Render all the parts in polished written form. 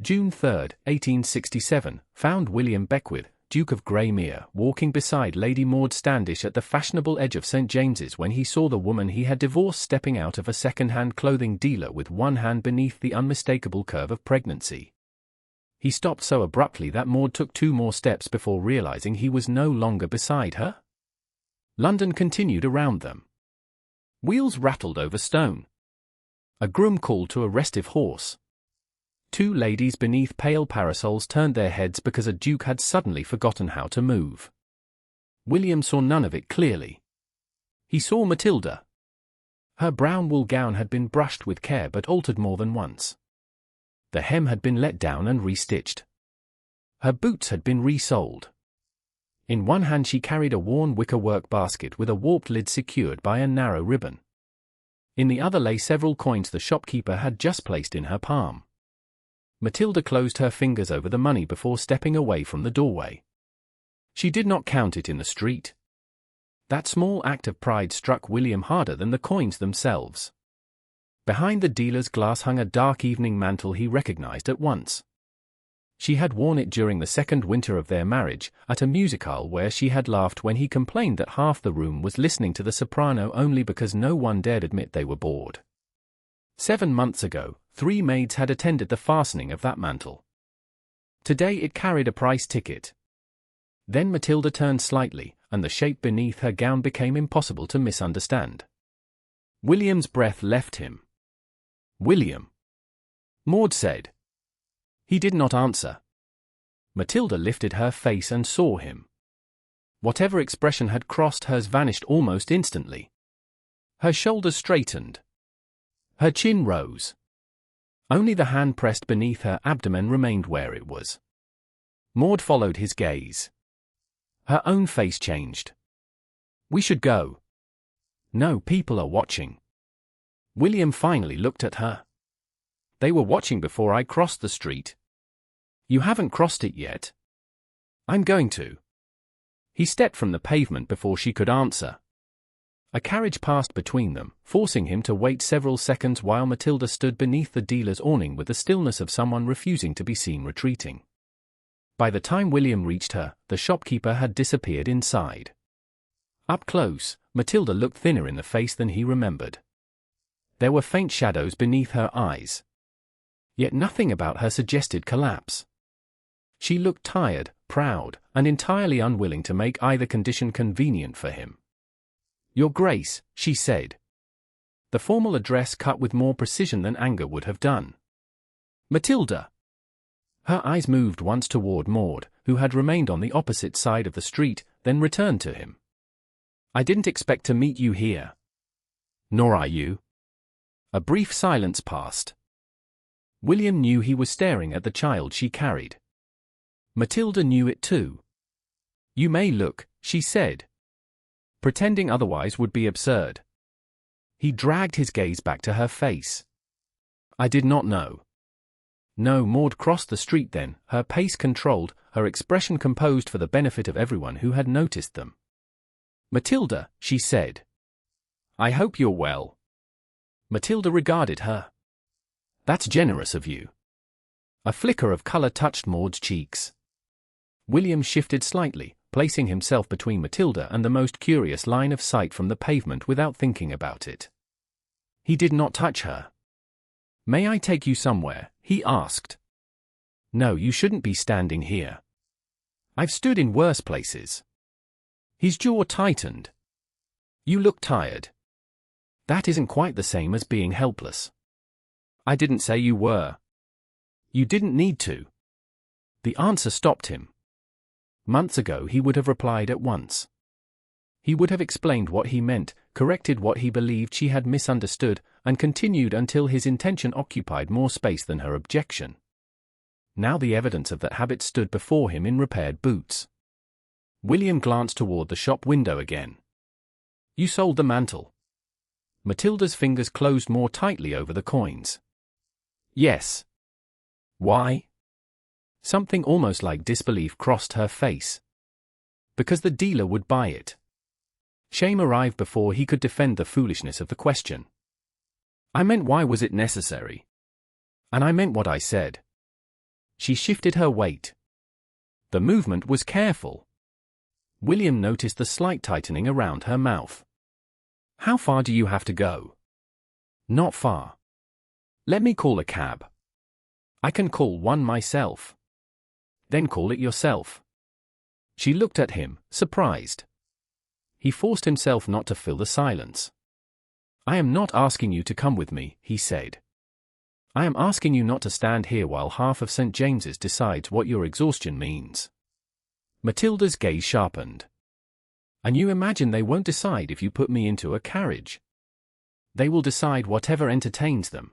June 3, 1867, found William Beckwith, Duke of Greymere, walking beside Lady Maud Standish at the fashionable edge of St. James's when he saw the woman he had divorced stepping out of a second-hand clothing dealer with one hand beneath the unmistakable curve of pregnancy. He stopped so abruptly that Maud took 2 more steps before realizing he was no longer beside her. London continued around them. Wheels rattled over stone. A groom called to a restive horse. 2 ladies beneath pale parasols turned their heads because a duke had suddenly forgotten how to move. William saw none of it clearly. He saw Matilda. Her brown wool gown had been brushed with care but altered more than once. The hem had been let down and restitched. Her boots had been resoled. In one hand she carried a worn wicker-work basket with a warped lid secured by a narrow ribbon. In the other lay several coins the shopkeeper had just placed in her palm. Matilda closed her fingers over the money before stepping away from the doorway. She did not count it in the street. That small act of pride struck William harder than the coins themselves. Behind the dealer's glass hung a dark evening mantle he recognized at once. She had worn it during the second winter of their marriage, at a musicale where she had laughed when he complained that half the room was listening to the soprano only because no one dared admit they were bored. 7 months ago, 3 maids had attended the fastening of that mantle. Today it carried a price ticket. Then Matilda turned slightly, and the shape beneath her gown became impossible to misunderstand. William's breath left him. "William," Maud said. He did not answer. Matilda lifted her face and saw him. Whatever expression had crossed hers vanished almost instantly. Her shoulders straightened. Her chin rose. Only the hand pressed beneath her abdomen remained where it was. Maud followed his gaze. Her own face changed. "We should go." "No, people are watching." William finally looked at her. "They were watching before I crossed the street." "You haven't crossed it yet." "I'm going to." He stepped from the pavement before she could answer. A carriage passed between them, forcing him to wait several seconds while Matilda stood beneath the dealer's awning with the stillness of someone refusing to be seen retreating. By the time William reached her, the shopkeeper had disappeared inside. Up close, Matilda looked thinner in the face than he remembered. There were faint shadows beneath her eyes. Yet nothing about her suggested collapse. She looked tired, proud, and entirely unwilling to make either condition convenient for him. "Your Grace," she said. The formal address cut with more precision than anger would have done. "Matilda." Her eyes moved once toward Maud, who had remained on the opposite side of the street, then returned to him. "I didn't expect to meet you here." "Nor I you." A brief silence passed. William knew he was staring at the child she carried. Matilda knew it too. "You may look," she said. Pretending otherwise would be absurd. He dragged his gaze back to her face. "I did not know." No, Maud crossed the street then, her pace controlled, her expression composed for the benefit of everyone who had noticed them. "Matilda," she said. "I hope you're well." Matilda regarded her. "That's generous of you." A flicker of color touched Maud's cheeks. William shifted slightly, placing himself between Matilda and the most curious line of sight from the pavement without thinking about it. He did not touch her. "May I take you somewhere?" he asked. "No, you shouldn't be standing here. I've stood in worse places." His jaw tightened. "You look tired." "That isn't quite the same as being helpless." "I didn't say you were." "You didn't need to." The answer stopped him. Months ago he would have replied at once. He would have explained what he meant, corrected what he believed she had misunderstood, and continued until his intention occupied more space than her objection. Now the evidence of that habit stood before him in repaired boots. William glanced toward the shop window again. "You sold the mantle." Matilda's fingers closed more tightly over the coins. "Yes." "Why?" Something almost like disbelief crossed her face. "Because the dealer would buy it." Shame arrived before he could defend the foolishness of the question. "I meant, why was it necessary?" "And I meant what I said." She shifted her weight. The movement was careful. William noticed the slight tightening around her mouth. How far do you have to go? Not far. Let me call a cab. I can call one myself. Then call it yourself. She looked at him, surprised. He forced himself not to fill the silence. I am not asking you to come with me, he said. I am asking you not to stand here while half of St. James's decides what your exhaustion means. Matilda's gaze sharpened. And you imagine they won't decide if you put me into a carriage? They will decide whatever entertains them.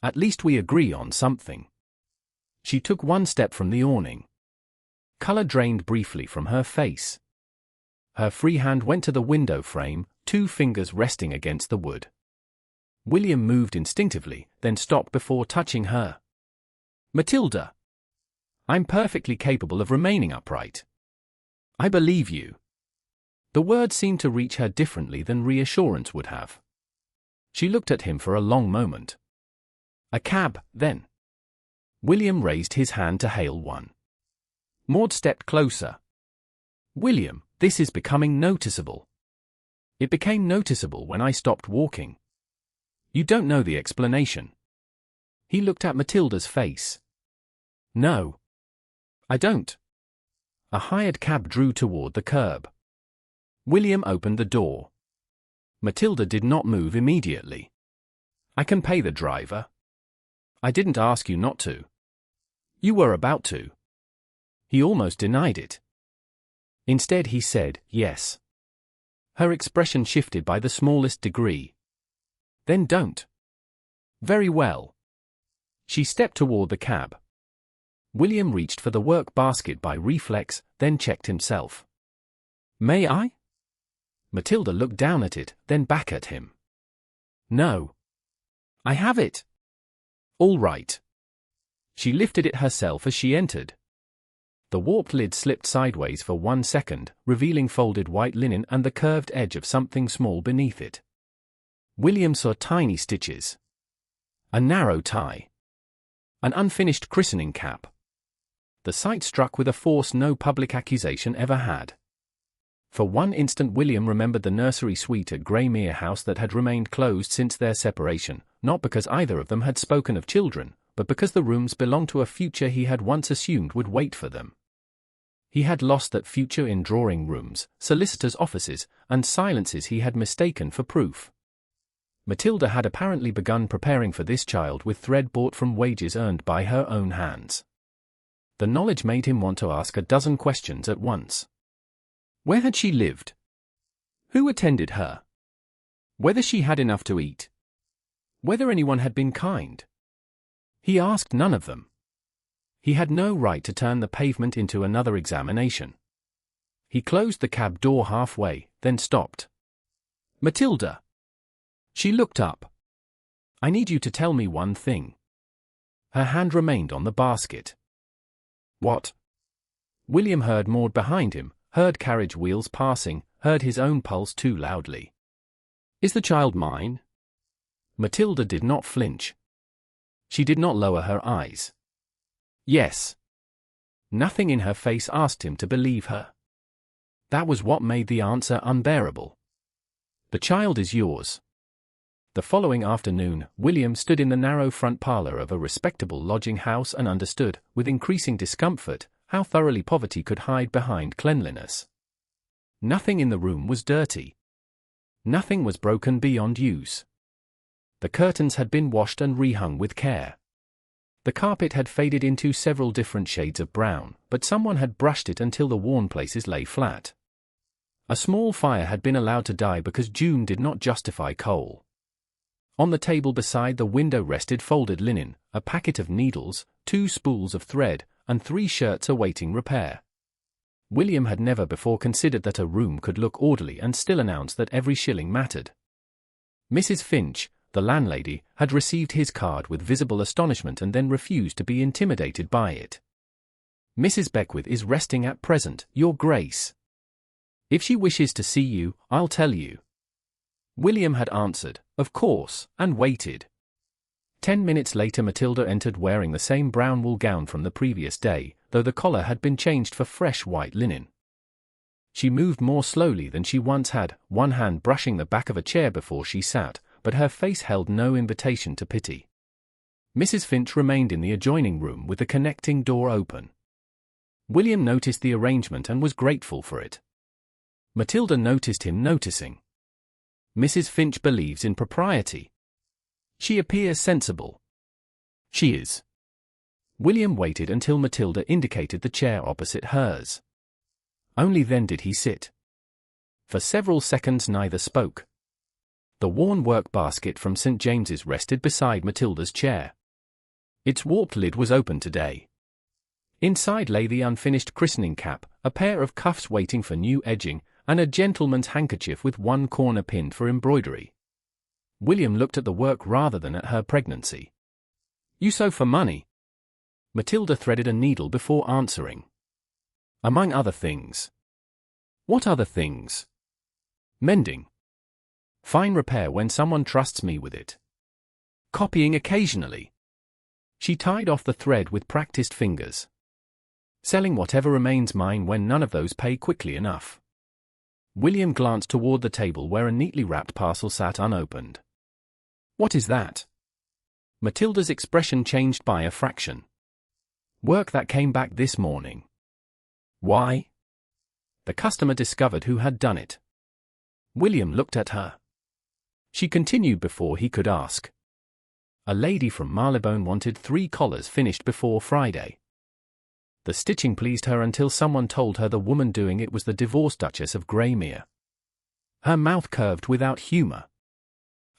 At least we agree on something. She took one step from the awning. Color drained briefly from her face. Her free hand went to the window frame, 2 fingers resting against the wood. William moved instinctively, then stopped before touching her. Matilda! I'm perfectly capable of remaining upright. I believe you. The words seemed to reach her differently than reassurance would have. She looked at him for a long moment. A cab, then. William raised his hand to hail one. Maud stepped closer. William, this is becoming noticeable. It became noticeable when I stopped walking. You don't know the explanation. He looked at Matilda's face. No. I don't. A hired cab drew toward the curb. William opened the door. Matilda did not move immediately. I can pay the driver. I didn't ask you not to. You were about to. He almost denied it. Instead he said, yes. Her expression shifted by the smallest degree. Then don't. Very well. She stepped toward the cab. William reached for the work basket by reflex, then checked himself. May I? Matilda looked down at it, then back at him. No. I have it. All right. She lifted it herself as she entered. The warped lid slipped sideways for 1 second, revealing folded white linen and the curved edge of something small beneath it. William saw tiny stitches. A narrow tie. An unfinished christening cap. The sight struck with a force no public accusation ever had. For one instant William remembered the nursery suite at Greymere House that had remained closed since their separation, not because either of them had spoken of children, but because the rooms belonged to a future he had once assumed would wait for them. He had lost that future in drawing rooms, solicitors' offices, and silences he had mistaken for proof. Matilda had apparently begun preparing for this child with thread bought from wages earned by her own hands. The knowledge made him want to ask a dozen questions at once. Where had she lived? Who attended her? Whether she had enough to eat? Whether anyone had been kind? He asked none of them. He had no right to turn the pavement into another examination. He closed the cab door halfway, then stopped. Matilda. She looked up. I need you to tell me one thing. Her hand remained on the basket. What? William heard Maud behind him, heard carriage wheels passing, heard his own pulse too loudly. Is the child mine? Matilda did not flinch. She did not lower her eyes. Yes. Nothing in her face asked him to believe her. That was what made the answer unbearable. The child is yours. The following afternoon, William stood in the narrow front parlor of a respectable lodging house and understood, with increasing discomfort, how thoroughly poverty could hide behind cleanliness. Nothing in the room was dirty. Nothing was broken beyond use. The curtains had been washed and rehung with care. The carpet had faded into several different shades of brown, but someone had brushed it until the worn places lay flat. A small fire had been allowed to die because June did not justify coal. On the table beside the window rested folded linen, a packet of needles, 2 spools of thread, and 3 shirts awaiting repair. William had never before considered that a room could look orderly and still announce that every shilling mattered. Mrs. Finch, the landlady, had received his card with visible astonishment and then refused to be intimidated by it. Mrs. Beckwith is resting at present, Your Grace. If she wishes to see you, I'll tell you. William had answered, of course, and waited. 10 minutes later Matilda entered wearing the same brown wool gown from the previous day, though the collar had been changed for fresh white linen. She moved more slowly than she once had, one hand brushing the back of a chair before she sat, but her face held no invitation to pity. Mrs. Finch remained in the adjoining room with the connecting door open. William noticed the arrangement and was grateful for it. Matilda noticed him noticing. Mrs. Finch believes in propriety. She appears sensible. She is. William waited until Matilda indicated the chair opposite hers. Only then did he sit. For several seconds neither spoke. The worn work basket from St. James's rested beside Matilda's chair. Its warped lid was open today. Inside lay the unfinished christening cap, a pair of cuffs waiting for new edging, and a gentleman's handkerchief with one corner pinned for embroidery. William looked at the work rather than at her pregnancy. "You sew for money?" Matilda threaded a needle before answering. "Among other things." "What other things?" "Mending. Fine repair when someone trusts me with it. Copying occasionally." She tied off the thread with practiced fingers. "Selling whatever remains mine when none of those pay quickly enough." William glanced toward the table where a neatly wrapped parcel sat unopened. "What is that?" Matilda's expression changed by a fraction. "Work that came back this morning." "Why?" The customer discovered who had done it. William looked at her. She continued before he could ask. "A lady from Marylebone wanted 3 collars finished before Friday." The stitching pleased her until someone told her the woman doing it was the divorced Duchess of Greymere. Her mouth curved without humor.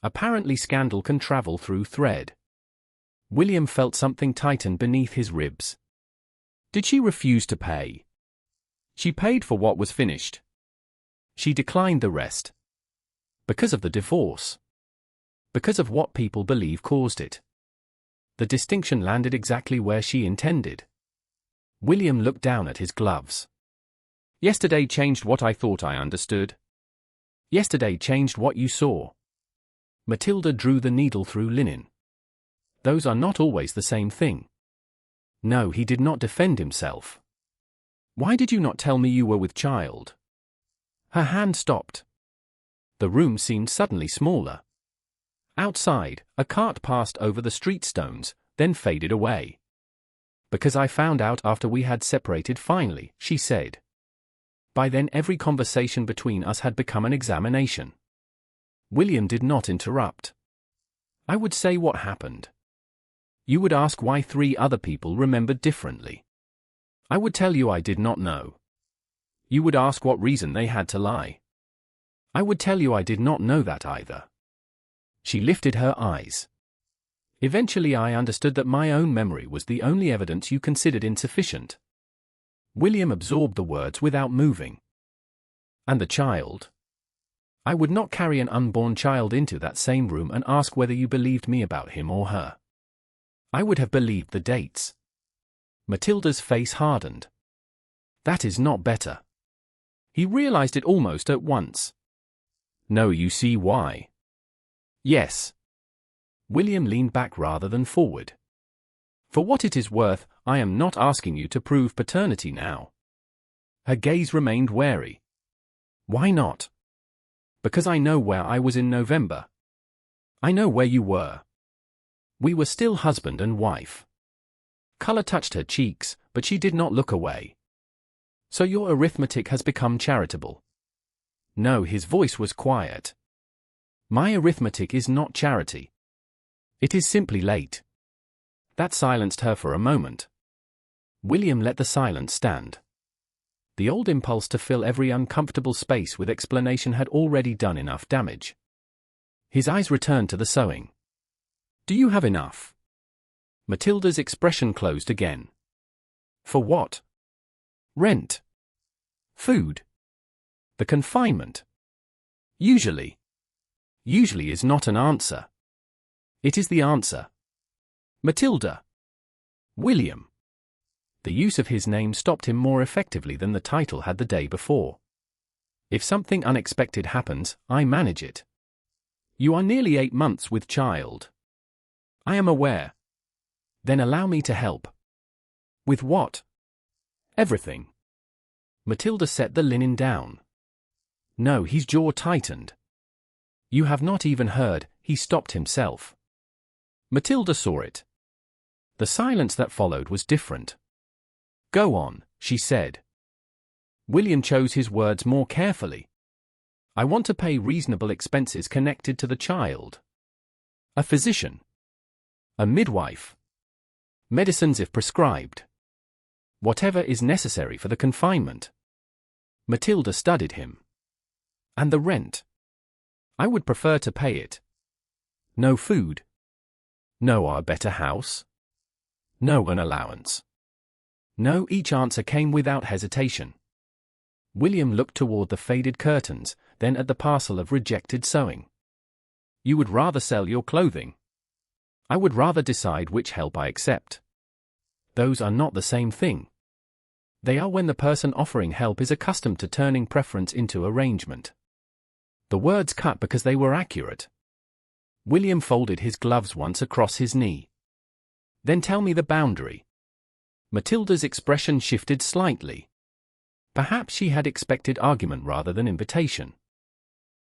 Apparently scandal can travel through thread. William felt something tighten beneath his ribs. "Did she refuse to pay?" "She paid for what was finished. She declined the rest." "Because of the divorce?" "Because of what people believe caused it." The distinction landed exactly where she intended. William looked down at his gloves. "Yesterday changed what I thought I understood. Yesterday changed what you saw." Matilda drew the needle through linen. "Those are not always the same thing." No, he did not defend himself. "Why did you not tell me you were with child?" Her hand stopped. The room seemed suddenly smaller. Outside, a cart passed over the street stones, then faded away. "Because I found out after we had separated finally," she said. By then every conversation between us had become an examination. William did not interrupt. "I would say what happened. You would ask why 3 other people remembered differently. I would tell you I did not know. You would ask what reason they had to lie. I would tell you I did not know that either." She lifted her eyes. "Eventually I understood that my own memory was the only evidence you considered insufficient." William absorbed the words without moving. "And the child? I would not carry an unborn child into that same room and ask whether you believed me about him or her. I would have believed the dates." Matilda's face hardened. "That is not better." He realized it almost at once. "No, you see why." "Yes." William leaned back rather than forward. "For what it is worth, I am not asking you to prove paternity now." Her gaze remained wary. "Why not?" "Because I know where I was in November. I know where you were. We were still husband and wife." Color touched her cheeks, but she did not look away. "So your arithmetic has become charitable?" No, his voice was quiet. "My arithmetic is not charity. It is simply late." That silenced her for a moment. William let the silence stand. The old impulse to fill every uncomfortable space with explanation had already done enough damage. His eyes returned to the sewing. "Do you have enough?" Matilda's expression closed again. "For what?" "Rent. Food. The confinement." "Usually." "Usually is not an answer." "It is the answer." "Matilda." "William." The use of his name stopped him more effectively than the title had the day before. "If something unexpected happens, I manage it. You are nearly 8 months with child." I am aware. Then allow me to help. With what? Everything. Matilda set the linen down. No, his jaw tightened. You have not even heard, he stopped himself. Matilda saw it. The silence that followed was different. Go on, she said. William chose his words more carefully. I want to pay reasonable expenses connected to the child. A physician. A midwife. Medicines if prescribed. Whatever is necessary for the confinement. Matilda studied him. And the rent? I would prefer to pay it. No food. No a better house. No an allowance. No, each answer came without hesitation. William looked toward the faded curtains, then at the parcel of rejected sewing. You would rather sell your clothing? I would rather decide which help I accept. Those are not the same thing. They are when the person offering help is accustomed to turning preference into arrangement. The words cut because they were accurate. William folded his gloves once across his knee. Then tell me the boundary. Matilda's expression shifted slightly. Perhaps she had expected argument rather than invitation.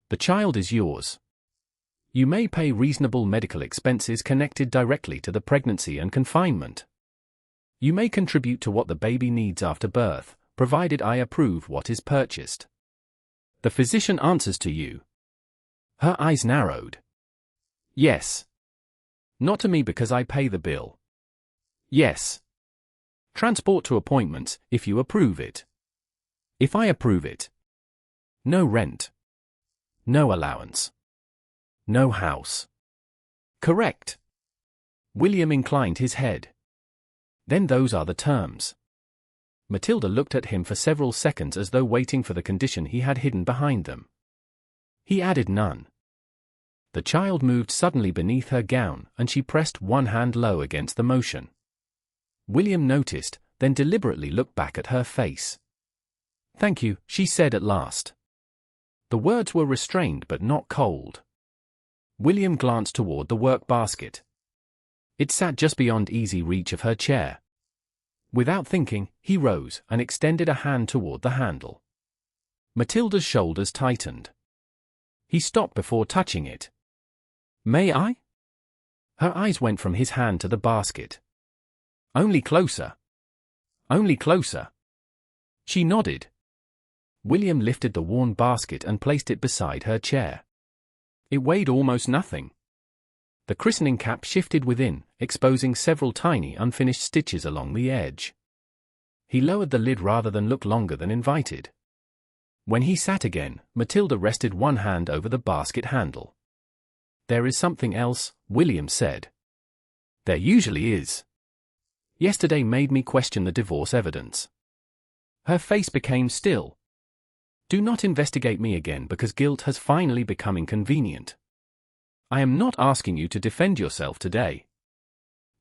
The child is yours. You may pay reasonable medical expenses connected directly to the pregnancy and confinement. You may contribute to what the baby needs after birth, provided I approve what is purchased. The physician answers to you. Her eyes narrowed. Yes. Not to me because I pay the bill. Yes. Transport to appointments, if you approve it. If I approve it. No rent. No allowance. No house. Correct. William inclined his head. Then those are the terms. Matilda looked at him for several seconds as though waiting for the condition he had hidden behind them. He added none. The child moved suddenly beneath her gown, and she pressed one hand low against the motion. William noticed, then deliberately looked back at her face. Thank you, she said at last. The words were restrained but not cold. William glanced toward the work basket. It sat just beyond easy reach of her chair. Without thinking, he rose and extended a hand toward the handle. Matilda's shoulders tightened. He stopped before touching it. May I? Her eyes went from his hand to the basket. Only closer. Only closer. She nodded. William lifted the worn basket and placed it beside her chair. It weighed almost nothing. The christening cap shifted within, exposing several tiny unfinished stitches along the edge. He lowered the lid rather than look longer than invited. When he sat again, Matilda rested one hand over the basket handle. There is something else, William said. There usually is. Yesterday made me question the divorce evidence. Her face became still. Do not investigate me again because guilt has finally become inconvenient. I am not asking you to defend yourself today.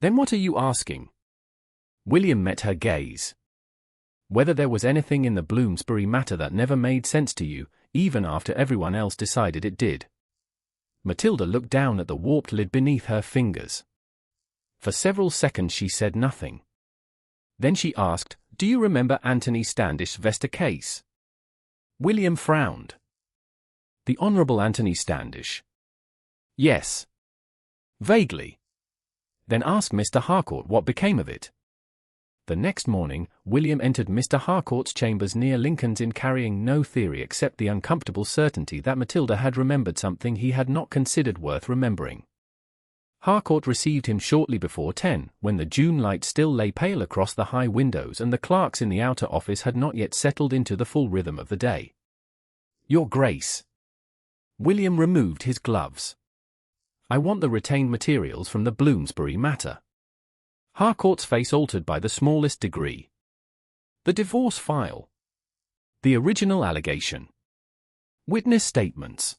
Then what are you asking? William met her gaze. Whether there was anything in the Bloomsbury matter that never made sense to you, even after everyone else decided it did. Matilda looked down at the warped lid beneath her fingers. For several seconds she said nothing. Then she asked, do you remember Anthony Standish's Vesta case? William frowned. The Honourable Anthony Standish. Yes. Vaguely. Then ask Mr. Harcourt what became of it. The next morning, William entered Mr. Harcourt's chambers near Lincoln's Inn carrying no theory except the uncomfortable certainty that Matilda had remembered something he had not considered worth remembering. Harcourt received him shortly before 10, when the June light still lay pale across the high windows and the clerks in the outer office had not yet settled into the full rhythm of the day. Your Grace. William removed his gloves. I want the retained materials from the Bloomsbury matter. Harcourt's face altered by the smallest degree. The divorce file. The original allegation. Witness statements.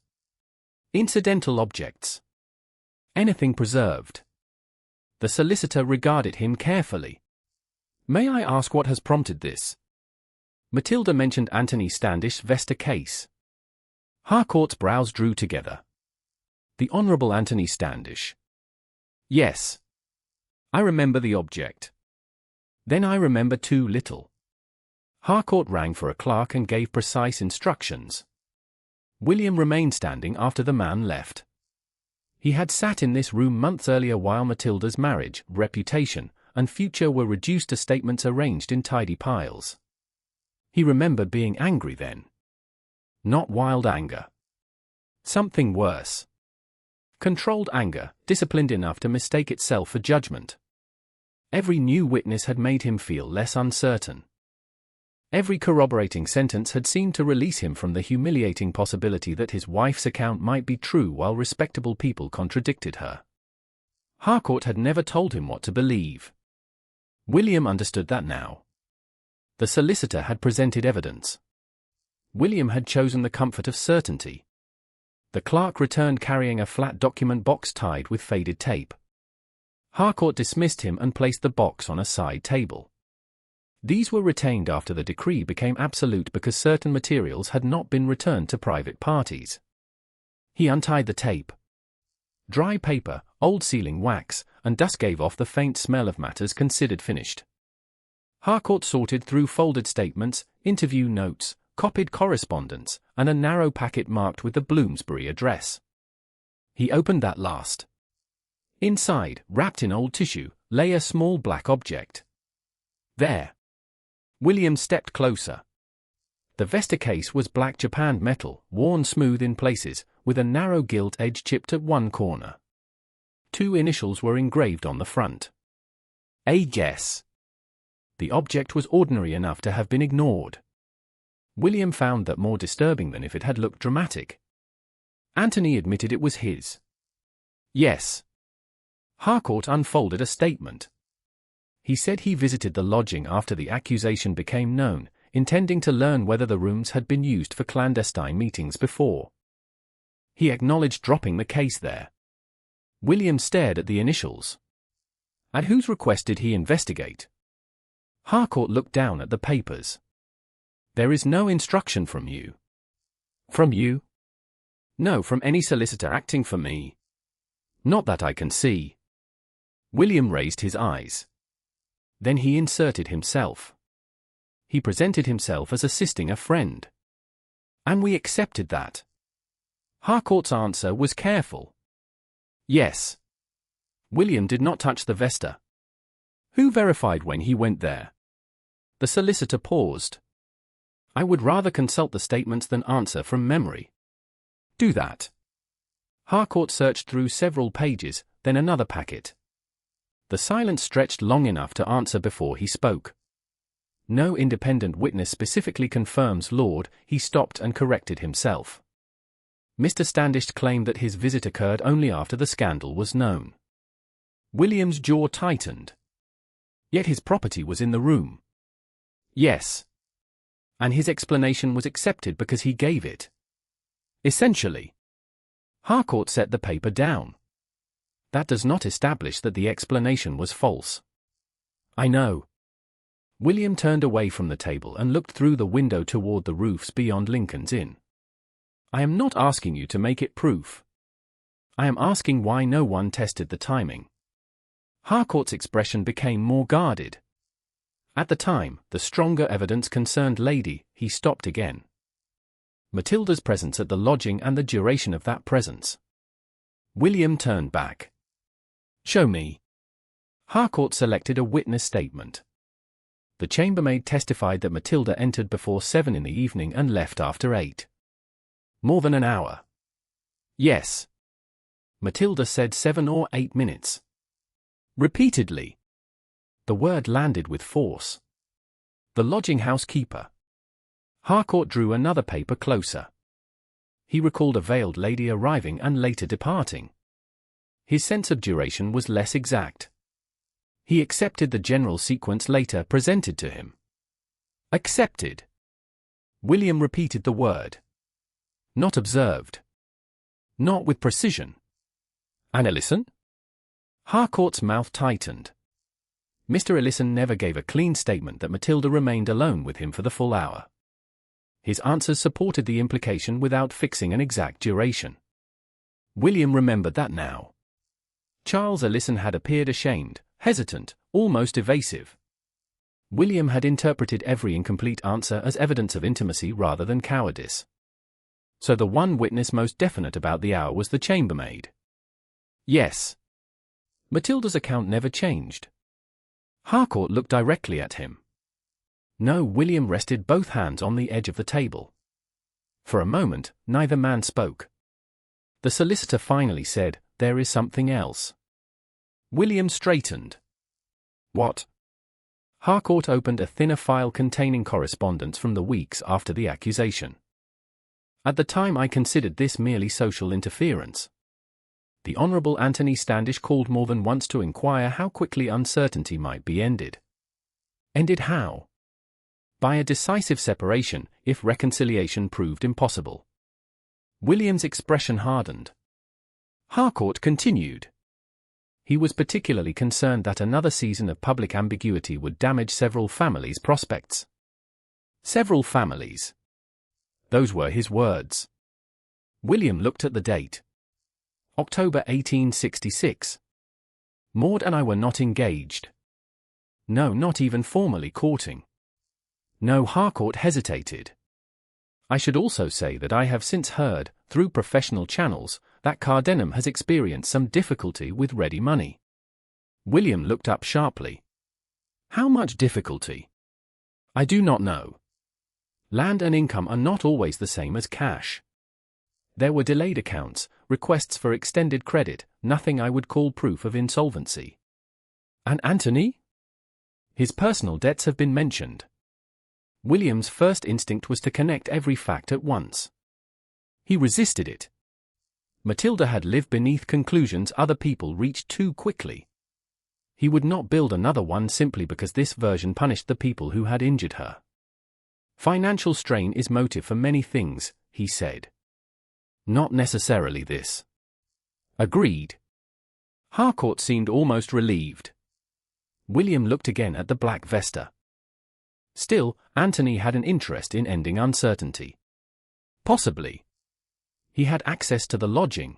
Incidental objects. Anything preserved. The solicitor regarded him carefully. May I ask what has prompted this? Matilda mentioned Anthony Standish's Vesta case. Harcourt's brows drew together. The Honourable Anthony Standish. Yes. I remember the object. Then I remember too little. Harcourt rang for a clerk and gave precise instructions. William remained standing after the man left. He had sat in this room months earlier while Matilda's marriage, reputation, and future were reduced to statements arranged in tidy piles. He remembered being angry then. Not wild anger. Something worse. Controlled anger, disciplined enough to mistake itself for judgment. Every new witness had made him feel less uncertain. Every corroborating sentence had seemed to release him from the humiliating possibility that his wife's account might be true while respectable people contradicted her. Harcourt had never told him what to believe. William understood that now. The solicitor had presented evidence. William had chosen the comfort of certainty. The clerk returned carrying a flat document box tied with faded tape. Harcourt dismissed him and placed the box on a side table. These were retained after the decree became absolute because certain materials had not been returned to private parties. He untied the tape. Dry paper, old sealing wax, and dust gave off the faint smell of matters considered finished. Harcourt sorted through folded statements, interview notes, copied correspondence, and a narrow packet marked with the Bloomsbury address. He opened that last. Inside, wrapped in old tissue, lay a small black object. There. William stepped closer. The vesta case was black japanned metal, worn smooth in places, with a narrow gilt edge chipped at one corner. 2 initials were engraved on the front. A guess. The object was ordinary enough to have been ignored. William found that more disturbing than if it had looked dramatic. Anthony admitted it was his. Yes. Harcourt unfolded a statement. He said he visited the lodging after the accusation became known, intending to learn whether the rooms had been used for clandestine meetings before. He acknowledged dropping the case there. William stared at the initials. At whose request did he investigate? Harcourt looked down at the papers. There is no instruction from you. From you? No, from any solicitor acting for me. Not that I can see. William raised his eyes. Then he inserted himself. He presented himself as assisting a friend. And we accepted that. Harcourt's answer was careful. Yes. William did not touch the vesta. Who verified when he went there? The solicitor paused. I would rather consult the statements than answer from memory. Do that. Harcourt searched through several pages, then another packet. The silence stretched long enough to answer before he spoke. No independent witness specifically confirms Lord, he stopped and corrected himself. Mr. Standish claimed that his visit occurred only after the scandal was known. William's jaw tightened. Yet his property was in the room. Yes. And his explanation was accepted because he gave it. Essentially. Harcourt set the paper down. That does not establish that the explanation was false. I know. William turned away from the table and looked through the window toward the roofs beyond Lincoln's Inn. I am not asking you to make it proof. I am asking why no one tested the timing. Harcourt's expression became more guarded. At the time, the stronger evidence concerned Lady, he stopped again. Matilda's presence at the lodging and the duration of that presence. William turned back. Show me. Harcourt selected a witness statement. The chambermaid testified that Matilda entered before 7 in the evening and left after 8. More than an hour. Yes. Matilda said 7 or 8 minutes. Repeatedly. The word landed with force. The lodging housekeeper. Harcourt drew another paper closer. He recalled a veiled lady arriving and later departing. His sense of duration was less exact. He accepted the general sequence later presented to him. Accepted. William repeated the word. Not observed. Not with precision. And Ellison? Harcourt's mouth tightened. Mr. Ellison never gave a clean statement that Matilda remained alone with him for the full hour. His answers supported the implication without fixing an exact duration. William remembered that now. Charles Ellison had appeared ashamed, hesitant, almost evasive. William had interpreted every incomplete answer as evidence of intimacy rather than cowardice. So the one witness most definite about the hour was the chambermaid. Yes. Matilda's account never changed. Harcourt looked directly at him. No. William rested both hands on the edge of the table. For a moment, neither man spoke. The solicitor finally said, "There is something else." William straightened. "What?" Harcourt opened a thinner file containing correspondence from the weeks after the accusation. "At the time I considered this merely social interference. The Honourable Anthony Standish called more than once to inquire how quickly uncertainty might be ended." Ended how? By a decisive separation, if reconciliation proved impossible. William's expression hardened. Harcourt continued. He was particularly concerned that another season of public ambiguity would damage several families' prospects. Several families. Those were his words. William looked at the date. October 1866. Maud and I were not engaged. No, not even formally courting. No. Harcourt hesitated. I should also say that I have since heard, through professional channels, that Cardenham has experienced some difficulty with ready money. William looked up sharply. How much difficulty? I do not know. Land and income are not always the same as cash. There were delayed accounts, requests for extended credit, nothing I would call proof of insolvency. And Anthony? His personal debts have been mentioned. William's first instinct was to connect every fact at once. He resisted it. Matilda had lived beneath conclusions other people reached too quickly. He would not build another one simply because this version punished the people who had injured her. Financial strain is motive for many things, he said. Not necessarily this. Agreed. Harcourt seemed almost relieved. William looked again at the black vesta. Still, Anthony had an interest in ending uncertainty. Possibly. He had access to the lodging.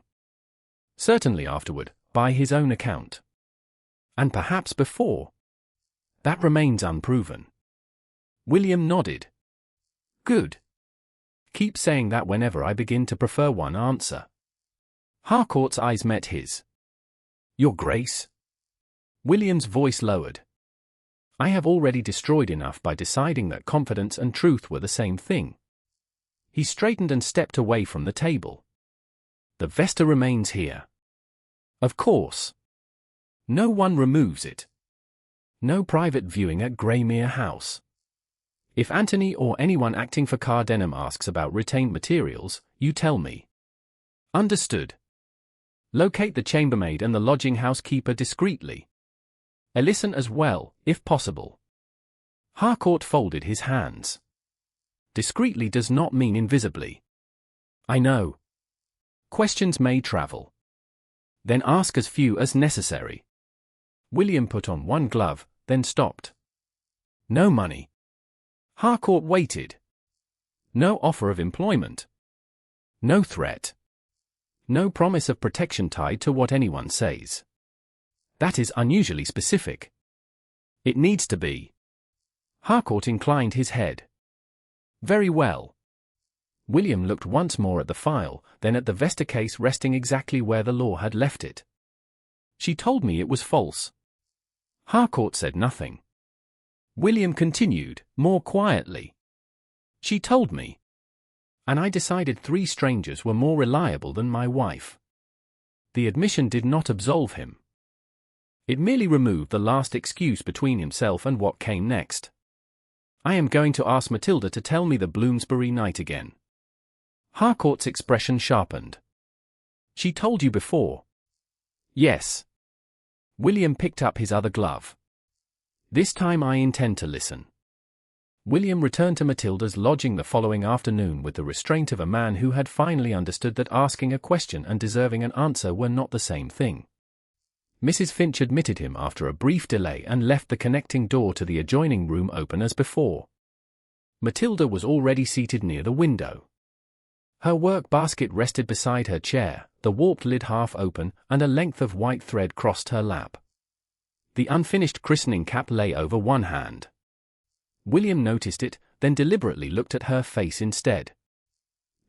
Certainly afterward, by his own account. And perhaps before. That remains unproven. William nodded. Good. Keep saying that whenever I begin to prefer one answer. Harcourt's eyes met his. Your Grace? William's voice lowered. I have already destroyed enough by deciding that confidence and truth were the same thing. He straightened and stepped away from the table. The vesta remains here. Of course. No one removes it. No private viewing at Greymere House. If Anthony or anyone acting for Cardenham asks about retained materials, you tell me. Understood. Locate the chambermaid and the lodging house keeper discreetly. Ellison as well, if possible. Harcourt folded his hands. Discreetly does not mean invisibly. I know. Questions may travel. Then ask as few as necessary. William put on one glove, then stopped. No money. Harcourt waited. No offer of employment. No threat. No promise of protection tied to what anyone says. That is unusually specific. It needs to be. Harcourt inclined his head. Very well. William looked once more at the file, then at the vesta case resting exactly where the law had left it. She told me it was false. Harcourt said nothing. William continued, more quietly. She told me. And I decided 3 strangers were more reliable than my wife. The admission did not absolve him. It merely removed the last excuse between himself and what came next. I am going to ask Matilda to tell me the Bloomsbury night again. Harcourt's expression sharpened. She told you before? Yes. William picked up his other glove. This time I intend to listen. William returned to Matilda's lodging the following afternoon with the restraint of a man who had finally understood that asking a question and deserving an answer were not the same thing. Mrs. Finch admitted him after a brief delay and left the connecting door to the adjoining room open as before. Matilda was already seated near the window. Her work basket rested beside her chair, the warped lid half open, and a length of white thread crossed her lap. The unfinished christening cap lay over one hand. William noticed it, then deliberately looked at her face instead.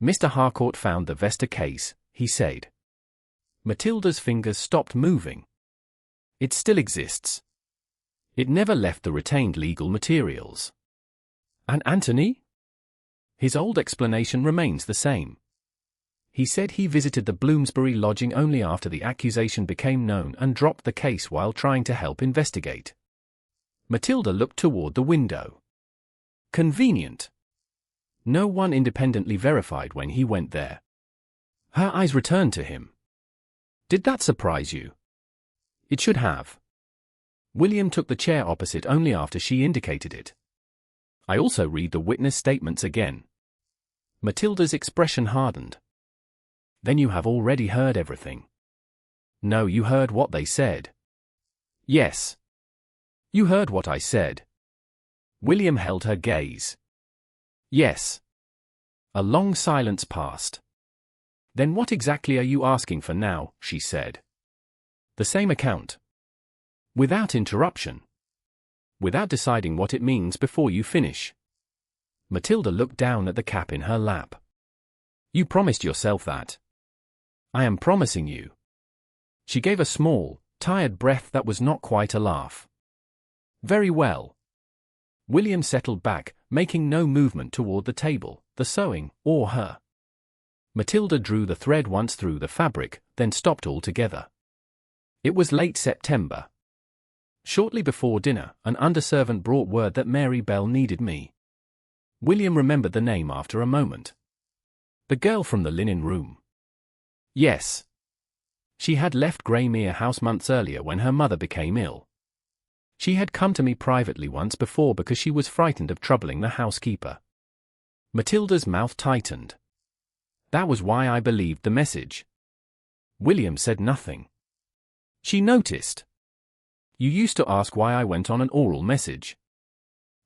"Mr. Harcourt found the vesta case," he said. Matilda's fingers stopped moving. "It still exists. It never left the retained legal materials." "And Anthony?" "His old explanation remains the same. He said he visited the Bloomsbury lodging only after the accusation became known and dropped the case while trying to help investigate." Matilda looked toward the window. Convenient. No one independently verified when he went there. Her eyes returned to him. "Did that surprise you?" "It should have." William took the chair opposite only after she indicated it. "I also read the witness statements again." Matilda's expression hardened. "Then you have already heard everything." "No, you heard what they said." "Yes." "You heard what I said." William held her gaze. "Yes." A long silence passed. "Then what exactly are you asking for now?" she said. "The same account." "Without interruption. Without deciding what it means before you finish." Matilda looked down at the cap in her lap. "You promised yourself that." "I am promising you." She gave a small, tired breath that was not quite a laugh. "Very well." William settled back, making no movement toward the table, the sewing, or her. Matilda drew the thread once through the fabric, then stopped altogether. It was late September. Shortly before dinner, an underservant brought word that Mary Bell needed me. William remembered the name after a moment. "The girl from the linen room." "Yes." She had left Greymere House months earlier when her mother became ill. She had come to me privately once before because she was frightened of troubling the housekeeper. Matilda's mouth tightened. "That was why I believed the message." William said nothing. She noticed. "You used to ask why I went on an oral message."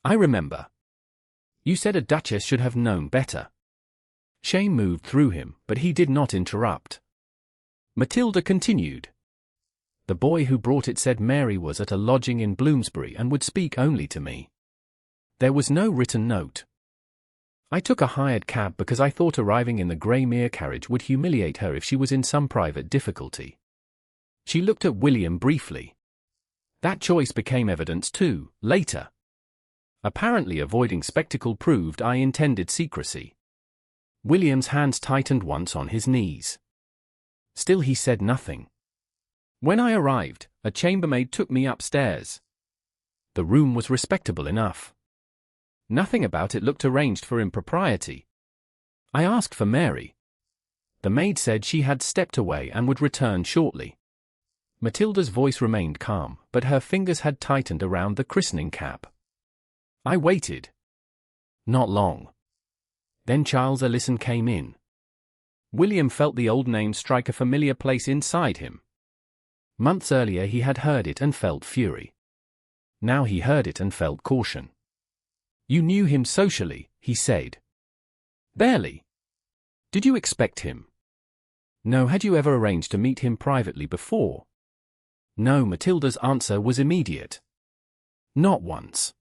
"I remember. You said a duchess should have known better." Shame moved through him, but he did not interrupt. Matilda continued. "The boy who brought it said Mary was at a lodging in Bloomsbury and would speak only to me. There was no written note. I took a hired cab because I thought arriving in the Greymere carriage would humiliate her if she was in some private difficulty." She looked at William briefly. That choice became evident too, later. Apparently avoiding spectacle proved I intended secrecy. William's hands tightened once on his knees. Still he said nothing. "When I arrived, a chambermaid took me upstairs. The room was respectable enough. Nothing about it looked arranged for impropriety. I asked for Mary. The maid said she had stepped away and would return shortly." Matilda's voice remained calm, but her fingers had tightened around the christening cap. "I waited. Not long. Then Charles Ellison came in." William felt the old name strike a familiar place inside him. Months earlier he had heard it and felt fury. Now he heard it and felt caution. "You knew him socially," he said. "Barely." "Did you expect him?" "No. Had you ever arranged to meet him privately before?" "No." Matilda's answer was immediate. "Not once."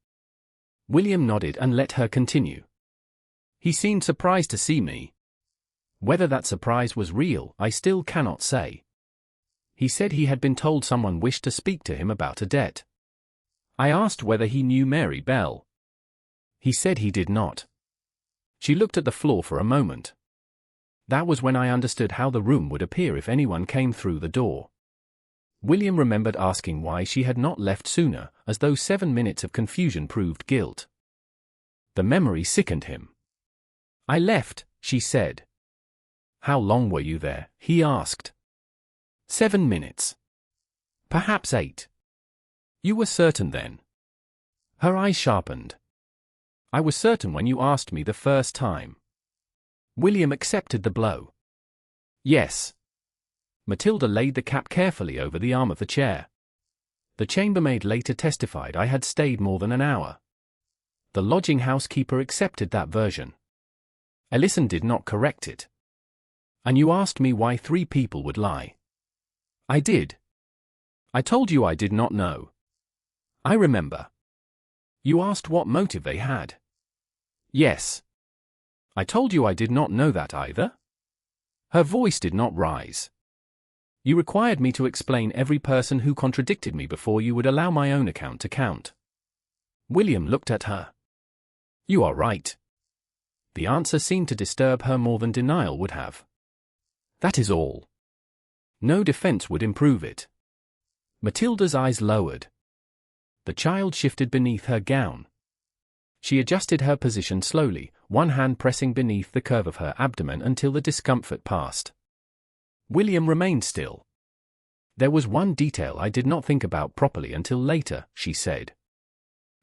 William nodded and let her continue. "He seemed surprised to see me. Whether that surprise was real, I still cannot say. He said he had been told someone wished to speak to him about a debt. I asked whether he knew Mary Bell. He said he did not." She looked at the floor for a moment. "That was when I understood how the room would appear if anyone came through the door." William remembered asking why she had not left sooner, as though 7 minutes of confusion proved guilt. The memory sickened him. "I left," she said. "How long were you there?" he asked. 7 minutes. Perhaps 8. "You were certain then?" Her eyes sharpened. "I was certain when you asked me the first time." William accepted the blow. "Yes." Matilda laid the cap carefully over the arm of the chair. "The chambermaid later testified I had stayed more than an hour. The lodging housekeeper accepted that version. Ellison did not correct it. And you asked me why 3 people would lie. I did. I told you I did not know. I remember. You asked what motive they had. Yes. I told you I did not know that either. Her voice did not rise. You required me to explain every person who contradicted me before you would allow my own account to count. William looked at her. You are right. The answer seemed to disturb her more than denial would have. That is all. No defense would improve it. Matilda's eyes lowered. The child shifted beneath her gown. She adjusted her position slowly, one hand pressing beneath the curve of her abdomen until the discomfort passed. William remained still. There was one detail I did not think about properly until later, she said.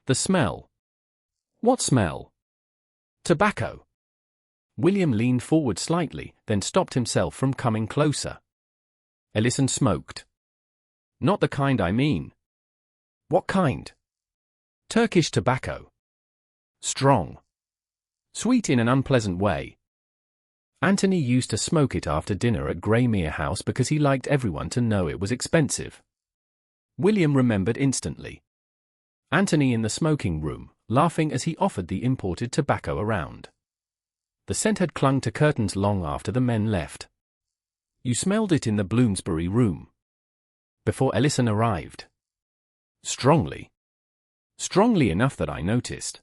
The smell. What smell? Tobacco. William leaned forward slightly, then stopped himself from coming closer. Ellison smoked. Not the kind I mean. What kind? Turkish tobacco. Strong. Sweet in an unpleasant way. Anthony used to smoke it after dinner at Greymere house because he liked everyone to know it was expensive. William remembered instantly. Anthony in the smoking room, laughing as he offered the imported tobacco around. The scent had clung to curtains long after the men left. You smelled it in the Bloomsbury room. Before Ellison arrived. Strongly. Strongly enough that I noticed.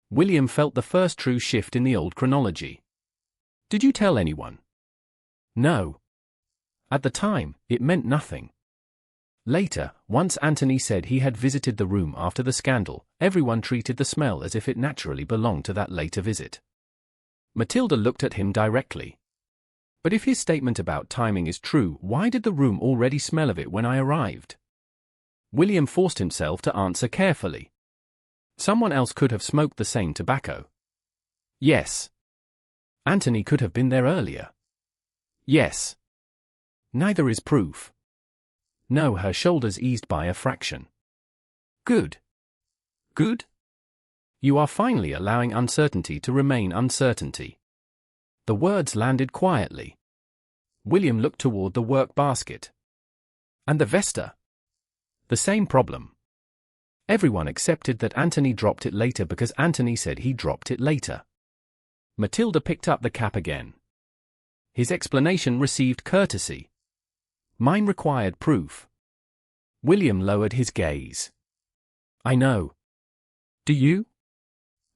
William felt the first true shift in the old chronology. Did you tell anyone? No. At the time, it meant nothing. Later, once Anthony said he had visited the room after the scandal, everyone treated the smell as if it naturally belonged to that later visit. Matilda looked at him directly. But if his statement about timing is true, why did the room already smell of it when I arrived? William forced himself to answer carefully. Someone else could have smoked the same tobacco. Yes. Anthony could have been there earlier. Yes. Neither is proof. No, her shoulders eased by a fraction. Good. Good? You are finally allowing uncertainty to remain uncertainty. The words landed quietly. William looked toward the work basket. And the vesta? The same problem. Everyone accepted that Anthony dropped it later because Anthony said he dropped it later. Matilda picked up the cap again. His explanation received courtesy. Mine required proof. William lowered his gaze. I know. Do you?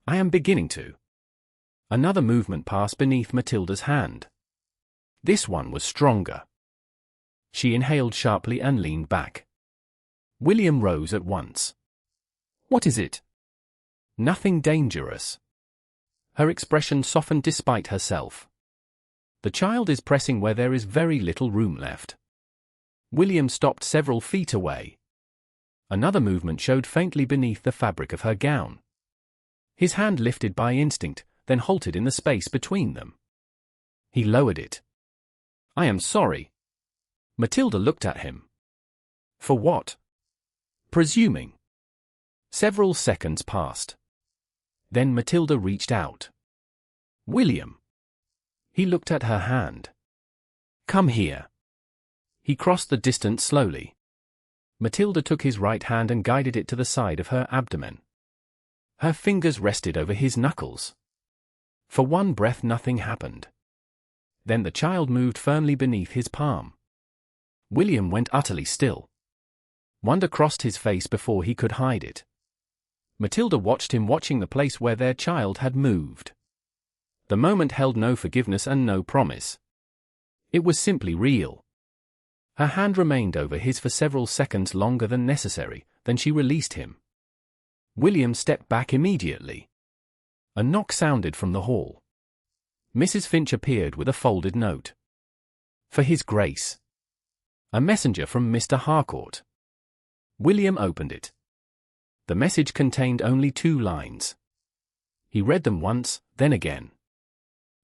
I am beginning to. Another movement passed beneath Matilda's hand. This one was stronger. She inhaled sharply and leaned back. William rose at once. What is it? Nothing dangerous. Her expression softened despite herself. The child is pressing where there is very little room left. William stopped several feet away. Another movement showed faintly beneath the fabric of her gown. His hand lifted by instinct, then halted in the space between them. He lowered it. I am sorry. Matilda looked at him. For what? Presuming. Several seconds passed. Then Matilda reached out. William. He looked at her hand. Come here. He crossed the distance slowly. Matilda took his right hand and guided it to the side of her abdomen. Her fingers rested over his knuckles. For one breath nothing happened. Then the child moved firmly beneath his palm. William went utterly still. Wonder crossed his face before he could hide it. Matilda watched him, watching the place where their child had moved. The moment held no forgiveness and no promise. It was simply real. Her hand remained over his for several seconds longer than necessary, then she released him. William stepped back immediately. A knock sounded from the hall. Mrs. Finch appeared with a folded note. For His Grace. A messenger from Mr. Harcourt. William opened it. The message contained only 2 lines. He read them once, then again.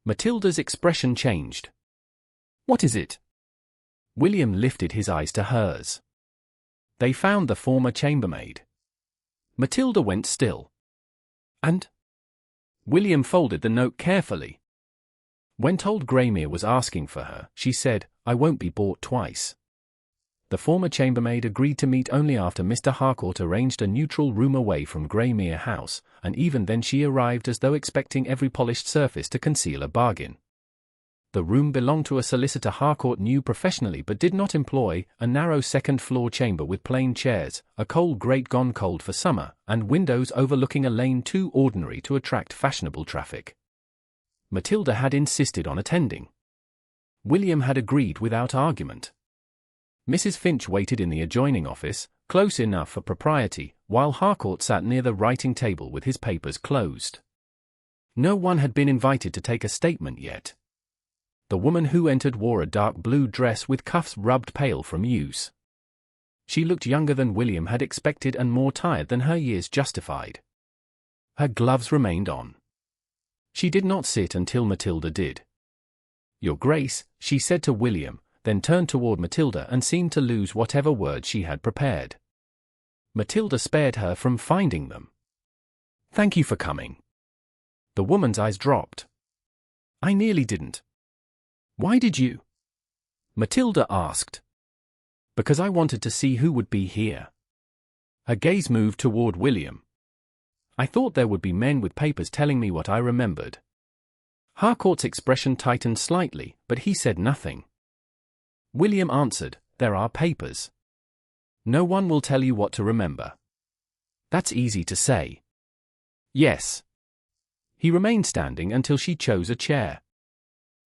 Matilda's expression changed. What is it? William lifted his eyes to hers. They found the former chambermaid. Matilda went still. And? William folded the note carefully. When told Greymere was asking for her, she said, "I won't be bought twice." The former chambermaid agreed to meet only after Mr. Harcourt arranged a neutral room away from Greymere House, and even then she arrived as though expecting every polished surface to conceal a bargain. The room belonged to a solicitor Harcourt knew professionally but did not employ, a narrow second-floor chamber with plain chairs, a cold grate gone cold for summer, and windows overlooking a lane too ordinary to attract fashionable traffic. Matilda had insisted on attending. William had agreed without argument. Mrs. Finch waited in the adjoining office, close enough for propriety, while Harcourt sat near the writing table with his papers closed. No one had been invited to take a statement yet. The woman who entered wore a dark blue dress with cuffs rubbed pale from use. She looked younger than William had expected and more tired than her years justified. Her gloves remained on. She did not sit until Matilda did. "Your Grace," she said to William, then turned toward Matilda and seemed to lose whatever words she had prepared. Matilda spared her from finding them. "Thank you for coming." The woman's eyes dropped. "I nearly didn't." "Why did you?" Matilda asked. "Because I wanted to see who would be here." Her gaze moved toward William. "I thought there would be men with papers telling me what I remembered." Harcourt's expression tightened slightly, but he said nothing. William answered, "There are papers. No one will tell you what to remember." "That's easy to say." "Yes." He remained standing until she chose a chair.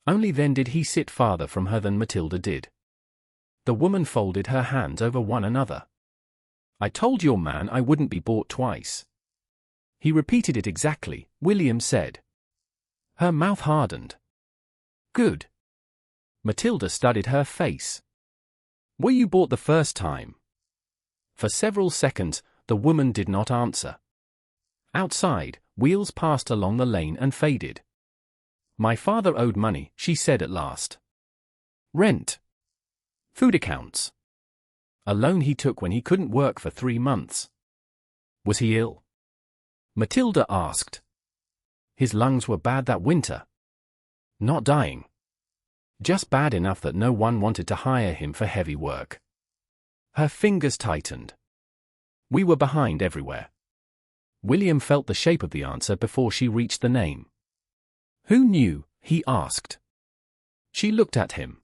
Only then did he sit farther from her than Matilda did. The woman folded her hands over one another. "I told your man I wouldn't be bought twice." He repeated it exactly, William said. Her mouth hardened. "Good." Matilda studied her face. "Were you bought the first time?" For several seconds, the woman did not answer. Outside, wheels passed along the lane and faded. "My father owed money," she said at last. "Rent. Food accounts. A loan he took when he couldn't work for 3 months." "Was he ill?" Matilda asked. "His lungs were bad that winter." "Not dying. Just bad enough that no one wanted to hire him for heavy work." Her fingers tightened. "We were behind everywhere." William felt the shape of the answer before she reached the name. "Who knew?" he asked. She looked at him.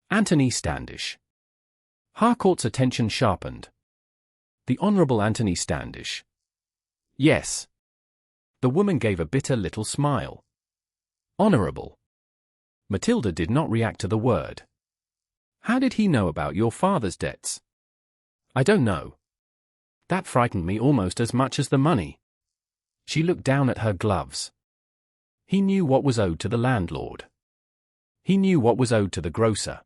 "Anthony Standish." Harcourt's attention sharpened. "The Honourable Anthony Standish." "Yes." The woman gave a bitter little smile. "Honourable." Matilda did not react to the word. "How did he know about your father's debts?" "I don't know. That frightened me almost as much as the money." She looked down at her gloves. "He knew what was owed to the landlord. He knew what was owed to the grocer.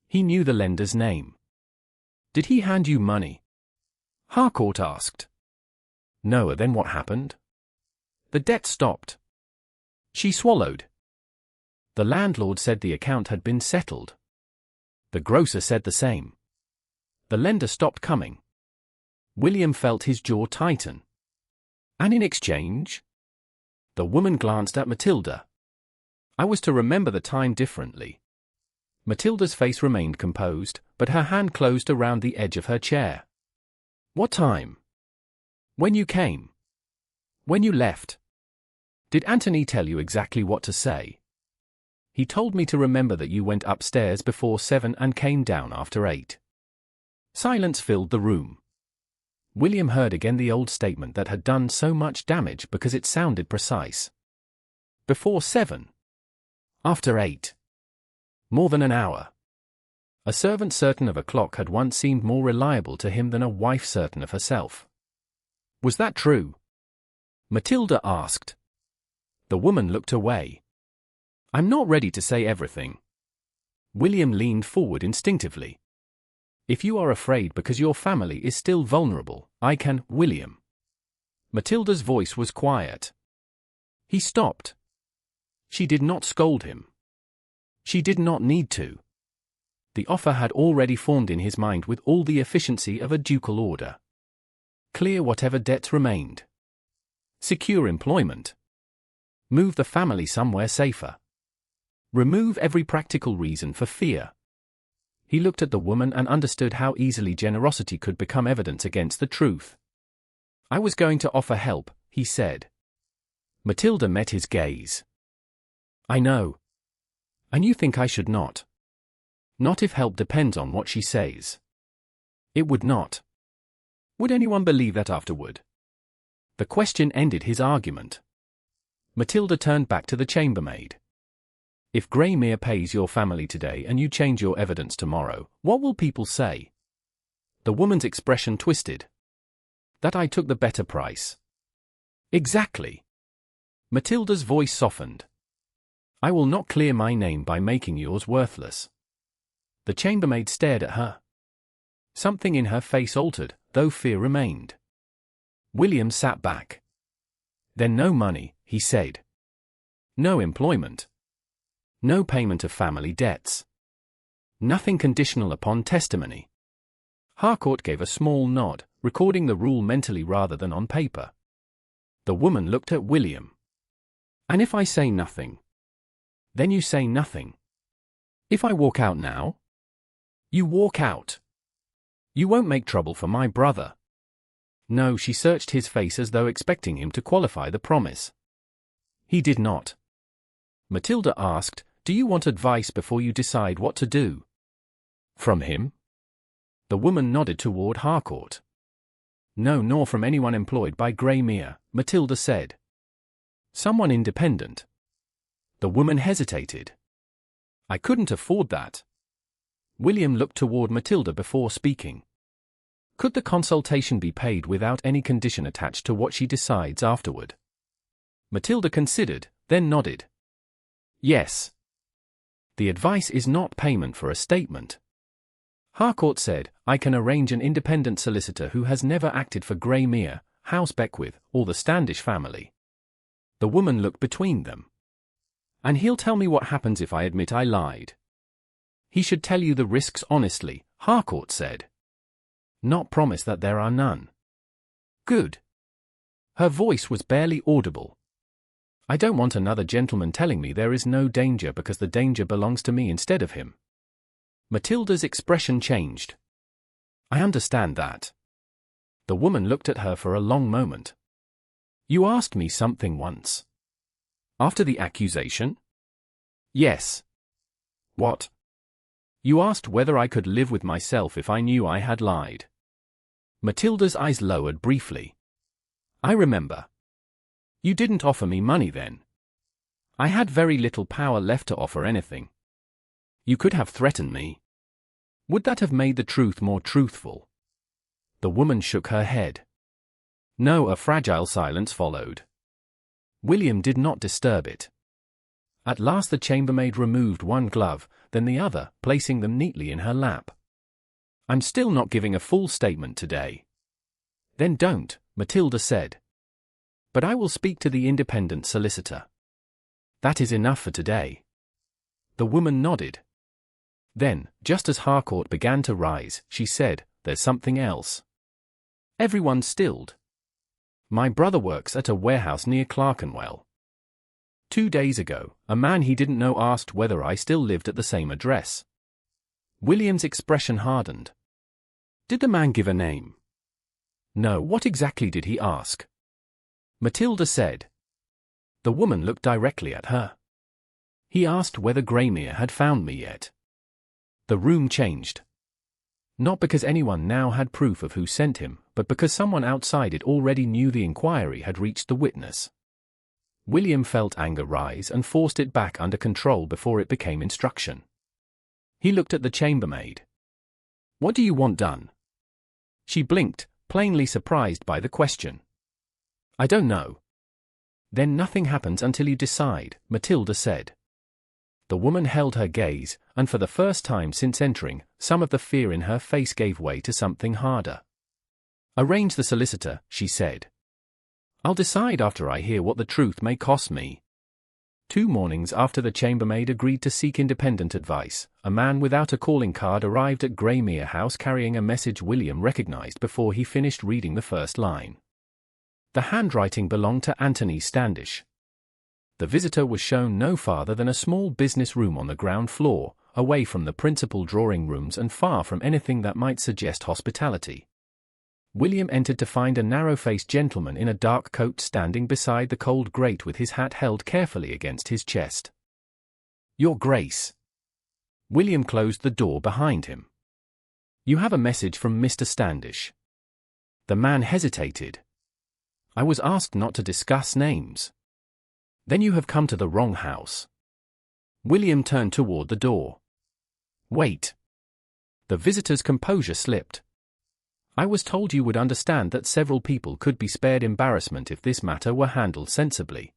He knew the lender's name." "Did he hand you money?" Harcourt asked. "No, then what happened?" "The debt stopped." She swallowed. "The landlord said the account had been settled. The grocer said the same. The lender stopped coming." William felt his jaw tighten. "And in exchange?" The woman glanced at Matilda. "I was to remember the time differently." Matilda's face remained composed, but her hand closed around the edge of her chair. "What time?" "When you came." "When you left." "Did Anthony tell you exactly what to say?" "He told me to remember that you went upstairs before 7 and came down after 8. Silence filled the room. William heard again the old statement that had done so much damage because it sounded precise. Before 7. After 8. More than an hour. A servant certain of a clock had once seemed more reliable to him than a wife certain of herself. Was that true? Matilda asked. The woman looked away. "I'm not ready to say everything." William leaned forward instinctively. "If you are afraid because your family is still vulnerable, I can, William." Matilda's voice was quiet. He stopped. She did not scold him. She did not need to. The offer had already formed in his mind with all the efficiency of a ducal order. Clear whatever debts remained. Secure employment. Move the family somewhere safer. Remove every practical reason for fear. He looked at the woman and understood how easily generosity could become evidence against the truth. I was going to offer help, he said. Matilda met his gaze. I know. And you think I should not? Not if help depends on what she says. It would not. Would anyone believe that afterward? The question ended his argument. Matilda turned back to the chambermaid. If Greymere pays your family today and you change your evidence tomorrow, what will people say? The woman's expression twisted. That I took the better price. Exactly. Matilda's voice softened. I will not clear my name by making yours worthless. The chambermaid stared at her. Something in her face altered, though fear remained. William sat back. Then no money, he said. No employment. No payment of family debts. Nothing conditional upon testimony. Harcourt gave a small nod, recording the rule mentally rather than on paper. The woman looked at William. And if I say nothing? Then you say nothing. If I walk out now? You walk out. You won't make trouble for my brother. No, she searched his face as though expecting him to qualify the promise. He did not. Matilda asked, do you want advice before you decide what to do? From him? The woman nodded toward Harcourt. No, nor from anyone employed by Greymere, Matilda said. Someone independent. The woman hesitated. I couldn't afford that. William looked toward Matilda before speaking. Could the consultation be paid without any condition attached to what she decides afterward? Matilda considered, then nodded. Yes. The advice is not payment for a statement. Harcourt said, I can arrange an independent solicitor who has never acted for Greymere, House Beckwith, or the Standish family. The woman looked between them. And he'll tell me what happens if I admit I lied. He should tell you the risks honestly, Harcourt said. Not promise that there are none. Good. Her voice was barely audible. I don't want another gentleman telling me there is no danger because the danger belongs to me instead of him. Matilda's expression changed. I understand that. The woman looked at her for a long moment. You asked me something once. After the accusation? Yes. What? You asked whether I could live with myself if I knew I had lied. Matilda's eyes lowered briefly. I remember. You didn't offer me money then. I had very little power left to offer anything. You could have threatened me. Would that have made the truth more truthful? The woman shook her head. No, a fragile silence followed. William did not disturb it. At last the chambermaid removed one glove, then the other, placing them neatly in her lap. I'm still not giving a full statement today. Then don't, Matilda said. But I will speak to the independent solicitor. That is enough for today. The woman nodded. Then, just as Harcourt began to rise, she said, there's something else. Everyone stilled. My brother works at a warehouse near Clerkenwell. 2 days ago, a man he didn't know asked whether I still lived at the same address. William's expression hardened. Did the man give a name? No, what exactly did he ask? Matilda said. The woman looked directly at her. He asked whether Greymere had found me yet. The room changed. Not because anyone now had proof of who sent him, but because someone outside it already knew the inquiry had reached the witness. William felt anger rise and forced it back under control before it became instruction. He looked at the chambermaid. What do you want done? She blinked, plainly surprised by the question. I don't know. Then nothing happens until you decide, Matilda said. The woman held her gaze, and for the first time since entering, some of the fear in her face gave way to something harder. Arrange the solicitor, she said. I'll decide after I hear what the truth may cost me. 2 mornings after the chambermaid agreed to seek independent advice, a man without a calling card arrived at Greymere House carrying a message William recognized before he finished reading the first line. The handwriting belonged to Anthony Standish. The visitor was shown no farther than a small business room on the ground floor, away from the principal drawing rooms and far from anything that might suggest hospitality. William entered to find a narrow-faced gentleman in a dark coat standing beside the cold grate with his hat held carefully against his chest. "Your Grace." William closed the door behind him. "You have a message from Mr. Standish." The man hesitated. "I was asked not to discuss names." "Then you have come to the wrong house." William turned toward the door. "Wait." The visitor's composure slipped. "I was told you would understand that several people could be spared embarrassment if this matter were handled sensibly."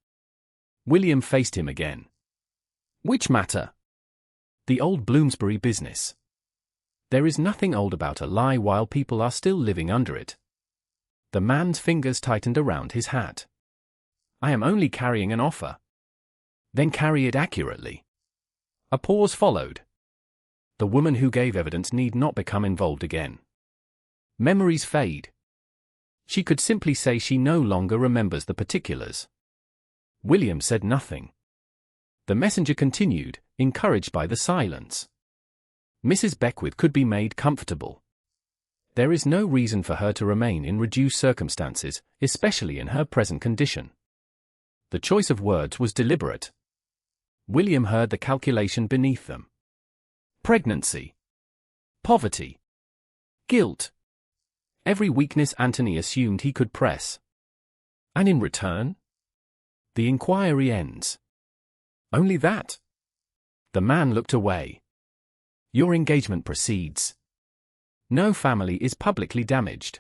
William faced him again. "Which matter?" "The old Bloomsbury business. There is nothing old about a lie while people are still living under it." The man's fingers tightened around his hat. "I am only carrying an offer." "Then carry it accurately." A pause followed. The woman who gave evidence need not become involved again. Memories fade. She could simply say she no longer remembers the particulars. William said nothing. The messenger continued, encouraged by the silence. "Mrs. Beckwith could be made comfortable. There is no reason for her to remain in reduced circumstances, especially in her present condition." The choice of words was deliberate. William heard the calculation beneath them. Pregnancy. Poverty. Guilt. Every weakness Anthony assumed he could press. And in return? The inquiry ends. Only that? The man looked away. "Your engagement proceeds. No family is publicly damaged.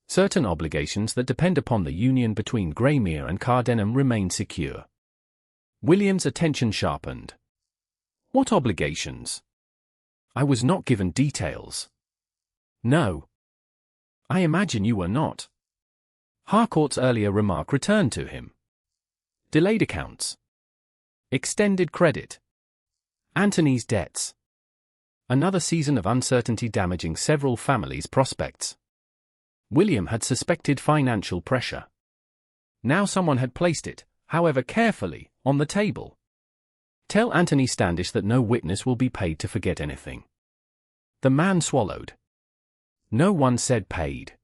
Certain obligations that depend upon the union between Greymere and Cardenham remain secure." William's attention sharpened. "What obligations?" "I was not given details." "No. I imagine you were not." Harcourt's earlier remark returned to him. Delayed accounts. Extended credit. Anthony's debts. Another season of uncertainty damaging several families' prospects. William had suspected financial pressure. Now someone had placed it, however carefully, on the table. "Tell Anthony Standish that no witness will be paid to forget anything." The man swallowed. "No one said paid."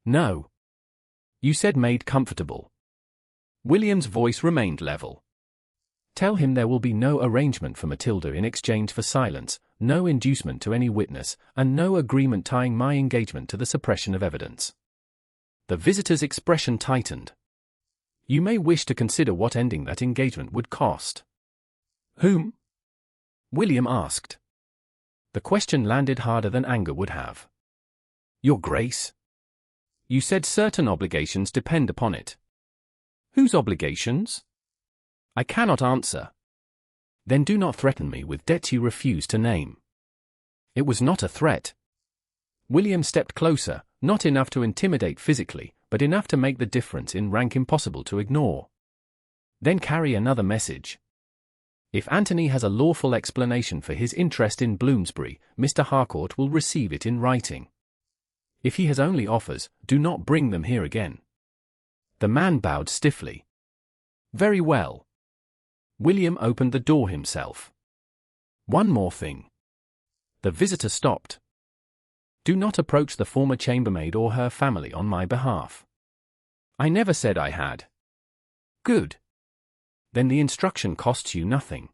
"No. You said made comfortable." William's voice remained level. "Tell him there will be no arrangement for Matilda in exchange for silence, no inducement to any witness, and no agreement tying my engagement to the suppression of evidence." The visitor's expression tightened. "You may wish to consider what ending that engagement would cost." "Whom?" William asked. The question landed harder than anger would have. "Your Grace. You said certain obligations depend upon it." "Whose obligations?" "I cannot answer." "Then do not threaten me with debts you refuse to name." It was not a threat. William stepped closer, not enough to intimidate physically, but enough to make the difference in rank impossible to ignore. "Then carry another message. If Anthony has a lawful explanation for his interest in Bloomsbury, Mr. Harcourt will receive it in writing. If he has only offers, do not bring them here again." The man bowed stiffly. "Very well." William opened the door himself. "One more thing." The visitor stopped. "Do not approach the former chambermaid or her family on my behalf." "I never said I had." "Good. Then the instruction costs you nothing."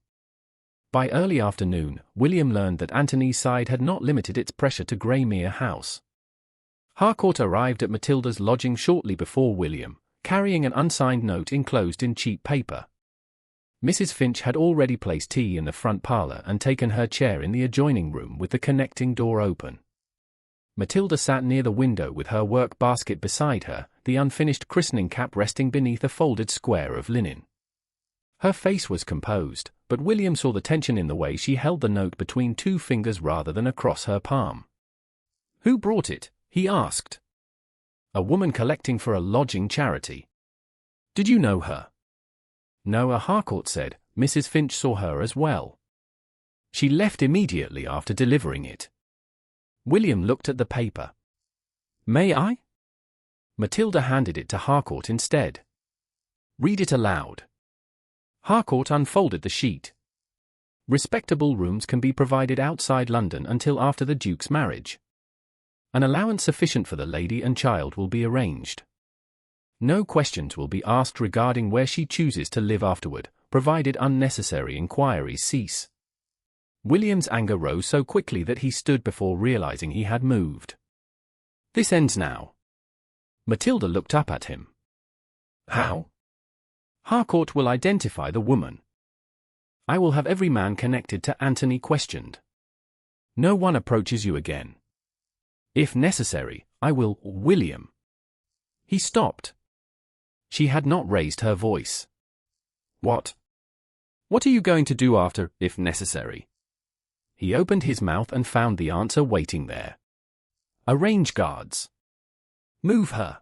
By early afternoon, William learned that Anthony's side had not limited its pressure to Greymere House. Harcourt arrived at Matilda's lodging shortly before William, carrying an unsigned note enclosed in cheap paper. Mrs. Finch had already placed tea in the front parlour and taken her chair in the adjoining room with the connecting door open. Matilda sat near the window with her work basket beside her, the unfinished christening cap resting beneath a folded square of linen. Her face was composed, but William saw the tension in the way she held the note between two fingers rather than across her palm. "Who brought it?" he asked. "A woman collecting for a lodging charity." "Did you know her?" "No," Harcourt said. "Mrs. Finch saw her as well. She left immediately after delivering it." William looked at the paper. "May I?" Matilda handed it to Harcourt instead. "Read it aloud." Harcourt unfolded the sheet. Respectable rooms can be provided outside London until after the Duke's marriage. An allowance sufficient for the lady and child will be arranged. No questions will be asked regarding where she chooses to live afterward, provided unnecessary inquiries cease. William's anger rose so quickly that he stood before realizing he had moved. This ends now. Matilda looked up at him. How? Harcourt will identify the woman. I will have every man connected to Anthony questioned. No one approaches you again. If necessary, I will, William. He stopped. She had not raised her voice. What? What are you going to do after, if necessary? He opened his mouth and found the answer waiting there. Arrange guards. Move her.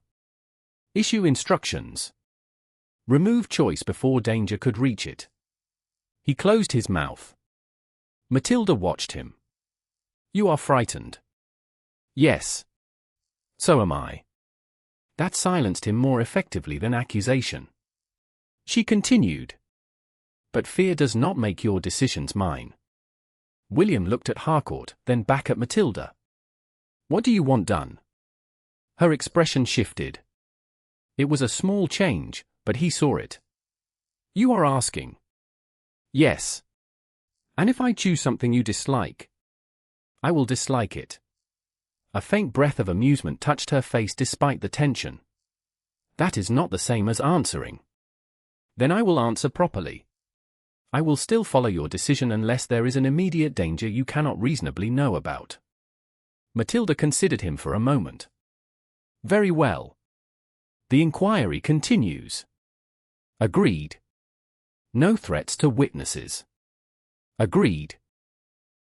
Issue instructions. Remove choice before danger could reach it. He closed his mouth. Matilda watched him. You are frightened. Yes. So am I. That silenced him more effectively than accusation. She continued. But fear does not make your decisions mine. William looked at Harcourt, then back at Matilda. What do you want done? Her expression shifted. It was a small change, but he saw it. You are asking. Yes. And if I choose something you dislike? I will dislike it. A faint breath of amusement touched her face despite the tension. That is not the same as answering. Then I will answer properly. I will still follow your decision unless there is an immediate danger you cannot reasonably know about. Matilda considered him for a moment. Very well. The inquiry continues. Agreed. No threats to witnesses. Agreed.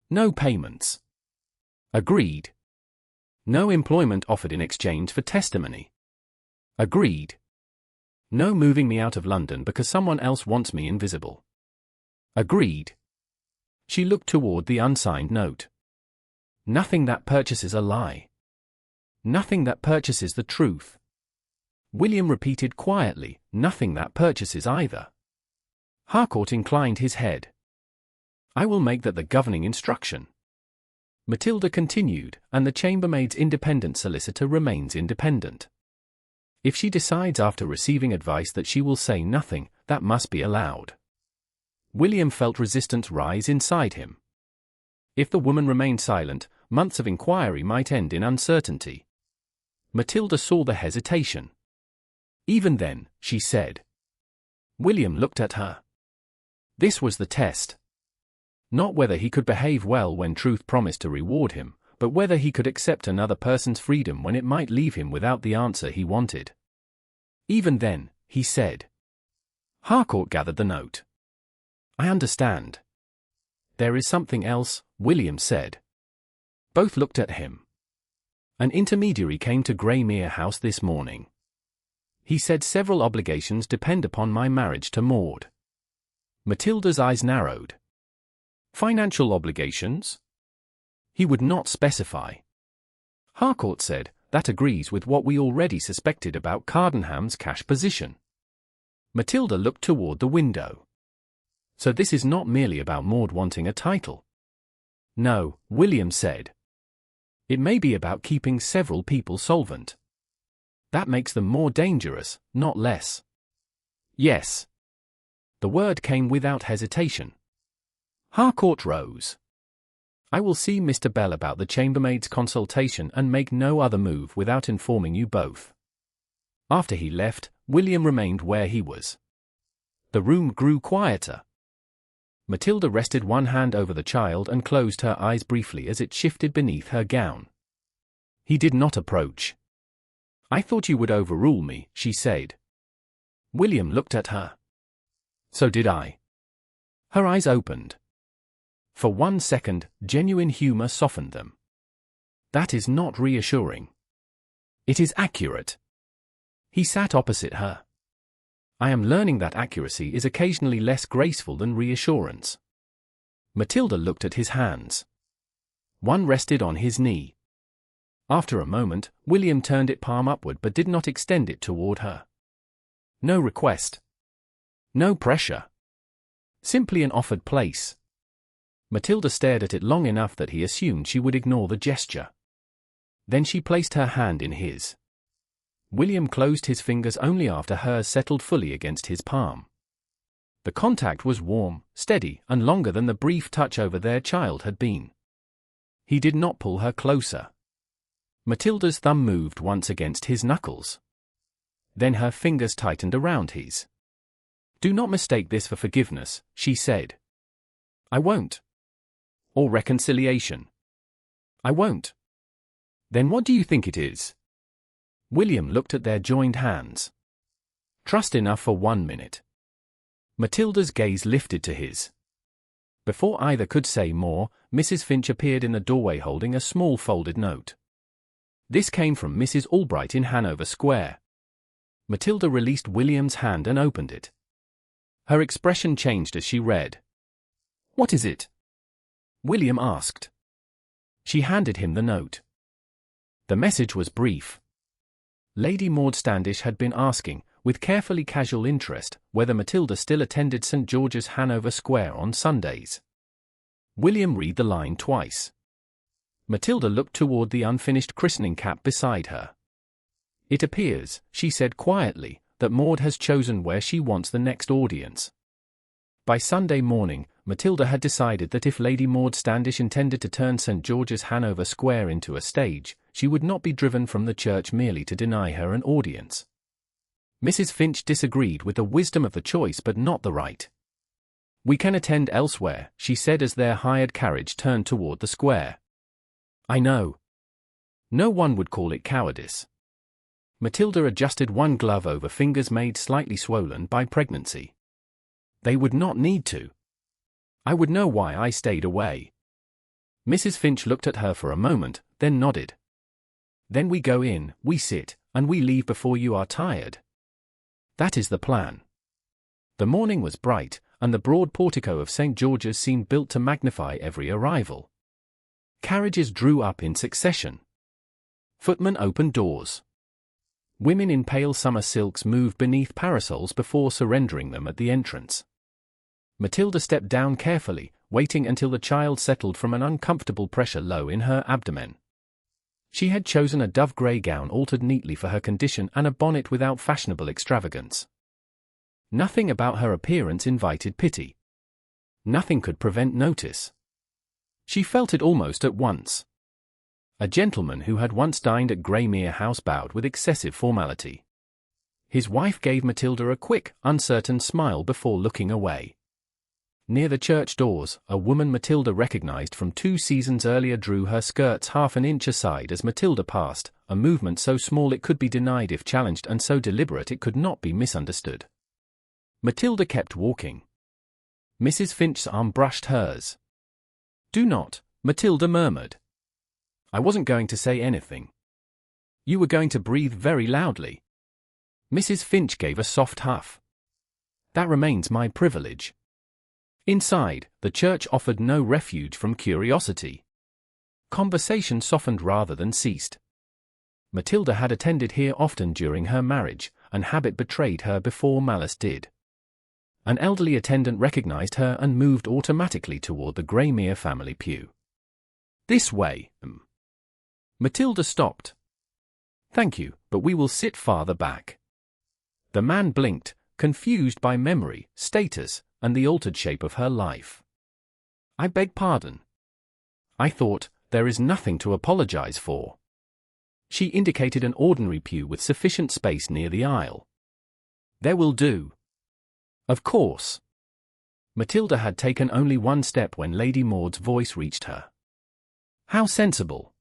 No payments. Agreed. No employment offered in exchange for testimony. Agreed. No moving me out of London because someone else wants me invisible. Agreed. She looked toward the unsigned note. Nothing that purchases a lie. Nothing that purchases the truth. William repeated quietly, nothing that purchases either. Harcourt inclined his head. I will make that the governing instruction. Matilda continued, and the chambermaid's independent solicitor remains independent. If she decides after receiving advice that she will say nothing, that must be allowed. William felt resistance rise inside him. If the woman remained silent, months of inquiry might end in uncertainty. Matilda saw the hesitation. Even then, she said. William looked at her. This was the test. Not whether he could behave well when truth promised to reward him, but whether he could accept another person's freedom when it might leave him without the answer he wanted. Even then, he said. Harcourt gathered the note. I understand. There is something else, William said. Both looked at him. An intermediary came to Greymere House this morning. He said several obligations depend upon my marriage to Maud. Matilda's eyes narrowed. Financial obligations? He would not specify. Harcourt said, that agrees with what we already suspected about Cardenham's cash position. Matilda looked toward the window. So this is not merely about Maud wanting a title. No, William said. It may be about keeping several people solvent. That makes them more dangerous, not less. Yes. The word came without hesitation. Harcourt rose. I will see Mr. Bell about the chambermaid's consultation and make no other move without informing you both. After he left, William remained where he was. The room grew quieter. Matilda rested one hand over the child and closed her eyes briefly as it shifted beneath her gown. He did not approach. I thought you would overrule me, she said. William looked at her. So did I. Her eyes opened. For 1 second, genuine humor softened them. That is not reassuring. It is accurate. He sat opposite her. I am learning that accuracy is occasionally less graceful than reassurance. Matilda looked at his hands. One rested on his knee. After a moment, William turned it palm upward but did not extend it toward her. No request. No pressure. Simply an offered place. Matilda stared at it long enough that he assumed she would ignore the gesture. Then she placed her hand in his. William closed his fingers only after hers settled fully against his palm. The contact was warm, steady, and longer than the brief touch over their child had been. He did not pull her closer. Matilda's thumb moved once against his knuckles. Then her fingers tightened around his. "Do not mistake this for forgiveness," she said. "I won't." "Or reconciliation." "I won't." "Then what do you think it is?" William looked at their joined hands. "Trust enough for 1 minute." Matilda's gaze lifted to his. Before either could say more, Mrs. Finch appeared in the doorway holding a small folded note. This came from Mrs. Albright in Hanover Square. Matilda released William's hand and opened it. Her expression changed as she read. "What is it?" William asked. She handed him the note. The message was brief. Lady Maud Standish had been asking, with carefully casual interest, whether Matilda still attended St. George's, Hanover Square on Sundays. William read the line twice. Matilda looked toward the unfinished christening cap beside her. "It appears," she said quietly, "that Maud has chosen where she wants the next audience." By Sunday morning, Matilda had decided that if Lady Maud Standish intended to turn St. George's, Hanover Square into a stage, she would not be driven from the church merely to deny her an audience. Mrs. Finch disagreed with the wisdom of the choice but not the right. "We can attend elsewhere," she said as their hired carriage turned toward the square. "I know. No one would call it cowardice." Matilda adjusted one glove over fingers made slightly swollen by pregnancy. "They would not need to. I would know why I stayed away." Mrs. Finch looked at her for a moment, then nodded. "Then we go in, we sit, and we leave before you are tired. That is the plan." The morning was bright, and the broad portico of St. George's seemed built to magnify every arrival. Carriages drew up in succession. Footmen opened doors. Women in pale summer silks moved beneath parasols before surrendering them at the entrance. Matilda stepped down carefully, waiting until the child settled from an uncomfortable pressure low in her abdomen. She had chosen a dove-grey gown altered neatly for her condition and a bonnet without fashionable extravagance. Nothing about her appearance invited pity. Nothing could prevent notice. She felt it almost at once. A gentleman who had once dined at Greymere House bowed with excessive formality. His wife gave Matilda a quick, uncertain smile before looking away. Near the church doors, a woman Matilda recognized from 2 seasons earlier drew her skirts half an inch aside as Matilda passed, a movement so small it could be denied if challenged and so deliberate it could not be misunderstood. Matilda kept walking. Mrs. Finch's arm brushed hers. "Do not," Matilda murmured. "I wasn't going to say anything." "You were going to breathe very loudly." Mrs. Finch gave a soft huff. "That remains my privilege." Inside, the church offered no refuge from curiosity. Conversation softened rather than ceased. Matilda had attended here often during her marriage, and habit betrayed her before malice did. An elderly attendant recognized her and moved automatically toward the Greymere family pew. "This way." Matilda stopped. "Thank you, but we will sit farther back." The man blinked, confused by memory, status, and the altered shape of her life. "I beg pardon." "I thought, there is nothing to apologize for." She indicated an ordinary pew with sufficient space near the aisle. "There will do." "Of course." Matilda had taken only one step when Lady Maud's voice reached her. "How sensible."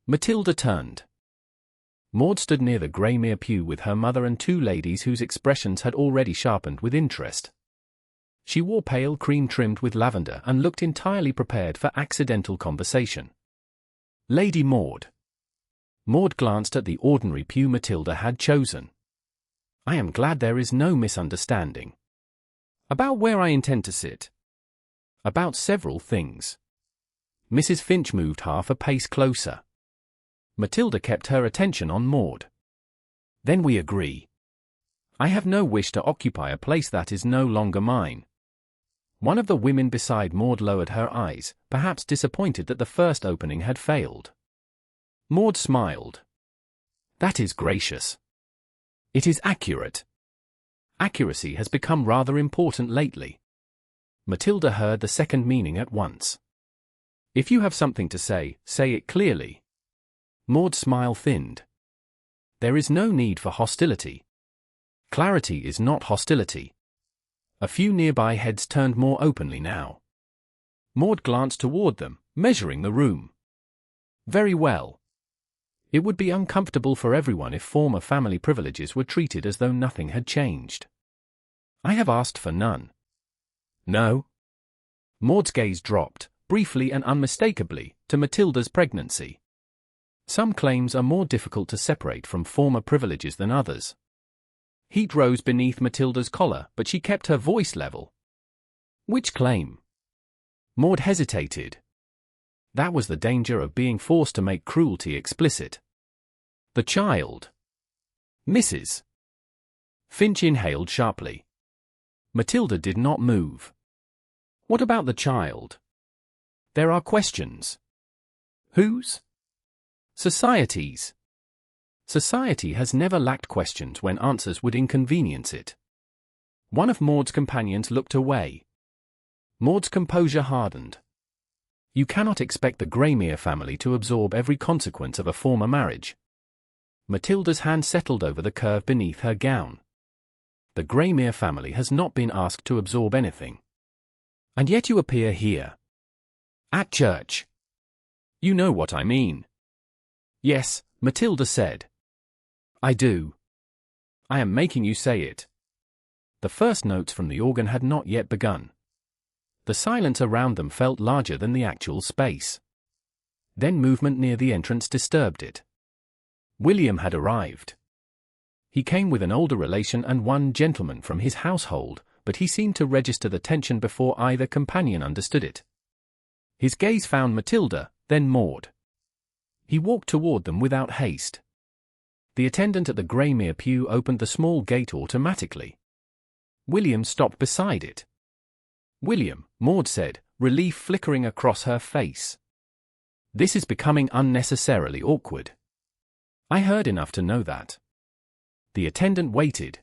Matilda turned. Maud stood near the Greymere pew with her mother and 2 ladies whose expressions had already sharpened with interest. She wore pale cream trimmed with lavender and looked entirely prepared for accidental conversation. "Lady Maud." Maud glanced at the ordinary pew Matilda had chosen. "I am glad there is no misunderstanding." "About where I intend to sit?" "About several things." Mrs. Finch moved half a pace closer. Matilda kept her attention on Maud. "Then we agree. I have no wish to occupy a place that is no longer mine." One of the women beside Maud lowered her eyes, perhaps disappointed that the first opening had failed. Maud smiled. That is gracious. It is accurate. Accuracy has become rather important lately. Matilda heard the second meaning at once. If you have something to say it clearly. Maud's smile thinned. There is no need for hostility. Clarity is not hostility. A few nearby heads turned more openly now. Maud glanced toward them, measuring the room. Very well. It would be uncomfortable for everyone if former family privileges were treated as though nothing had changed. I have asked for none. No? Maud's gaze dropped, briefly and unmistakably, to Matilda's pregnancy. Some claims are more difficult to separate from former privileges than others. Heat rose beneath Matilda's collar, but she kept her voice level. Which claim? Maud hesitated. That was the danger of being forced to make cruelty explicit. The child. Mrs. Finch inhaled sharply. Matilda did not move. What about the child? There are questions. Whose? Society's. Society has never lacked questions when answers would inconvenience it. One of Maud's companions looked away. Maud's composure hardened. You cannot expect the Greymere family to absorb every consequence of a former marriage. Matilda's hand settled over the curve beneath her gown. The Greymere family has not been asked to absorb anything. And yet you appear here. At church. You know what I mean. Yes, Matilda said. I do. I am making you say it. The first notes from the organ had not yet begun. The silence around them felt larger than the actual space. Then movement near the entrance disturbed it. William had arrived. He came with an older relation and one gentleman from his household, but he seemed to register the tension before either companion understood it. His gaze found Matilda, then Maud. He walked toward them without haste. The attendant at the Greymere pew opened the small gate automatically. William stopped beside it. William, Maud said, relief flickering across her face. This is becoming unnecessarily awkward. I heard enough to know that. The attendant waited.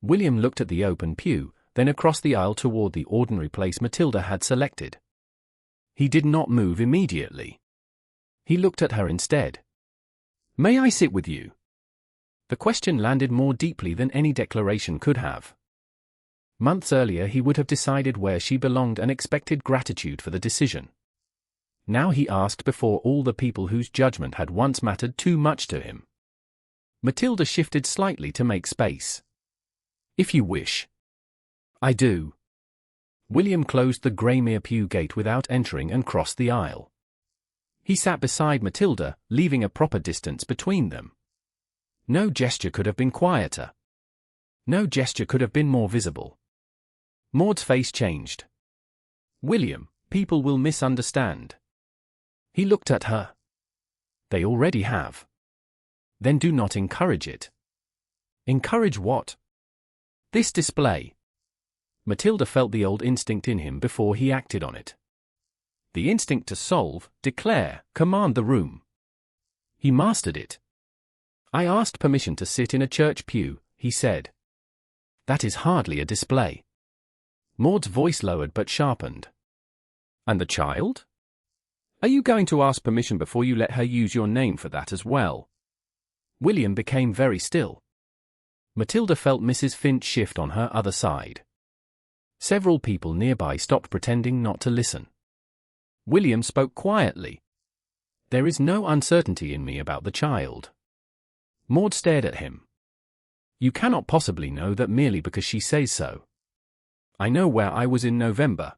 William looked at the open pew, then across the aisle toward the ordinary place Matilda had selected. He did not move immediately. He looked at her instead. May I sit with you? The question landed more deeply than any declaration could have. Months earlier he would have decided where she belonged and expected gratitude for the decision. Now he asked before all the people whose judgment had once mattered too much to him. Matilda shifted slightly to make space. If you wish. I do. William closed the Greymere pew gate without entering and crossed the aisle. He sat beside Matilda, leaving a proper distance between them. No gesture could have been quieter. No gesture could have been more visible. Maud's face changed. William, people will misunderstand. He looked at her. They already have. Then do not encourage it. Encourage what? This display. Matilda felt the old instinct in him before he acted on it. The instinct to solve, declare, command the room. He mastered it. I asked permission to sit in a church pew, he said. That is hardly a display. Maud's voice lowered but sharpened. And the child? Are you going to ask permission before you let her use your name for that as well? William became very still. Matilda felt Mrs. Finch shift on her other side. Several people nearby stopped pretending not to listen. William spoke quietly. There is no uncertainty in me about the child. Maud stared at him. You cannot possibly know that merely because she says so. I know where I was in November.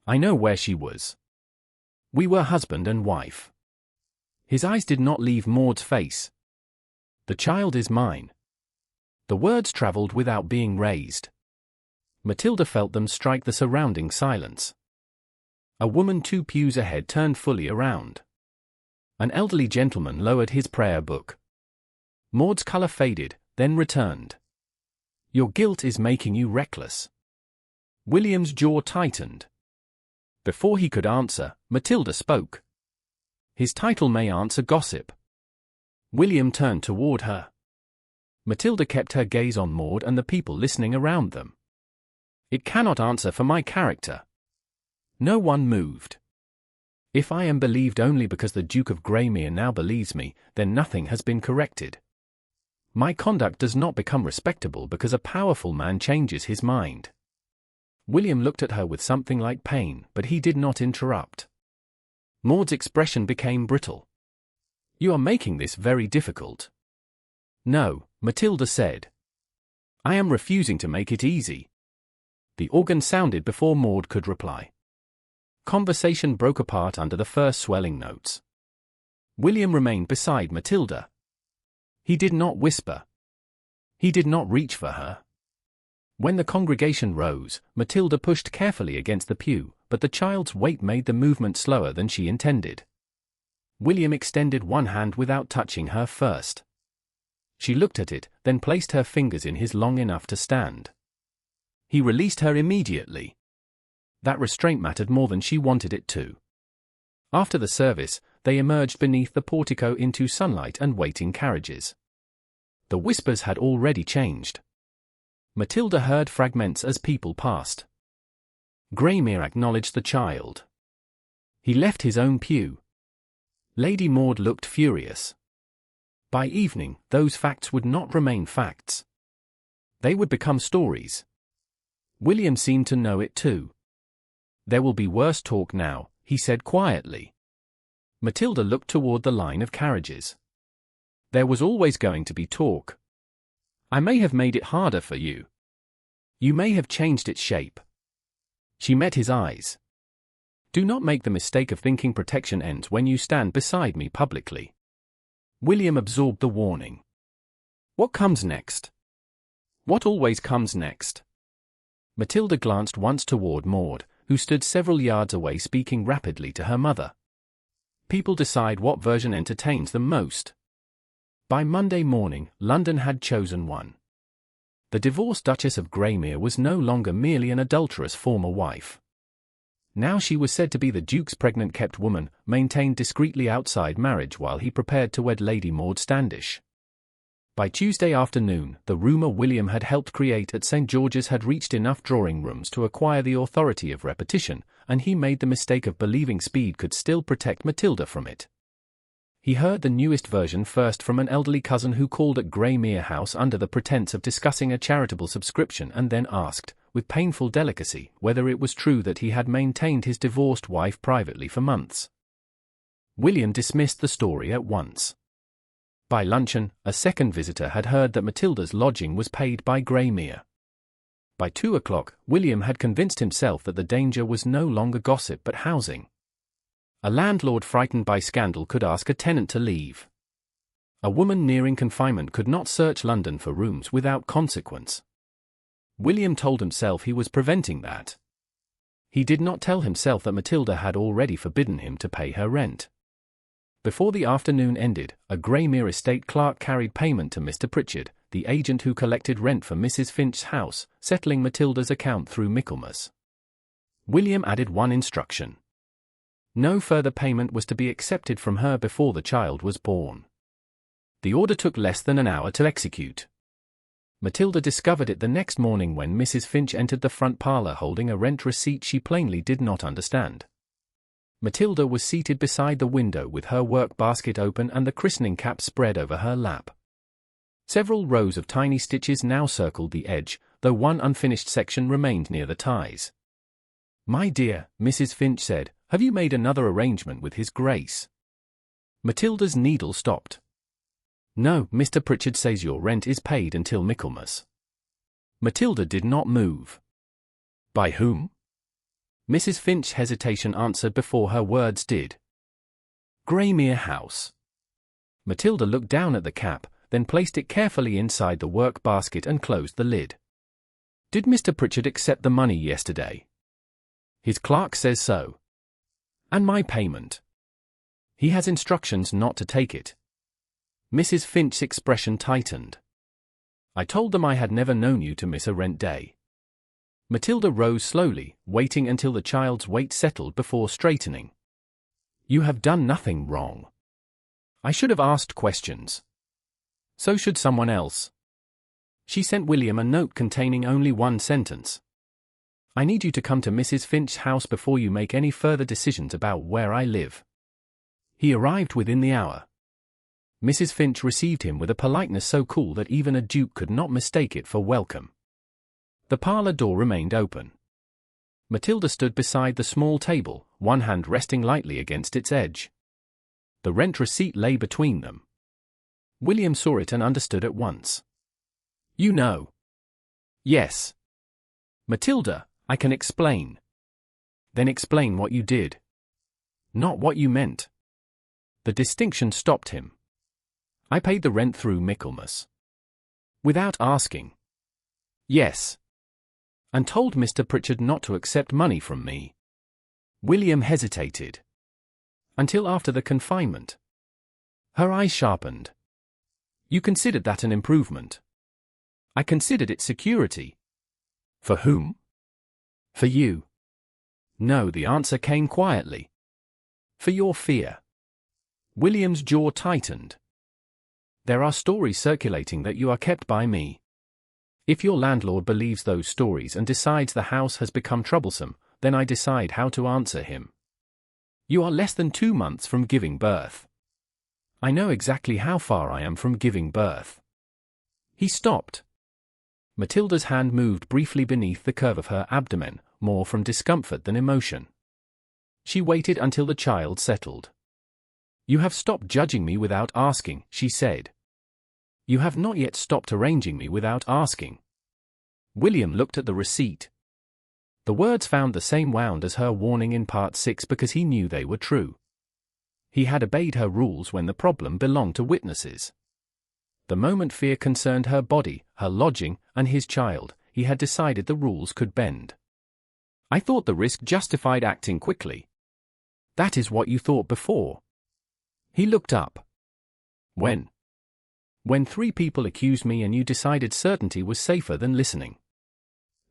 I know where she was. We were husband and wife. His eyes did not leave Maud's face. The child is mine. The words traveled without being raised. Matilda felt them strike the surrounding silence. A woman 2 pews ahead turned fully around. An elderly gentleman lowered his prayer book. Maud's color faded, then returned. Your guilt is making you reckless. William's jaw tightened. Before he could answer, Matilda spoke. His title may answer gossip. William turned toward her. Matilda kept her gaze on Maud and the people listening around them. It cannot answer for my character. No one moved. If I am believed only because the Duke of Greymere now believes me, then nothing has been corrected. My conduct does not become respectable because a powerful man changes his mind. William looked at her with something like pain, but he did not interrupt. Maud's expression became brittle. You are making this very difficult. No, Matilda said. I am refusing to make it easy. The organ sounded before Maud could reply. Conversation broke apart under the first swelling notes. William remained beside Matilda. He did not whisper. He did not reach for her. When the congregation rose, Matilda pushed carefully against the pew, but the child's weight made the movement slower than she intended. William extended one hand without touching her first. She looked at it, then placed her fingers in his long enough to stand. He released her immediately. That restraint mattered more than she wanted it to. After the service, they emerged beneath the portico into sunlight and waiting carriages. The whispers had already changed. Matilda heard fragments as people passed. Greymere acknowledged the child. He left his own pew. Lady Maud looked furious. By evening, those facts would not remain facts. They would become stories. William seemed to know it too. There will be worse talk now, he said quietly. Matilda looked toward the line of carriages. There was always going to be talk. I may have made it harder for you. You may have changed its shape. She met his eyes. Do not make the mistake of thinking protection ends when you stand beside me publicly. William absorbed the warning. What comes next? What always comes next? Matilda glanced once toward Maud, who stood several yards away speaking rapidly to her mother. People decide what version entertains them most. By Monday morning, London had chosen one. The divorced Duchess of Greymere was no longer merely an adulterous former wife. Now she was said to be the Duke's pregnant kept woman, maintained discreetly outside marriage while he prepared to wed Lady Maud Standish. By Tuesday afternoon, the rumour William had helped create at St. George's had reached enough drawing rooms to acquire the authority of repetition, and he made the mistake of believing speed could still protect Matilda from it. He heard the newest version first from an elderly cousin who called at Greymere House under the pretense of discussing a charitable subscription and then asked, with painful delicacy, whether it was true that he had maintained his divorced wife privately for months. William dismissed the story at once. By luncheon, a second visitor had heard that Matilda's lodging was paid by Greymere. By 2 o'clock, William had convinced himself that the danger was no longer gossip but housing. A landlord frightened by scandal could ask a tenant to leave. A woman nearing confinement could not search London for rooms without consequence. William told himself he was preventing that. He did not tell himself that Matilda had already forbidden him to pay her rent. Before the afternoon ended, a Greymere estate clerk carried payment to Mr. Pritchard, the agent who collected rent for Mrs. Finch's house, settling Matilda's account through Michaelmas. William added one instruction. No further payment was to be accepted from her before the child was born. The order took less than an hour to execute. Matilda discovered it the next morning when Mrs. Finch entered the front parlour holding a rent receipt she plainly did not understand. Matilda was seated beside the window with her work basket open and the christening cap spread over her lap. Several rows of tiny stitches now circled the edge, though one unfinished section remained near the ties. "My dear," Mrs. Finch said, "have you made another arrangement with His Grace?" Matilda's needle stopped. "No, Mr. Pritchard says your rent is paid until Michaelmas." Matilda did not move. "By whom?" Mrs. Finch's hesitation answered before her words did. "Greymere House." Matilda looked down at the cap, then placed it carefully inside the work basket and closed the lid. "Did Mr. Pritchard accept the money yesterday?" "His clerk says so." "And my payment?" "He has instructions not to take it." Mrs. Finch's expression tightened. "I told them I had never known you to miss a rent day." Matilda rose slowly, waiting until the child's weight settled before straightening. You have done nothing wrong. I should have asked questions. So should someone else. She sent William a note containing only one sentence. I need you to come to Mrs. Finch's house before you make any further decisions about where I live. He arrived within the hour. Mrs. Finch received him with a politeness so cool that even a duke could not mistake it for welcome. The parlour door remained open. Matilda stood beside the small table, one hand resting lightly against its edge. The rent receipt lay between them. William saw it and understood at once. You know. Yes. Matilda, I can explain. Then explain what you did. Not what you meant. The distinction stopped him. I paid the rent through Michaelmas. Without asking. Yes. And told Mr. Pritchard not to accept money from me. William hesitated. Until after the confinement. Her eyes sharpened. You considered that an improvement. I considered it security. For whom? For you. No, the answer came quietly. For your fear. William's jaw tightened. There are stories circulating that you are kept by me. If your landlord believes those stories and decides the house has become troublesome, then I decide how to answer him. You are less than 2 months from giving birth. I know exactly how far I am from giving birth. He stopped. Matilda's hand moved briefly beneath the curve of her abdomen, more from discomfort than emotion. She waited until the child settled. You have stopped judging me without asking, she said. You have not yet stopped arranging me without asking. William looked at the receipt. The words found the same wound as her warning in Part 6 because he knew they were true. He had obeyed her rules when the problem belonged to witnesses. The moment fear concerned her body, her lodging, and his child, he had decided the rules could bend. I thought the risk justified acting quickly. That is what you thought before. He looked up. When? When 3 people accused me and you decided certainty was safer than listening.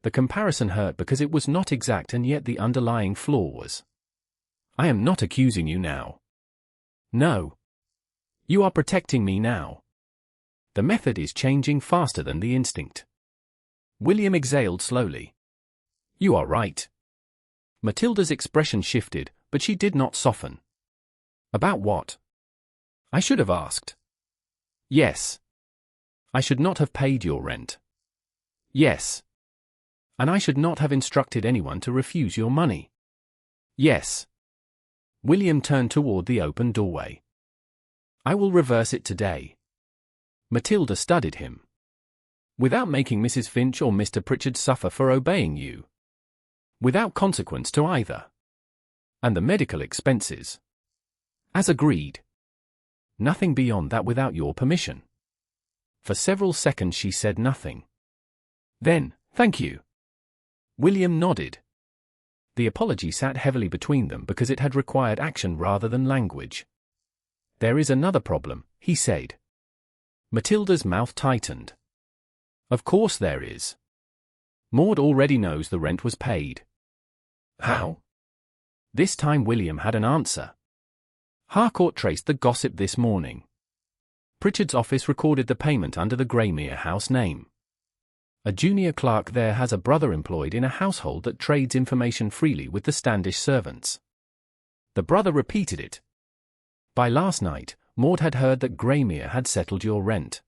The comparison hurt because it was not exact and yet the underlying flaw was. I am not accusing you now. No. You are protecting me now. The method is changing faster than the instinct. William exhaled slowly. You are right. Matilda's expression shifted, but she did not soften. About what? I should have asked. Yes. I should not have paid your rent. Yes. And I should not have instructed anyone to refuse your money. Yes. William turned toward the open doorway. I will reverse it today. Matilda studied him. Without making Mrs. Finch or Mr. Pritchard suffer for obeying you. Without consequence to either. And the medical expenses. As agreed. Nothing beyond that without your permission. For several seconds she said nothing. Then, thank you. William nodded. The apology sat heavily between them because it had required action rather than language. There is another problem, he said. Matilda's mouth tightened. Of course there is. Maud already knows the rent was paid. How? This time William had an answer. Harcourt traced the gossip this morning. Pritchard's office recorded the payment under the Greymere house name. A junior clerk there has a brother employed in a household that trades information freely with the Standish servants. The brother repeated it. By last night, Maud had heard that Greymere had settled your rent.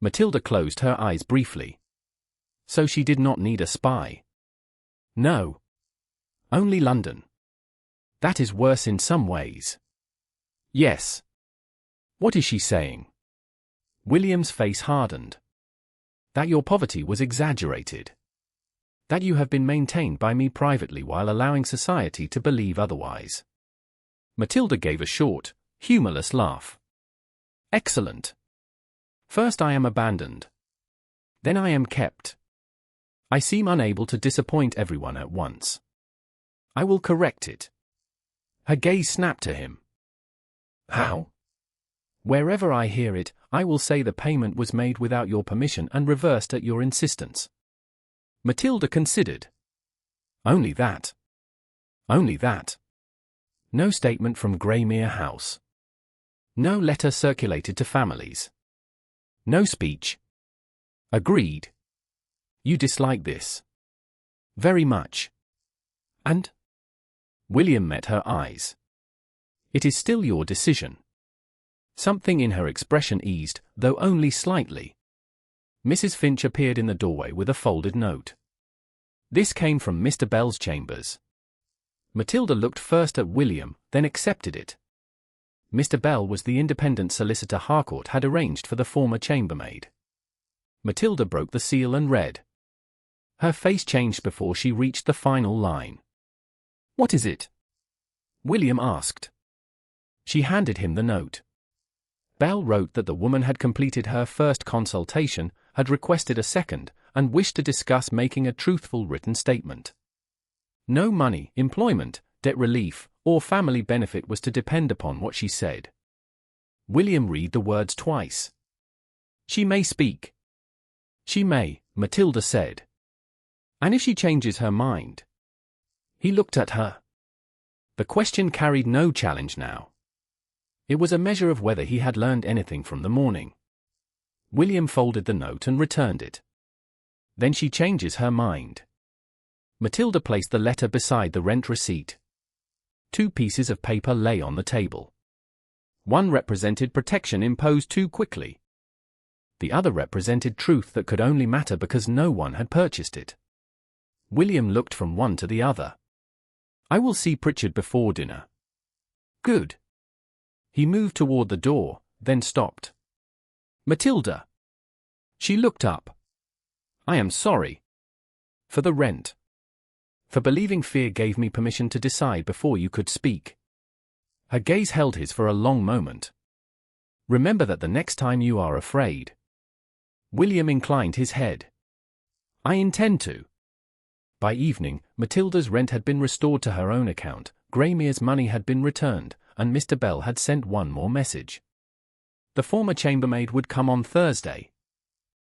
Matilda closed her eyes briefly. So she did not need a spy. No. Only London. That is worse in some ways. Yes. What is she saying? William's face hardened. That your poverty was exaggerated. That you have been maintained by me privately while allowing society to believe otherwise. Matilda gave a short, humorless laugh. Excellent. First I am abandoned. Then I am kept. I seem unable to disappoint everyone at once. I will correct it. Her gaze snapped to him. How? Wherever I hear it, I will say the payment was made without your permission and reversed at your insistence. Matilda considered. Only that. Only that. No statement from Greymere House. No letter circulated to families. No speech. Agreed. You dislike this. Very much. And? William met her eyes. It is still your decision. Something in her expression eased, though only slightly. Mrs. Finch appeared in the doorway with a folded note. This came from Mr. Bell's chambers. Matilda looked first at William, then accepted it. Mr. Bell was the independent solicitor Harcourt had arranged for the former chambermaid. Matilda broke the seal and read. Her face changed before she reached the final line. What is it? William asked. She handed him the note. Bell wrote that the woman had completed her first consultation, had requested a second, and wished to discuss making a truthful written statement. No money, employment, debt relief, or family benefit was to depend upon what she said. William read the words twice. She may speak. She may, Matilda said. And if she changes her mind? He looked at her. The question carried no challenge now. It was a measure of whether he had learned anything from the morning. William folded the note and returned it. Then she changes her mind. Matilda placed the letter beside the rent receipt. 2 pieces of paper lay on the table. One represented protection imposed too quickly. The other represented truth that could only matter because no one had purchased it. William looked from one to the other. I will see Pritchard before dinner. Good. He moved toward the door, then stopped. Matilda. She looked up. I am sorry. For the rent. For believing fear gave me permission to decide before you could speak. Her gaze held his for a long moment. Remember that the next time you are afraid. William inclined his head. I intend to. By evening, Matilda's rent had been restored to her own account, Greymere's money had been returned, and Mr. Bell had sent one more message. The former chambermaid would come on Thursday.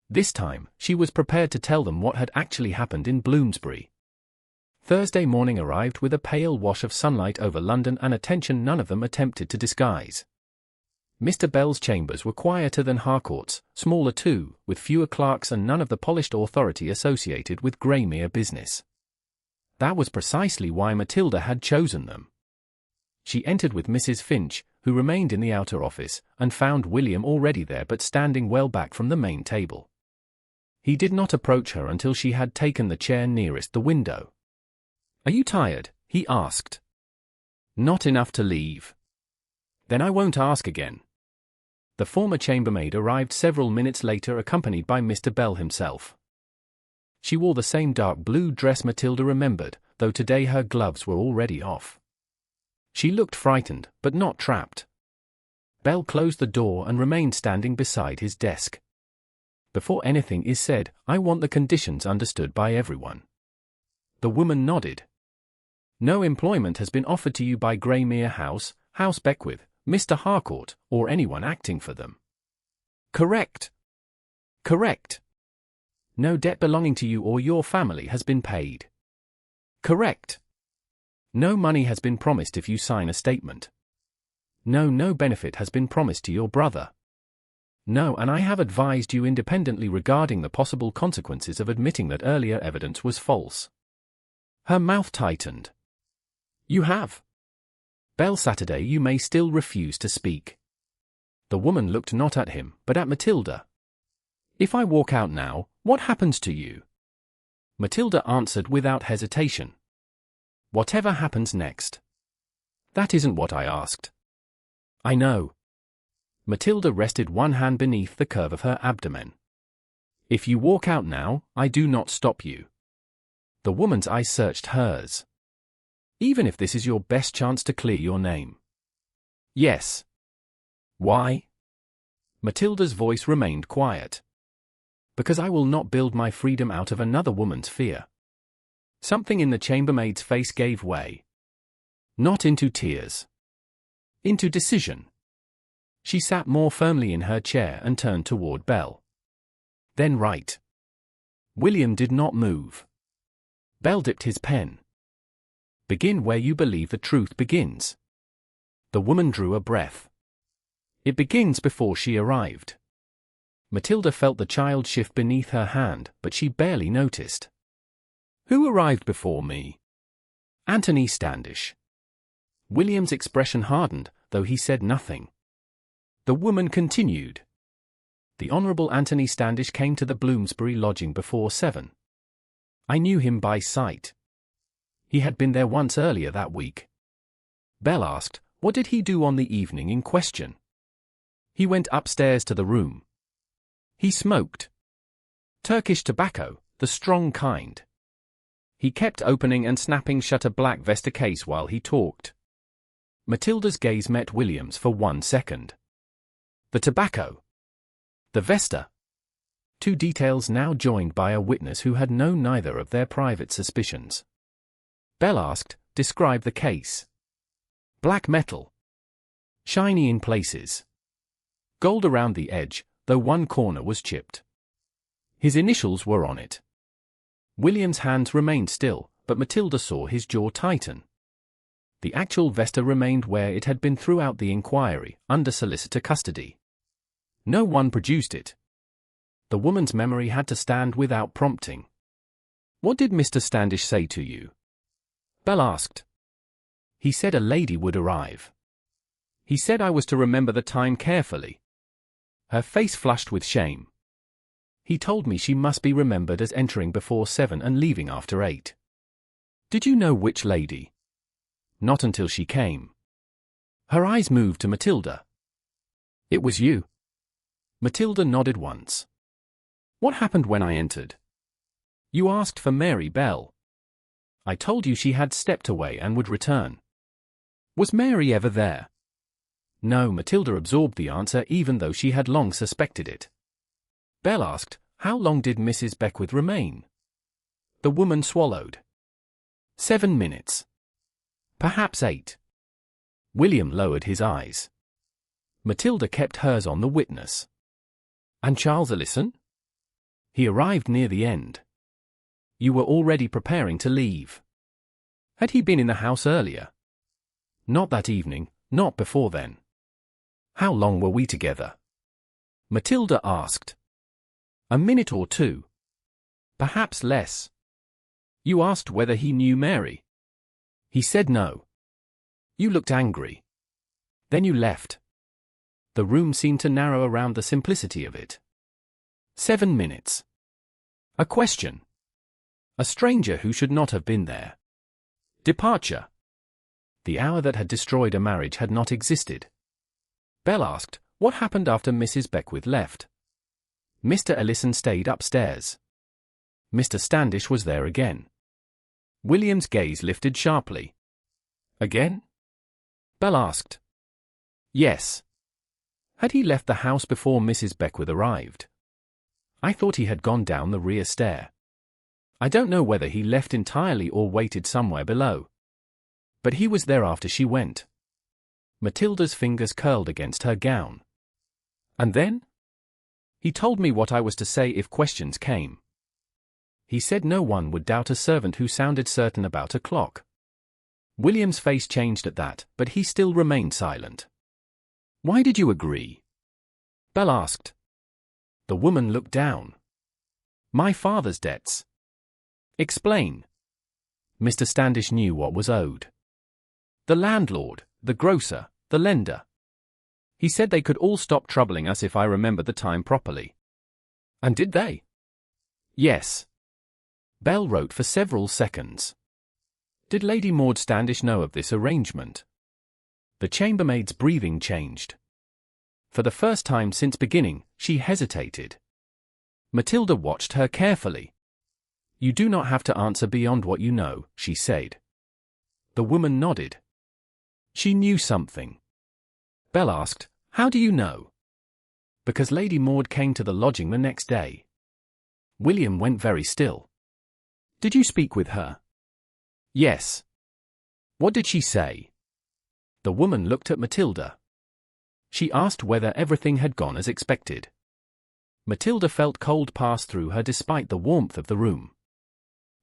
This time, she was prepared to tell them what had actually happened in Bloomsbury. Thursday morning arrived with a pale wash of sunlight over London and attention none of them attempted to disguise. Mr. Bell's chambers were quieter than Harcourt's, smaller too, with fewer clerks and none of the polished authority associated with Greymere business. That was precisely why Matilda had chosen them. She entered with Mrs. Finch, who remained in the outer office, and found William already there but standing well back from the main table. He did not approach her until she had taken the chair nearest the window. Are you tired? He asked. Not enough to leave. Then I won't ask again. The former chambermaid arrived several minutes later accompanied by Mr. Bell himself. She wore the same dark blue dress Matilda remembered, though today her gloves were already off. She looked frightened, but not trapped. Bell closed the door and remained standing beside his desk. Before anything is said, I want the conditions understood by everyone. The woman nodded. No employment has been offered to you by Greymere House, House Beckwith, Mr. Harcourt, or anyone acting for them. Correct. Correct. No debt belonging to you or your family has been paid. Correct. No money has been promised if you sign a statement. No benefit has been promised to your brother. No, and I have advised you independently regarding the possible consequences of admitting that earlier evidence was false. Her mouth tightened. You have. Bell, Saturday you may still refuse to speak. The woman looked not at him, but at Matilda. If I walk out now, what happens to you? Matilda answered without hesitation. Whatever happens next. That isn't what I asked. I know. Matilda rested one hand beneath the curve of her abdomen. If you walk out now, I do not stop you. The woman's eyes searched hers. Even if this is your best chance to clear your name. Yes. Why? Matilda's voice remained quiet. Because I will not build my freedom out of another woman's fear. Something in the chambermaid's face gave way. Not into tears. Into decision. She sat more firmly in her chair and turned toward Bell. Then right. William did not move. Bell dipped his pen. Begin where you believe the truth begins. The woman drew a breath. It begins before she arrived. Matilda felt the child shift beneath her hand, but she barely noticed. Who arrived before me? Anthony Standish. William's expression hardened, though he said nothing. The woman continued. The Honourable Anthony Standish came to the Bloomsbury lodging before 7. I knew him by sight. He had been there once earlier that week. Bell asked, what did he do on the evening in question? He went upstairs to the room. He smoked. Turkish tobacco, the strong kind. He kept opening and snapping shut a black vesta case while he talked. Matilda's gaze met William's for 1 second. The tobacco. The vesta. 2 details now joined by a witness who had known neither of their private suspicions. Bell asked, describe the case. Black metal. Shiny in places. Gold around the edge, though one corner was chipped. His initials were on it. William's hands remained still, but Matilda saw his jaw tighten. The actual vesta remained where it had been throughout the inquiry, under solicitor custody. No one produced it. The woman's memory had to stand without prompting. What did Mr. Standish say to you? Bell asked. He said a lady would arrive. He said I was to remember the time carefully. Her face flushed with shame. He told me she must be remembered as entering before 7 and leaving after 8. Did you know which lady? Not until she came. Her eyes moved to Matilda. It was you. Matilda nodded once. What happened when I entered? You asked for Mary Bell. I told you she had stepped away and would return. Was Mary ever there? No, Matilda absorbed the answer even though she had long suspected it. Bell asked, how long did Mrs. Beckwith remain? The woman swallowed. 7 minutes. Perhaps 8. William lowered his eyes. Matilda kept hers on the witness. And Charles Ellison? He arrived near the end. You were already preparing to leave. Had he been in the house earlier? Not that evening, not before then. How long were we together? Matilda asked. A minute or 2. Perhaps less. You asked whether he knew Mary. He said no. You looked angry. Then you left. The room seemed to narrow around the simplicity of it. 7 minutes. A question. A stranger who should not have been there. Departure. The hour that had destroyed a marriage had not existed. Bell asked, what happened after Mrs. Beckwith left? Mr. Ellison stayed upstairs. Mr. Standish was there again. William's gaze lifted sharply. Again? Bell asked. Yes. Had he left the house before Mrs. Beckwith arrived? I thought he had gone down the rear stair. I don't know whether he left entirely or waited somewhere below. But he was there after she went. Matilda's fingers curled against her gown. And then? He told me what I was to say if questions came. He said no one would doubt a servant who sounded certain about a clock. William's face changed at that, but he still remained silent. Why did you agree? Bell asked. The woman looked down. My father's debts. Explain. Mr. Standish knew what was owed. The landlord, the grocer, the lender. He said they could all stop troubling us if I remember the time properly. And did they? Yes. Bell wrote for several seconds. Did Lady Maud Standish know of this arrangement? The chambermaid's breathing changed. For the first time since beginning, she hesitated. Matilda watched her carefully. You do not have to answer beyond what you know, she said. The woman nodded. She knew something. Bell asked, how do you know? Because Lady Maud came to the lodging the next day. William went very still. Did you speak with her? Yes. What did she say? The woman looked at Matilda. She asked whether everything had gone as expected. Matilda felt cold pass through her despite the warmth of the room.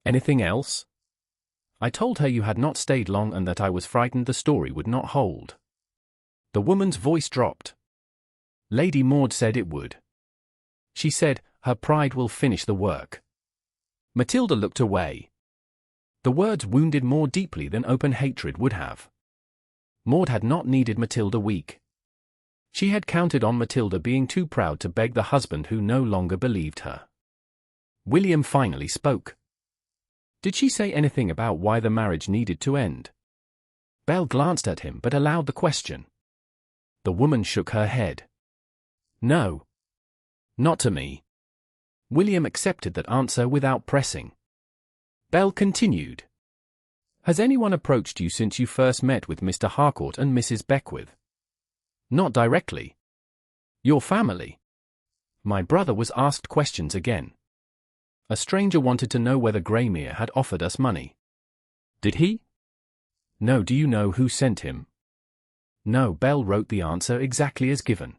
Anything else? I told her you had not stayed long and that I was frightened the story would not hold. The woman's voice dropped. Lady Maud said it would. She said, her pride will finish the work. Matilda looked away. The words wounded more deeply than open hatred would have. Maud had not needed Matilda weak. She had counted on Matilda being too proud to beg the husband who no longer believed her. William finally spoke. Did she say anything about why the marriage needed to end? Belle glanced at him but allowed the question. The woman shook her head. No. Not to me. William accepted that answer without pressing. Belle continued. Has anyone approached you since you first met with Mr. Harcourt and Mrs. Beckwith? Not directly. Your family? My brother was asked questions again. A stranger wanted to know whether Greymere had offered us money. Did he? No. Do you know who sent him? No. Belle wrote the answer exactly as given.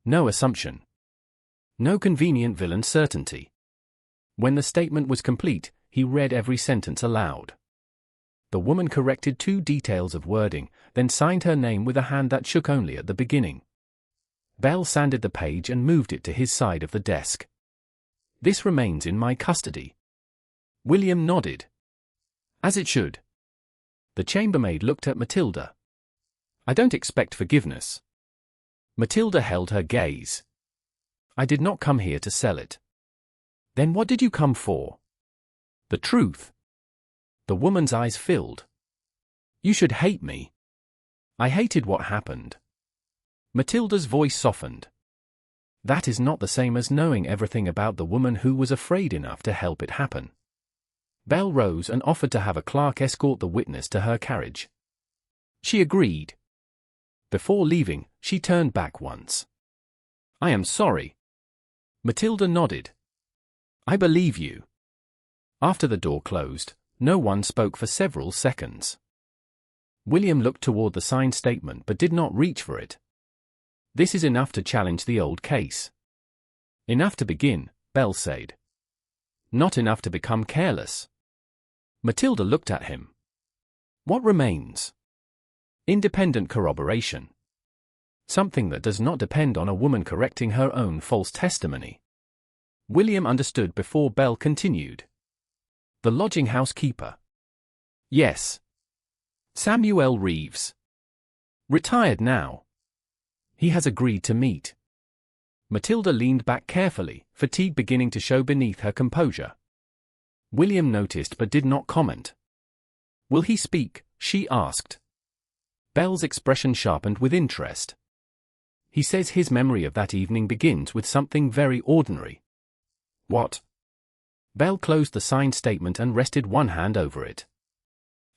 No assumption. No convenient villain certainty. When the statement was complete, he read every sentence aloud. The woman corrected 2 details of wording, then signed her name with a hand that shook only at the beginning. Belle sanded the page and moved it to his side of the desk. This remains in my custody. William nodded. As it should. The chambermaid looked at Matilda. I don't expect forgiveness. Matilda held her gaze. I did not come here to sell it. Then what did you come for? The truth. The woman's eyes filled. You should hate me. I hated what happened. Matilda's voice softened. That is not the same as knowing everything about the woman who was afraid enough to help it happen. Belle rose and offered to have a clerk escort the witness to her carriage. She agreed. Before leaving, she turned back once. I am sorry. Matilda nodded. I believe you. After the door closed, no one spoke for several seconds. William looked toward the signed statement but did not reach for it. This is enough to challenge the old case. Enough to begin, Belle said. Not enough to become careless. Matilda looked at him. What remains? Independent corroboration. Something that does not depend on a woman correcting her own false testimony. William understood before Belle continued. The lodging house keeper. Yes. Samuel Reeves. Retired now. He has agreed to meet. Matilda leaned back carefully, fatigue beginning to show beneath her composure. William noticed but did not comment. Will he speak? She asked. Belle's expression sharpened with interest. He says his memory of that evening begins with something very ordinary. What? Belle closed the signed statement and rested one hand over it.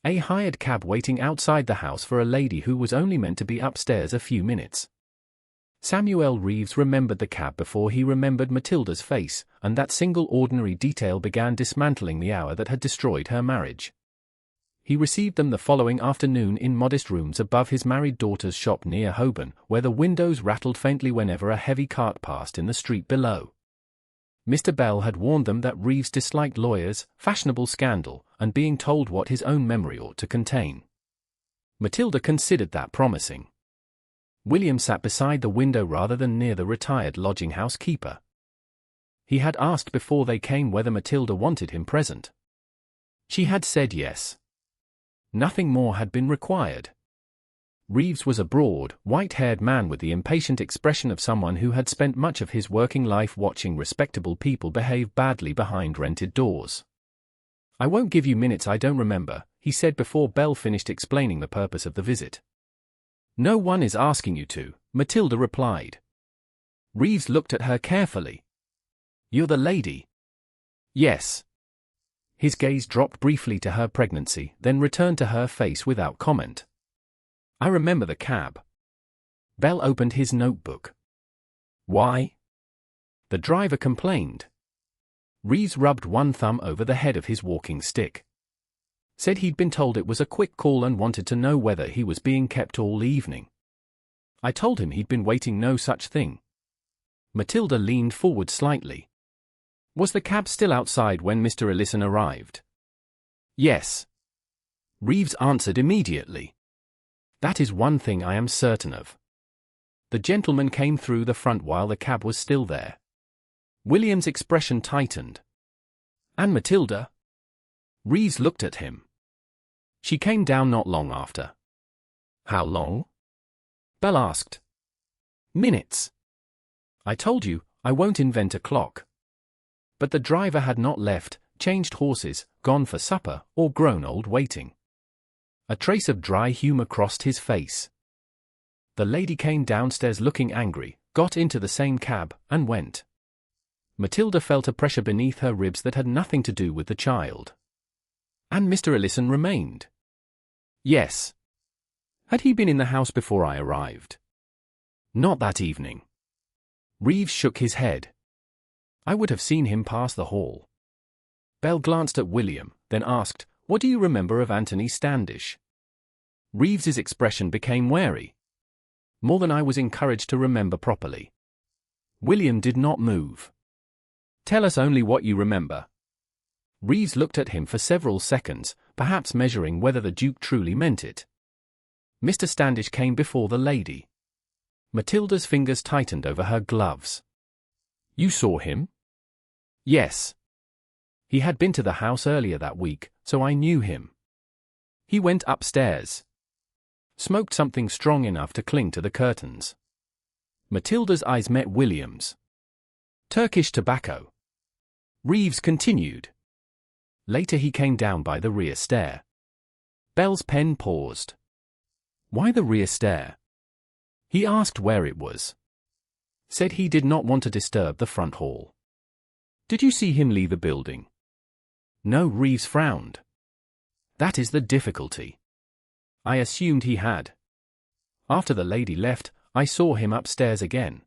A hired cab waiting outside the house for a lady who was only meant to be upstairs a few minutes. Samuel Reeves remembered the cab before he remembered Matilda's face, and that single ordinary detail began dismantling the hour that had destroyed her marriage. He received them the following afternoon in modest rooms above his married daughter's shop near Holborn, where the windows rattled faintly whenever a heavy cart passed in the street below. Mr. Bell had warned them that Reeves disliked lawyers, fashionable scandal, and being told what his own memory ought to contain. Matilda considered that promising. William sat beside the window rather than near the retired lodging-house keeper. He had asked before they came whether Matilda wanted him present. She had said yes. Nothing more had been required. Reeves was a broad, white-haired man with the impatient expression of someone who had spent much of his working life watching respectable people behave badly behind rented doors. I won't give you minutes I don't remember, he said before Belle finished explaining the purpose of the visit. No one is asking you to, Matilda replied. Reeves looked at her carefully. You're the lady? Yes. His gaze dropped briefly to her pregnancy, then returned to her face without comment. I remember the cab. Belle opened his notebook. Why? The driver complained. Reeves rubbed one thumb over the head of his walking stick. Said he'd been told it was a quick call and wanted to know whether he was being kept all evening. I told him he'd been waiting no such thing. Matilda leaned forward slightly. Was the cab still outside when Mr. Ellison arrived? Yes. Reeves answered immediately. That is one thing I am certain of. The gentleman came through the front while the cab was still there. William's expression tightened. And Matilda? Reeves looked at him. She came down not long after. How long? Bell asked. Minutes. I told you, I won't invent a clock. But the driver had not left, changed horses, gone for supper, or grown old waiting. A trace of dry humor crossed his face. The lady came downstairs looking angry, got into the same cab, and went. Matilda felt a pressure beneath her ribs that had nothing to do with the child. And Mr. Ellison remained. Yes. Had he been in the house before I arrived? Not that evening. Reeves shook his head. I would have seen him pass the hall. Bell glanced at William, then asked, What do you remember of Anthony Standish? Reeves's expression became wary. More than I was encouraged to remember properly. William did not move. Tell us only what you remember. Reeves looked at him for several seconds, perhaps measuring whether the Duke truly meant it. Mr. Standish came before the lady. Matilda's fingers tightened over her gloves. You saw him? Yes. He had been to the house earlier that week, so I knew him. He went upstairs. Smoked something strong enough to cling to the curtains. Matilda's eyes met William's. Turkish tobacco. Reeves continued. Later he came down by the rear stair. Bell's pen paused. Why the rear stair? He asked where it was. Said he did not want to disturb the front hall. Did you see him leave the building? No, Reeves frowned. That is the difficulty. I assumed he had. After the lady left, I saw him upstairs again.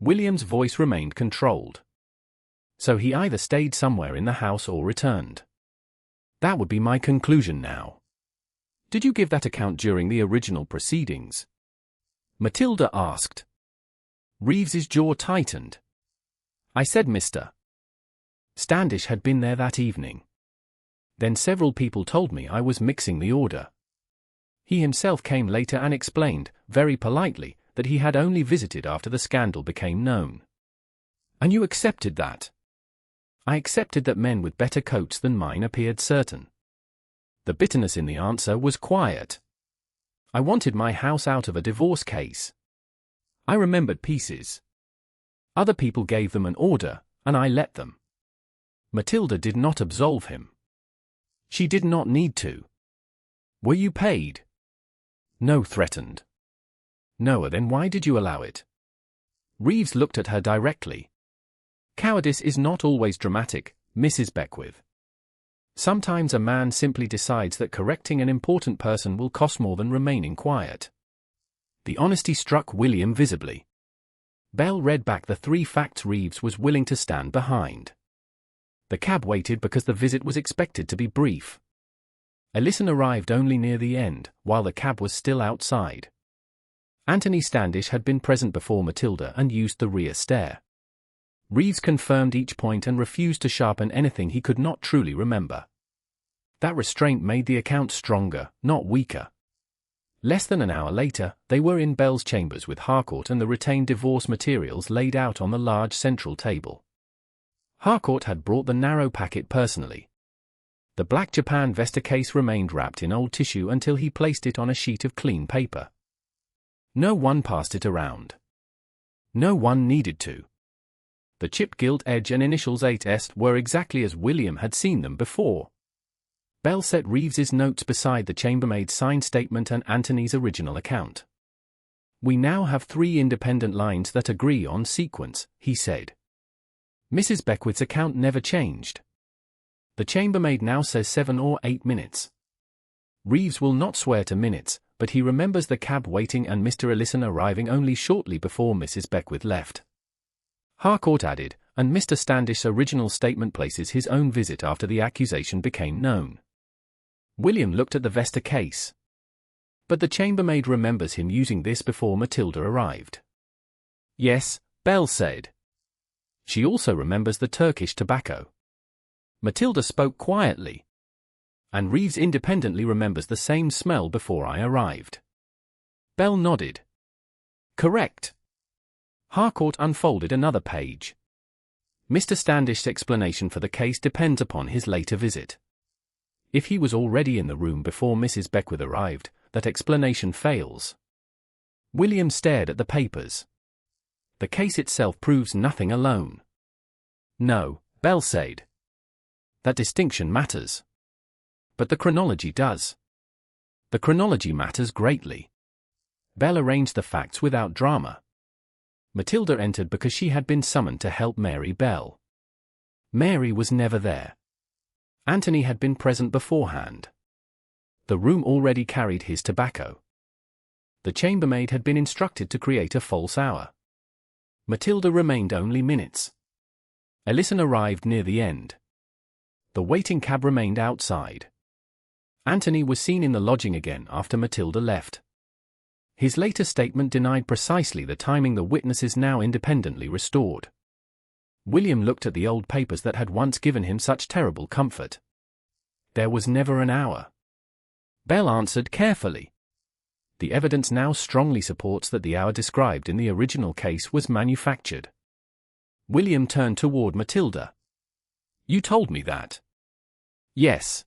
William's voice remained controlled. So he either stayed somewhere in the house or returned. That would be my conclusion now. Did you give that account during the original proceedings? Matilda asked. Reeves's jaw tightened. I said Mr. Standish had been there that evening. Then several people told me I was mixing the order. He himself came later and explained, very politely, that he had only visited after the scandal became known. And you accepted that? I accepted that men with better coats than mine appeared certain. The bitterness in the answer was quiet. I wanted my house out of a divorce case. I remembered pieces. Other people gave them an order, and I let them. Matilda did not absolve him. She did not need to. Were you paid? No, threatened. No, then why did you allow it? Reeves looked at her directly. Cowardice is not always dramatic, Mrs. Beckwith. Sometimes a man simply decides that correcting an important person will cost more than remaining quiet. The honesty struck William visibly. Bell read back the 3 facts Reeves was willing to stand behind. The cab waited because the visit was expected to be brief. Ellison arrived only near the end, while the cab was still outside. Anthony Standish had been present before Matilda and used the rear stair. Reeves confirmed each point and refused to sharpen anything he could not truly remember. That restraint made the account stronger, not weaker. Less than an hour later, they were in Bell's chambers with Harcourt and the retained divorce materials laid out on the large central table. Harcourt had brought the narrow packet personally. The black Japan vesta case remained wrapped in old tissue until he placed it on a sheet of clean paper. No one passed it around. No one needed to. The chipped gilt edge and initials 8S were exactly as William had seen them before. Bell set Reeves's notes beside the chambermaid's signed statement and Anthony's original account. We now have 3 independent lines that agree on sequence, he said. Mrs. Beckwith's account never changed. The chambermaid now says 7 or 8 minutes. Reeves will not swear to minutes, but he remembers the cab waiting and Mr. Ellison arriving only shortly before Mrs. Beckwith left. Harcourt added, and Mr. Standish's original statement places his own visit after the accusation became known. William looked at the vesta case. But the chambermaid remembers him using this before Matilda arrived. Yes, Belle said. She also remembers the Turkish tobacco. Matilda spoke quietly. And Reeves independently remembers the same smell before I arrived. Belle nodded. Correct. Harcourt unfolded another page. Mr. Standish's explanation for the case depends upon his later visit. If he was already in the room before Mrs. Beckwith arrived, that explanation fails. William stared at the papers. The case itself proves nothing alone. No, Belle said. That distinction matters. But the chronology does. The chronology matters greatly. Belle arranged the facts without drama. Matilda entered because she had been summoned to help Mary Belle. Mary was never there. Anthony had been present beforehand. The room already carried his tobacco. The chambermaid had been instructed to create a false hour. Matilda remained only minutes. Ellison arrived near the end. The waiting cab remained outside. Anthony was seen in the lodging again after Matilda left. His later statement denied precisely the timing the witnesses now independently restored. William looked at the old papers that had once given him such terrible comfort. There was never an hour. Belle answered carefully. The evidence now strongly supports that the hour described in the original case was manufactured. William turned toward Matilda. You told me that. Yes.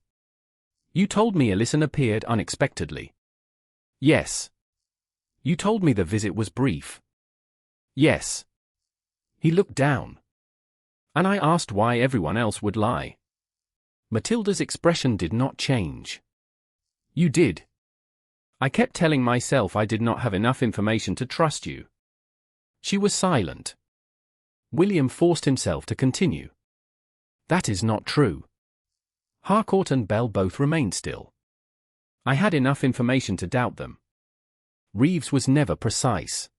You told me Ellison appeared unexpectedly. Yes. You told me the visit was brief. Yes. He looked down. And I asked why everyone else would lie. Matilda's expression did not change. You did. I kept telling myself I did not have enough information to trust you. She was silent. William forced himself to continue. That is not true. Harcourt and Belle both remained still. I had enough information to doubt them. Reeves was never precise.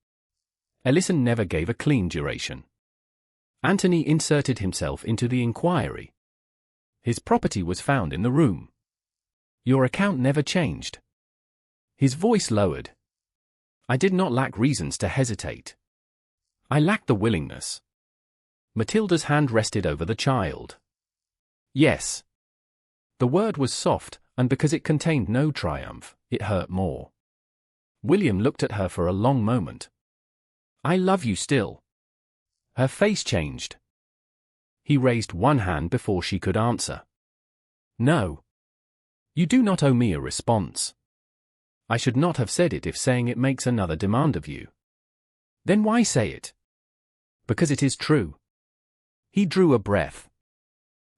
Ellison never gave a clean duration. Anthony inserted himself into the inquiry. His property was found in the room. Your account never changed. His voice lowered. I did not lack reasons to hesitate. I lacked the willingness. Matilda's hand rested over the child. Yes. The word was soft, and because it contained no triumph, it hurt more. William looked at her for a long moment. I love you still. Her face changed. He raised one hand before she could answer. No. You do not owe me a response. I should not have said it if saying it makes another demand of you. Then why say it? Because it is true. He drew a breath.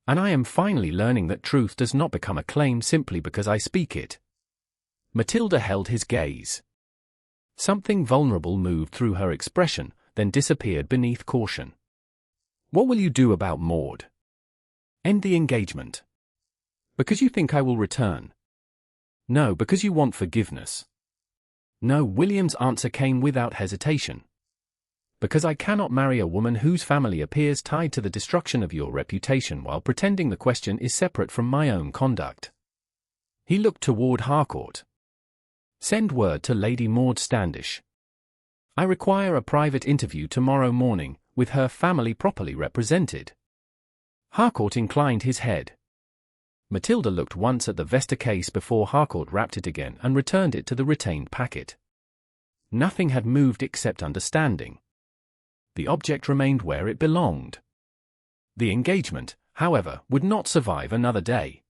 And I am finally learning that truth does not become a claim simply because I speak it. Matilda held his gaze. Something vulnerable moved through her expression, then disappeared beneath caution. What will you do about Maud? End the engagement. Because you think I will return. No, because you want forgiveness. No, William's answer came without hesitation. Because I cannot marry a woman whose family appears tied to the destruction of your reputation while pretending the question is separate from my own conduct. He looked toward Harcourt. Send word to Lady Maud Standish. I require a private interview tomorrow morning, with her family properly represented. Harcourt inclined his head. Matilda looked once at the vesta case before Harcourt wrapped it again and returned it to the retained packet. Nothing had moved except understanding. The object remained where it belonged. The engagement, however, would not survive another day.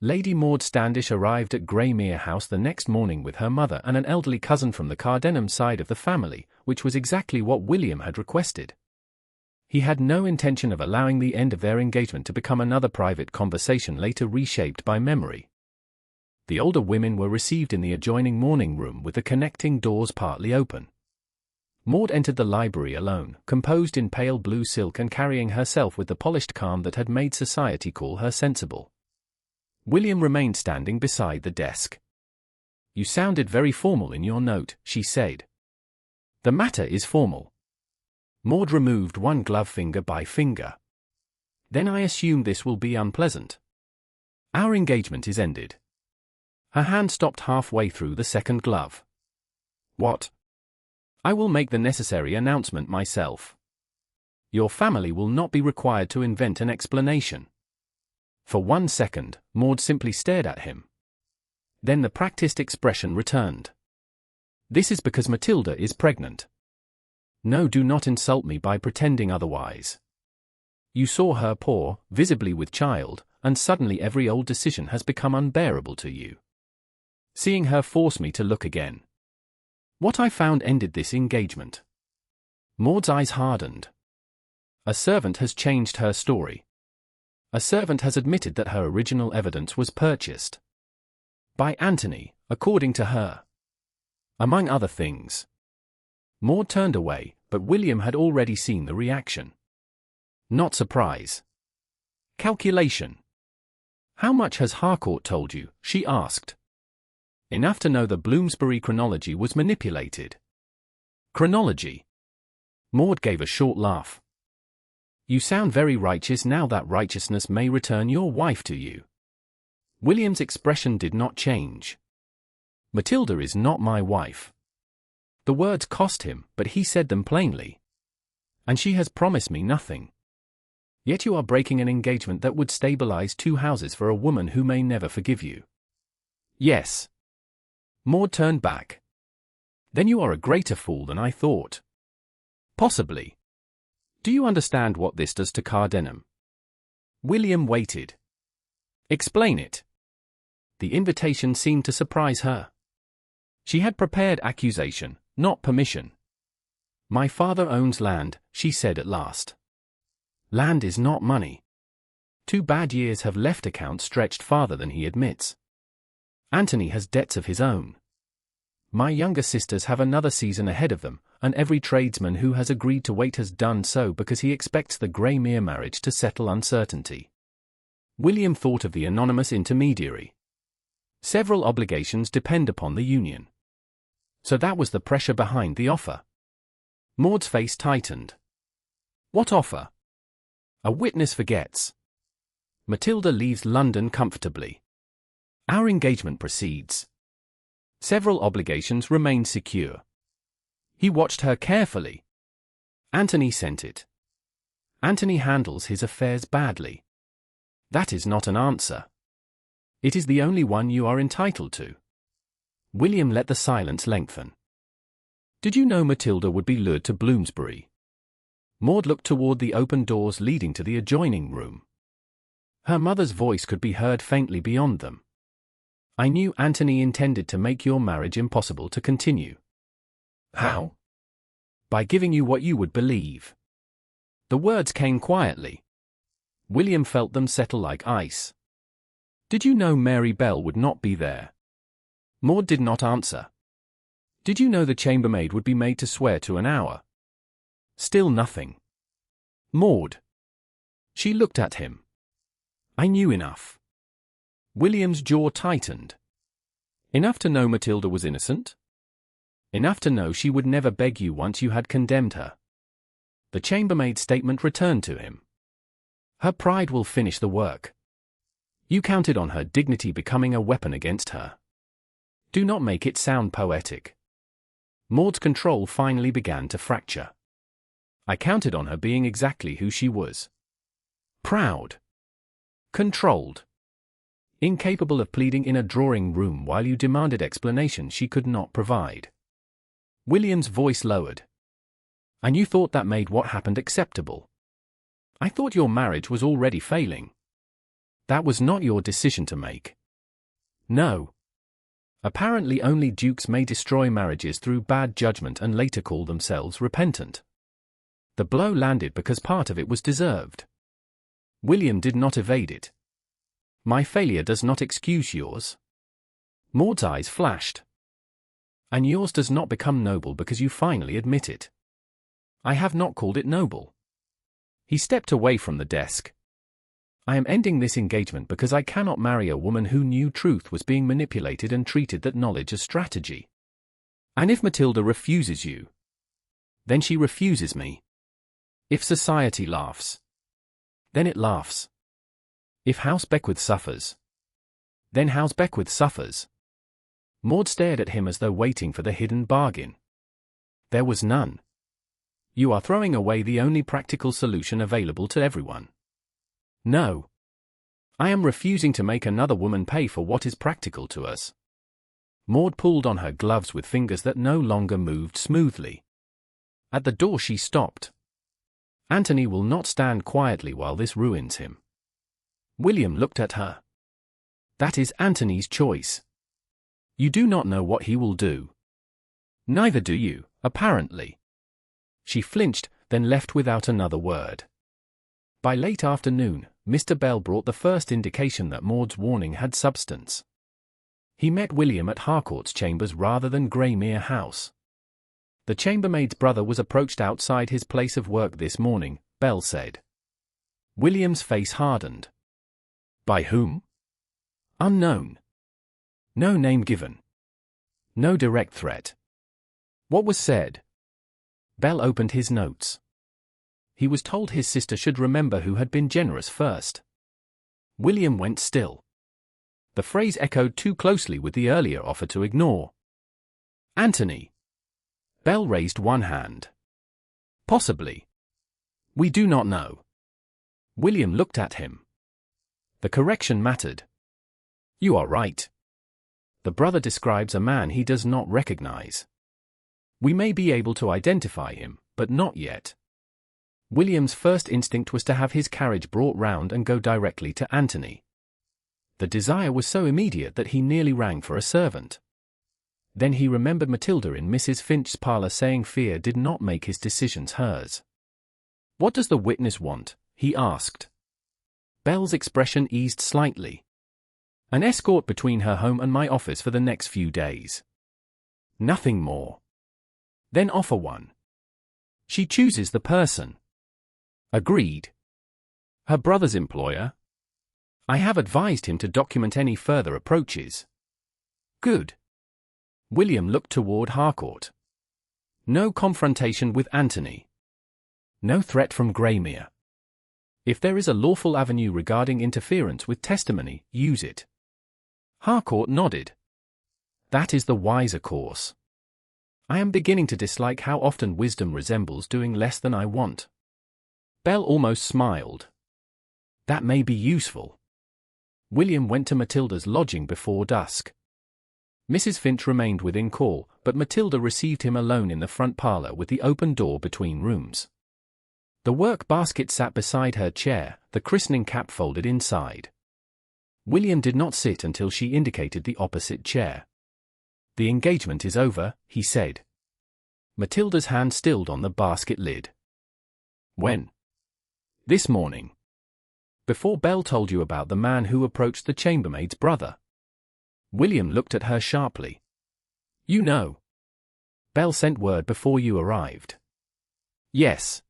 Lady Maud Standish arrived at Greymere House the next morning with her mother and an elderly cousin from the Cardenham side of the family, which was exactly what William had requested. He had no intention of allowing the end of their engagement to become another private conversation later reshaped by memory. The older women were received in the adjoining morning room with the connecting doors partly open. Maud entered the library alone, composed in pale blue silk and carrying herself with the polished calm that had made society call her sensible. William remained standing beside the desk. You sounded very formal in your note, she said. The matter is formal. Maud removed one glove finger by finger. Then I assume this will be unpleasant. Our engagement is ended. Her hand stopped halfway through the second glove. What? I will make the necessary announcement myself. Your family will not be required to invent an explanation. For 1 second, Maud simply stared at him. Then the practiced expression returned. This is because Matilda is pregnant. No, do not insult me by pretending otherwise. You saw her poor, visibly with child, and suddenly every old decision has become unbearable to you. Seeing her forced me to look again. What I found ended this engagement. Maud's eyes hardened. A servant has changed her story. A servant has admitted that her original evidence was purchased by Anthony, according to her. Among other things. Maud turned away, but William had already seen the reaction. Not surprise. Calculation. How much has Harcourt told you? She asked. Enough to know the Bloomsbury chronology was manipulated. Chronology. Maud gave a short laugh. You sound very righteous now that righteousness may return your wife to you. William's expression did not change. Matilda is not my wife. The words cost him, but he said them plainly. And she has promised me nothing. Yet you are breaking an engagement that would stabilize 2 houses for a woman who may never forgive you. Yes. Maud turned back. Then you are a greater fool than I thought. Possibly. Do you understand what this does to Cardenham? William waited. Explain it. The invitation seemed to surprise her. She had prepared accusation, not permission. My father owns land, she said at last. Land is not money. 2 bad years have left accounts stretched farther than he admits. Anthony has debts of his own. My younger sisters have another season ahead of them, and every tradesman who has agreed to wait has done so because he expects the Greymere marriage to settle uncertainty. William thought of the anonymous intermediary. Several obligations depend upon the union. So that was the pressure behind the offer. Maud's face tightened. What offer? A witness forgets. Matilda leaves London comfortably. Our engagement proceeds. Several obligations remain secure. He watched her carefully. Anthony sent it. Anthony handles his affairs badly. That is not an answer. It is the only one you are entitled to. William let the silence lengthen. Did you know Matilda would be lured to Bloomsbury? Maud looked toward the open doors leading to the adjoining room. Her mother's voice could be heard faintly beyond them. I knew Anthony intended to make your marriage impossible to continue. How? By giving you what you would believe. The words came quietly. William felt them settle like ice. Did you know Mary Bell would not be there? Maud did not answer. Did you know the chambermaid would be made to swear to an hour? Still nothing. Maud. She looked at him. I knew enough. William's jaw tightened. Enough to know Matilda was innocent? Enough to know she would never beg you once you had condemned her. The chambermaid's statement returned to him. Her pride will finish the work. You counted on her dignity becoming a weapon against her. Do not make it sound poetic. Maud's control finally began to fracture. I counted on her being exactly who she was. Proud. Controlled. Incapable of pleading in a drawing room while you demanded explanation she could not provide. William's voice lowered. And you thought that made what happened acceptable. I thought your marriage was already failing. That was not your decision to make. No. Apparently only dukes may destroy marriages through bad judgment and later call themselves repentant. The blow landed because part of it was deserved. William did not evade it. My failure does not excuse yours. Maud's eyes flashed. And yours does not become noble because you finally admit it. I have not called it noble. He stepped away from the desk. I am ending this engagement because I cannot marry a woman who knew truth was being manipulated and treated that knowledge as strategy. And if Matilda refuses you, then she refuses me. If society laughs, then it laughs. If House Beckwith suffers, then House Beckwith suffers. Maud stared at him as though waiting for the hidden bargain. There was none. You are throwing away the only practical solution available to everyone. No. I am refusing to make another woman pay for what is practical to us. Maud pulled on her gloves with fingers that no longer moved smoothly. At the door she stopped. Anthony will not stand quietly while this ruins him. William looked at her. That is Anthony's choice. You do not know what he will do. Neither do you, apparently. She flinched, then left without another word. By late afternoon, Mr. Bell brought the first indication that Maud's warning had substance. He met William at Harcourt's chambers rather than Greymere House. The chambermaid's brother was approached outside his place of work this morning, Bell said. William's face hardened. By whom? Unknown. No name given. No direct threat. What was said? Bell opened his notes. He was told his sister should remember who had been generous first. William went still. The phrase echoed too closely with the earlier offer to ignore. Anthony. Bell raised one hand. Possibly. We do not know. William looked at him. The correction mattered. You are right. The brother describes a man he does not recognize. We may be able to identify him, but not yet. William's first instinct was to have his carriage brought round and go directly to Anthony. The desire was so immediate that he nearly rang for a servant. Then he remembered Matilda in Mrs. Finch's parlour saying fear did not make his decisions hers. What does the witness want? He asked. Bell's expression eased slightly. An escort between her home and my office for the next few days. Nothing more. Then offer one. She chooses the person. Agreed. Her brother's employer? I have advised him to document any further approaches. Good. William looked toward Harcourt. No confrontation with Anthony. No threat from Greymere. If there is a lawful avenue regarding interference with testimony, use it. Harcourt nodded. That is the wiser course. I am beginning to dislike how often wisdom resembles doing less than I want. Bell almost smiled. That may be useful. William went to Matilda's lodging before dusk. Mrs. Finch remained within call, but Matilda received him alone in the front parlour with the open door between rooms. The work basket sat beside her chair, the christening cap folded inside. William did not sit until she indicated the opposite chair. The engagement is over, he said. Matilda's hand stilled on the basket lid. When? This morning. Before Bell told you about the man who approached the chambermaid's brother. William looked at her sharply. You know. Bell sent word before you arrived. Yes.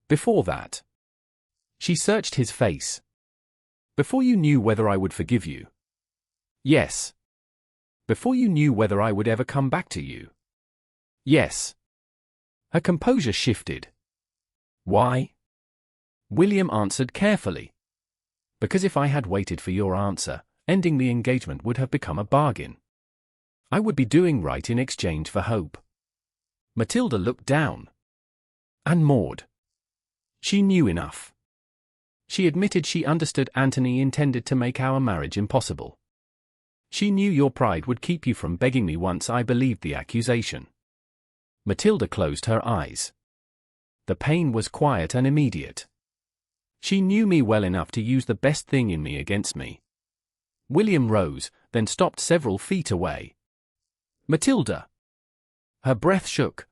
Before that. She searched his face. Before you knew whether I would forgive you. Yes. Before you knew whether I would ever come back to you. Yes. Her composure shifted. Why? William answered carefully. Because if I had waited for your answer, ending the engagement would have become a bargain. I would be doing right in exchange for hope. Matilda looked down. And Maud. She knew enough. She admitted she understood Anthony intended to make our marriage impossible. She knew your pride would keep you from begging me once I believed the accusation. Matilda closed her eyes. The pain was quiet and immediate. She knew me well enough to use the best thing in me against me. William rose, then stopped several feet away. Matilda. Her breath shook.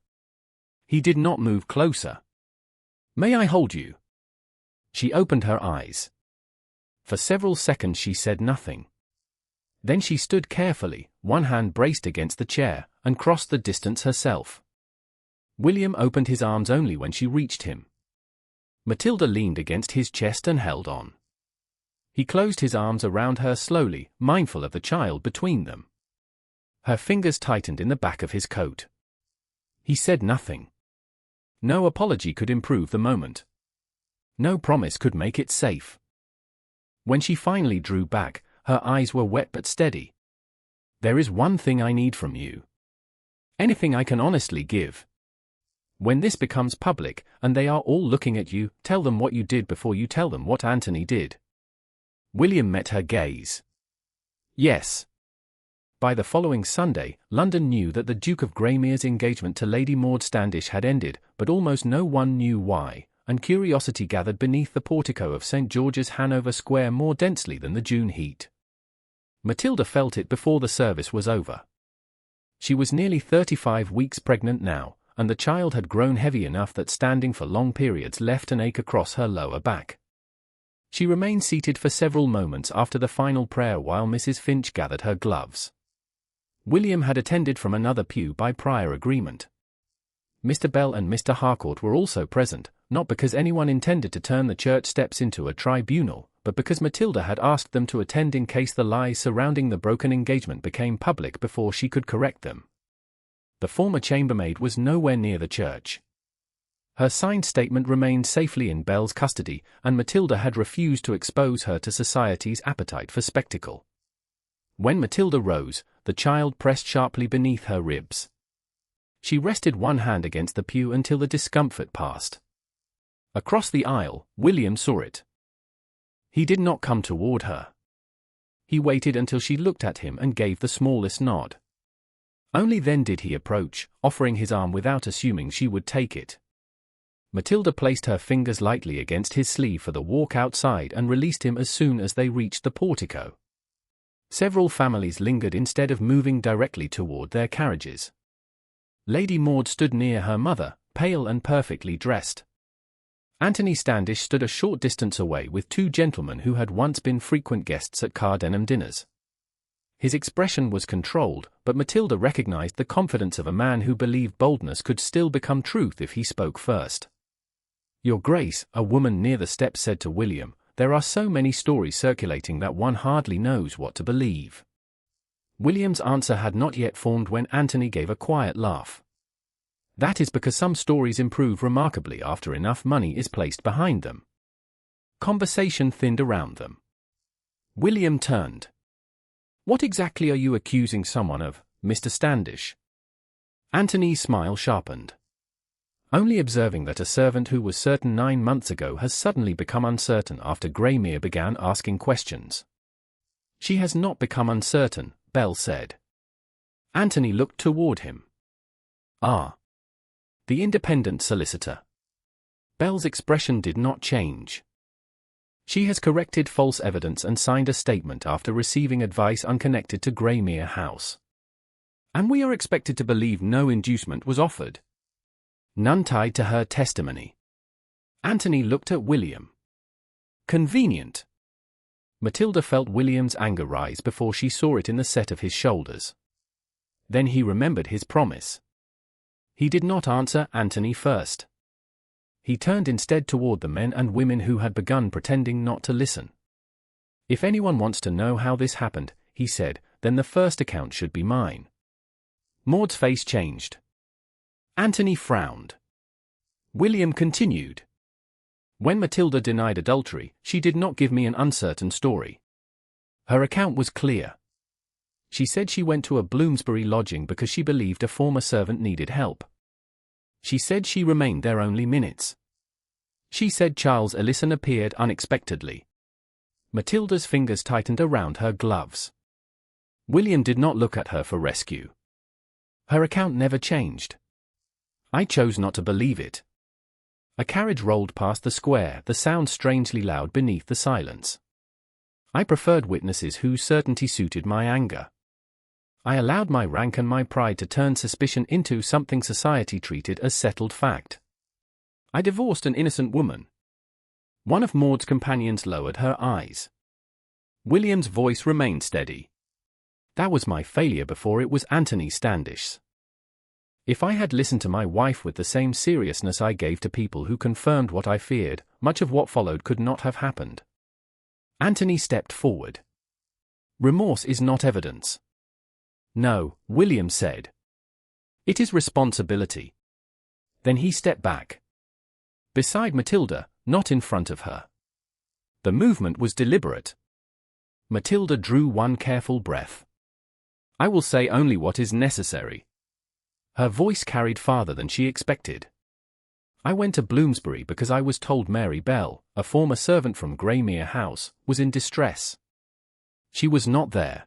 He did not move closer. May I hold you? She opened her eyes. For several seconds she said nothing. Then she stood carefully, one hand braced against the chair, and crossed the distance herself. William opened his arms only when she reached him. Matilda leaned against his chest and held on. He closed his arms around her slowly, mindful of the child between them. Her fingers tightened in the back of his coat. He said nothing. No apology could improve the moment. No promise could make it safe. When she finally drew back, her eyes were wet but steady. There is one thing I need from you. Anything I can honestly give. When this becomes public, and they are all looking at you, tell them what you did before you tell them what Anthony did. William met her gaze. Yes. By the following Sunday, London knew that the Duke of Greymere's engagement to Lady Maud Standish had ended, but almost no one knew why, and curiosity gathered beneath the portico of St. George's, Hanover Square, more densely than the June heat. Matilda felt it before the service was over. She was nearly 35 weeks pregnant now, and the child had grown heavy enough that standing for long periods left an ache across her lower back. She remained seated for several moments after the final prayer while Mrs. Finch gathered her gloves. William had attended from another pew by prior agreement. Mr. Bell and Mr. Harcourt were also present, not because anyone intended to turn the church steps into a tribunal, but because Matilda had asked them to attend in case the lies surrounding the broken engagement became public before she could correct them. The former chambermaid was nowhere near the church. Her signed statement remained safely in Bell's custody, and Matilda had refused to expose her to society's appetite for spectacle. When Matilda rose, the child pressed sharply beneath her ribs. She rested one hand against the pew until the discomfort passed. Across the aisle, William saw it. He did not come toward her. He waited until she looked at him and gave the smallest nod. Only then did he approach, offering his arm without assuming she would take it. Matilda placed her fingers lightly against his sleeve for the walk outside and released him as soon as they reached the portico. Several families lingered instead of moving directly toward their carriages. Lady Maud stood near her mother, pale and perfectly dressed. Anthony Standish stood a short distance away with two gentlemen who had once been frequent guests at Cardenham dinners. His expression was controlled, but Matilda recognized the confidence of a man who believed boldness could still become truth if he spoke first. "Your Grace," a woman near the steps said to William, "there are so many stories circulating that one hardly knows what to believe." William's answer had not yet formed when Anthony gave a quiet laugh. "That is because some stories improve remarkably after enough money is placed behind them." Conversation thinned around them. William turned. "What exactly are you accusing someone of, Mr. Standish?" Anthony's smile sharpened. "Only observing that a servant who was certain 9 months ago has suddenly become uncertain after Greymere began asking questions." "She has not become uncertain," Bell said. Anthony looked toward him. "Ah." The independent solicitor. Bell's expression did not change. "She has corrected false evidence and signed a statement after receiving advice unconnected to Greymere House. And we are expected to believe no inducement was offered. None tied to her testimony." Anthony looked at William. "Convenient." Matilda felt William's anger rise before she saw it in the set of his shoulders. Then he remembered his promise. He did not answer Anthony first. He turned instead toward the men and women who had begun pretending not to listen. "If anyone wants to know how this happened," he said, "then the first account should be mine." Maud's face changed. Anthony frowned. William continued. "When Matilda denied adultery, she did not give me an uncertain story. Her account was clear. She said she went to a Bloomsbury lodging because she believed a former servant needed help. She said she remained there only minutes. She said Charles Ellison appeared unexpectedly." Matilda's fingers tightened around her gloves. William did not look at her for rescue. "Her account never changed. I chose not to believe it." A carriage rolled past the square, the sound strangely loud beneath the silence. "I preferred witnesses whose certainty suited my anger. I allowed my rank and my pride to turn suspicion into something society treated as settled fact. I divorced an innocent woman." One of Maud's companions lowered her eyes. William's voice remained steady. "That was my failure before it was Anthony Standish's. If I had listened to my wife with the same seriousness I gave to people who confirmed what I feared, much of what followed could not have happened." Anthony stepped forward. "Remorse is not evidence." "No," William said. "It is responsibility." Then he stepped back. Beside Matilda, not in front of her. The movement was deliberate. Matilda drew one careful breath. "I will say only what is necessary." Her voice carried farther than she expected. I went to Bloomsbury because I was told Mary Bell, a former servant from Greymere House, was in distress. She was not there.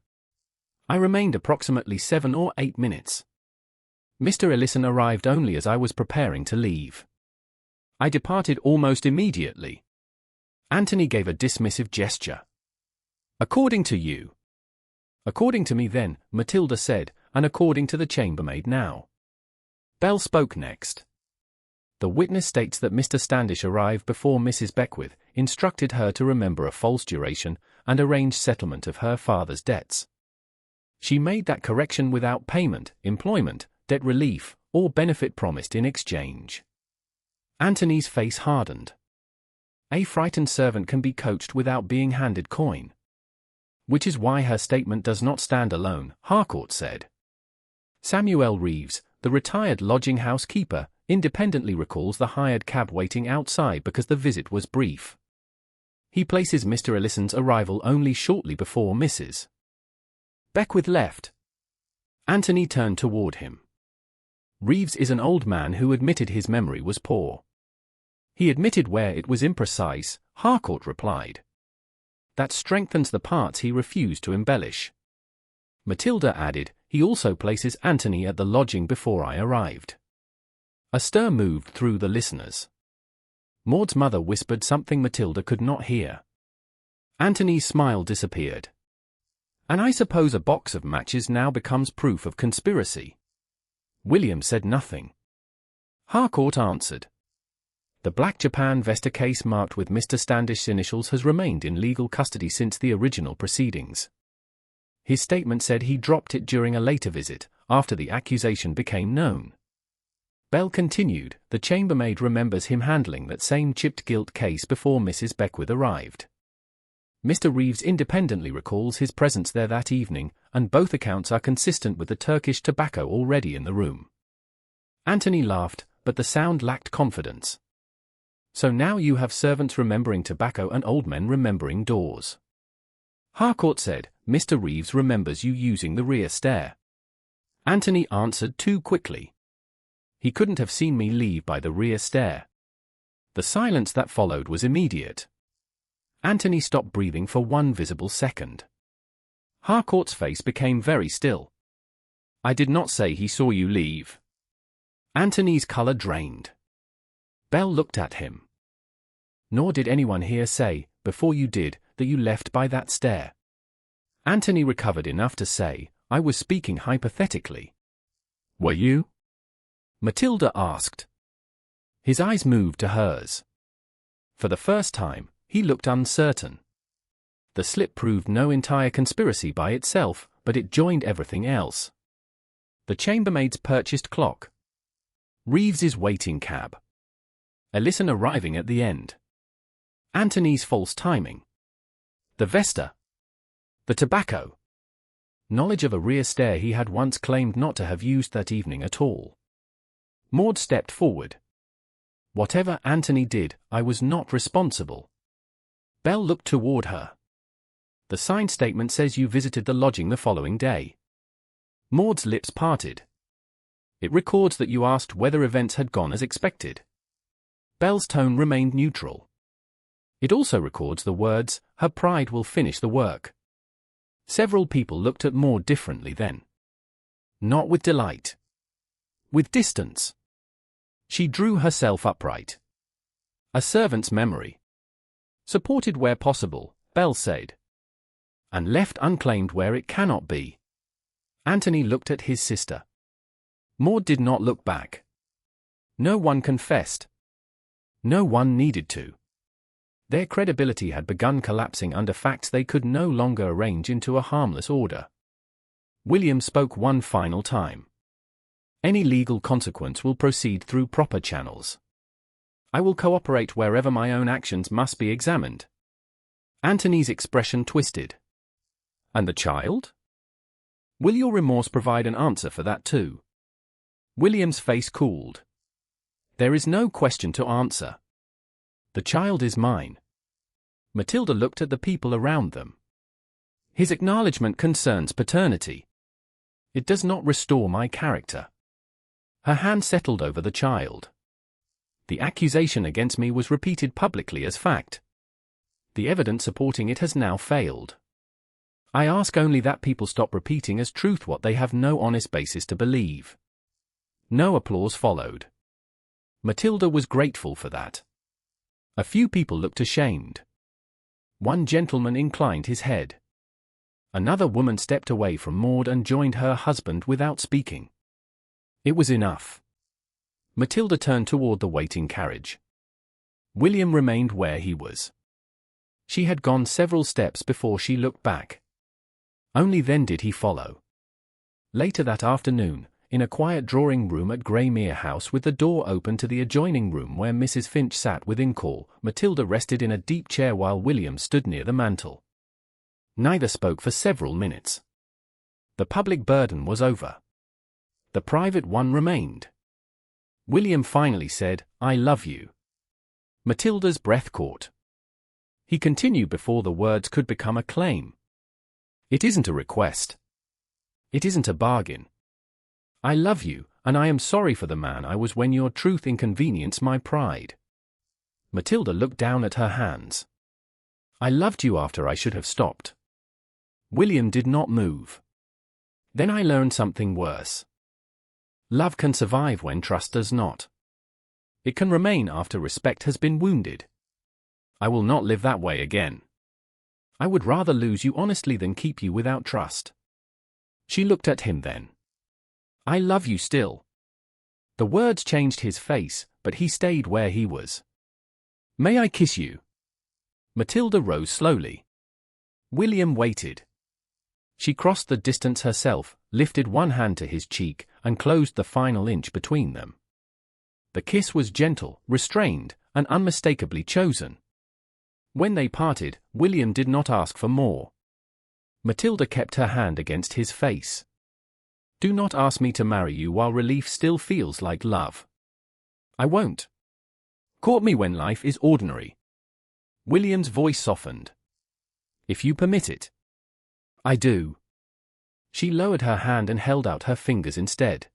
I remained approximately 7 or 8 minutes. Mr. Ellison arrived only as I was preparing to leave. I departed almost immediately. Anthony gave a dismissive gesture. According to you? According to me then, Matilda said, and according to the chambermaid now. Bell spoke next. The witness states that Mr. Standish arrived before Mrs. Beckwith, instructed her to remember a false duration, and arrange settlement of her father's debts. She made that correction without payment, employment, debt relief, or benefit promised in exchange. Anthony's face hardened. A frightened servant can be coached without being handed coin. Which is why her statement does not stand alone, Harcourt said. Samuel Reeves, the retired lodging house keeper, independently recalls the hired cab waiting outside because the visit was brief. He places Mr. Ellison's arrival only shortly before Mrs. Beckwith left. Anthony turned toward him. Reeves is an old man who admitted his memory was poor. He admitted where it was imprecise, Harcourt replied. That strengthens the parts he refused to embellish. Matilda added, he also places Anthony at the lodging before I arrived. A stir moved through the listeners. Maud's mother whispered something Matilda could not hear. Anthony's smile disappeared. And I suppose a box of matches now becomes proof of conspiracy. William said nothing. Harcourt answered. The Black Japan Vesta case marked with Mr. Standish's initials has remained in legal custody since the original proceedings. His statement said he dropped it during a later visit, after the accusation became known. Bell continued, the chambermaid remembers him handling that same chipped gilt case before Mrs. Beckwith arrived. Mr. Reeves independently recalls his presence there that evening, and both accounts are consistent with the Turkish tobacco already in the room. Anthony laughed, but the sound lacked confidence. So now you have servants remembering tobacco and old men remembering doors. Harcourt said, Mr. Reeves remembers you using the rear stair. Anthony answered too quickly. He couldn't have seen me leave by the rear stair. The silence that followed was immediate. Anthony stopped breathing for one visible second. Harcourt's face became very still. I did not say he saw you leave. Anthony's color drained. Bell looked at him. Nor did anyone here say, before you did, that you left by that stair. Anthony recovered enough to say, I was speaking hypothetically. Were you? Matilda asked. His eyes moved to hers. For the first time, he looked uncertain. The slip proved no entire conspiracy by itself, but it joined everything else. The chambermaid's purchased clock. Reeves's waiting cab. Ellison arriving at the end. Anthony's false timing. The vesta. The tobacco. Knowledge of a rear stair he had once claimed not to have used that evening at all. Maud stepped forward. Whatever Anthony did, I was not responsible. Bell looked toward her. The signed statement says you visited the lodging the following day. Maud's lips parted. It records that you asked whether events had gone as expected. Bell's tone remained neutral. It also records the words, her pride will finish the work. Several people looked at Maud differently then. Not with delight. With distance. She drew herself upright. A servant's memory. Supported where possible, Bell said. And left unclaimed where it cannot be. Anthony looked at his sister. Maud did not look back. No one confessed. No one needed to. Their credibility had begun collapsing under facts they could no longer arrange into a harmless order. William spoke one final time. Any legal consequence will proceed through proper channels. I will cooperate wherever my own actions must be examined. Anthony's expression twisted. And the child? Will your remorse provide an answer for that too? William's face cooled. There is no question to answer. The child is mine. Matilda looked at the people around them. His acknowledgement concerns paternity. It does not restore my character. Her hand settled over the child. The accusation against me was repeated publicly as fact. The evidence supporting it has now failed. I ask only that people stop repeating as truth what they have no honest basis to believe." No applause followed. Matilda was grateful for that. A few people looked ashamed. One gentleman inclined his head. Another woman stepped away from Maud and joined her husband without speaking. It was enough. Matilda turned toward the waiting carriage. William remained where he was. She had gone several steps before she looked back. Only then did he follow. Later that afternoon, in a quiet drawing-room at Greymere House with the door open to the adjoining room where Mrs. Finch sat within call, Matilda rested in a deep chair while William stood near the mantel. Neither spoke for several minutes. The public burden was over. The private one remained. William finally said, "I love you." Matilda's breath caught. He continued before the words could become a claim. "It isn't a request. It isn't a bargain. I love you, and I am sorry for the man I was when your truth inconvenienced my pride." Matilda looked down at her hands. "I loved you after I should have stopped." William did not move. "Then I learned something worse. Love can survive when trust does not. It can remain after respect has been wounded. I will not live that way again. I would rather lose you honestly than keep you without trust." She looked at him then. "I love you still." The words changed his face, but he stayed where he was. "May I kiss you?" Matilda rose slowly. William waited. She crossed the distance herself, lifted one hand to his cheek, and closed the final inch between them. The kiss was gentle, restrained, and unmistakably chosen. When they parted, William did not ask for more. Matilda kept her hand against his face. "Do not ask me to marry you while relief still feels like love. I won't. Court me when life is ordinary." William's voice softened. "If you permit it." "I do." She lowered her hand and held out her fingers instead.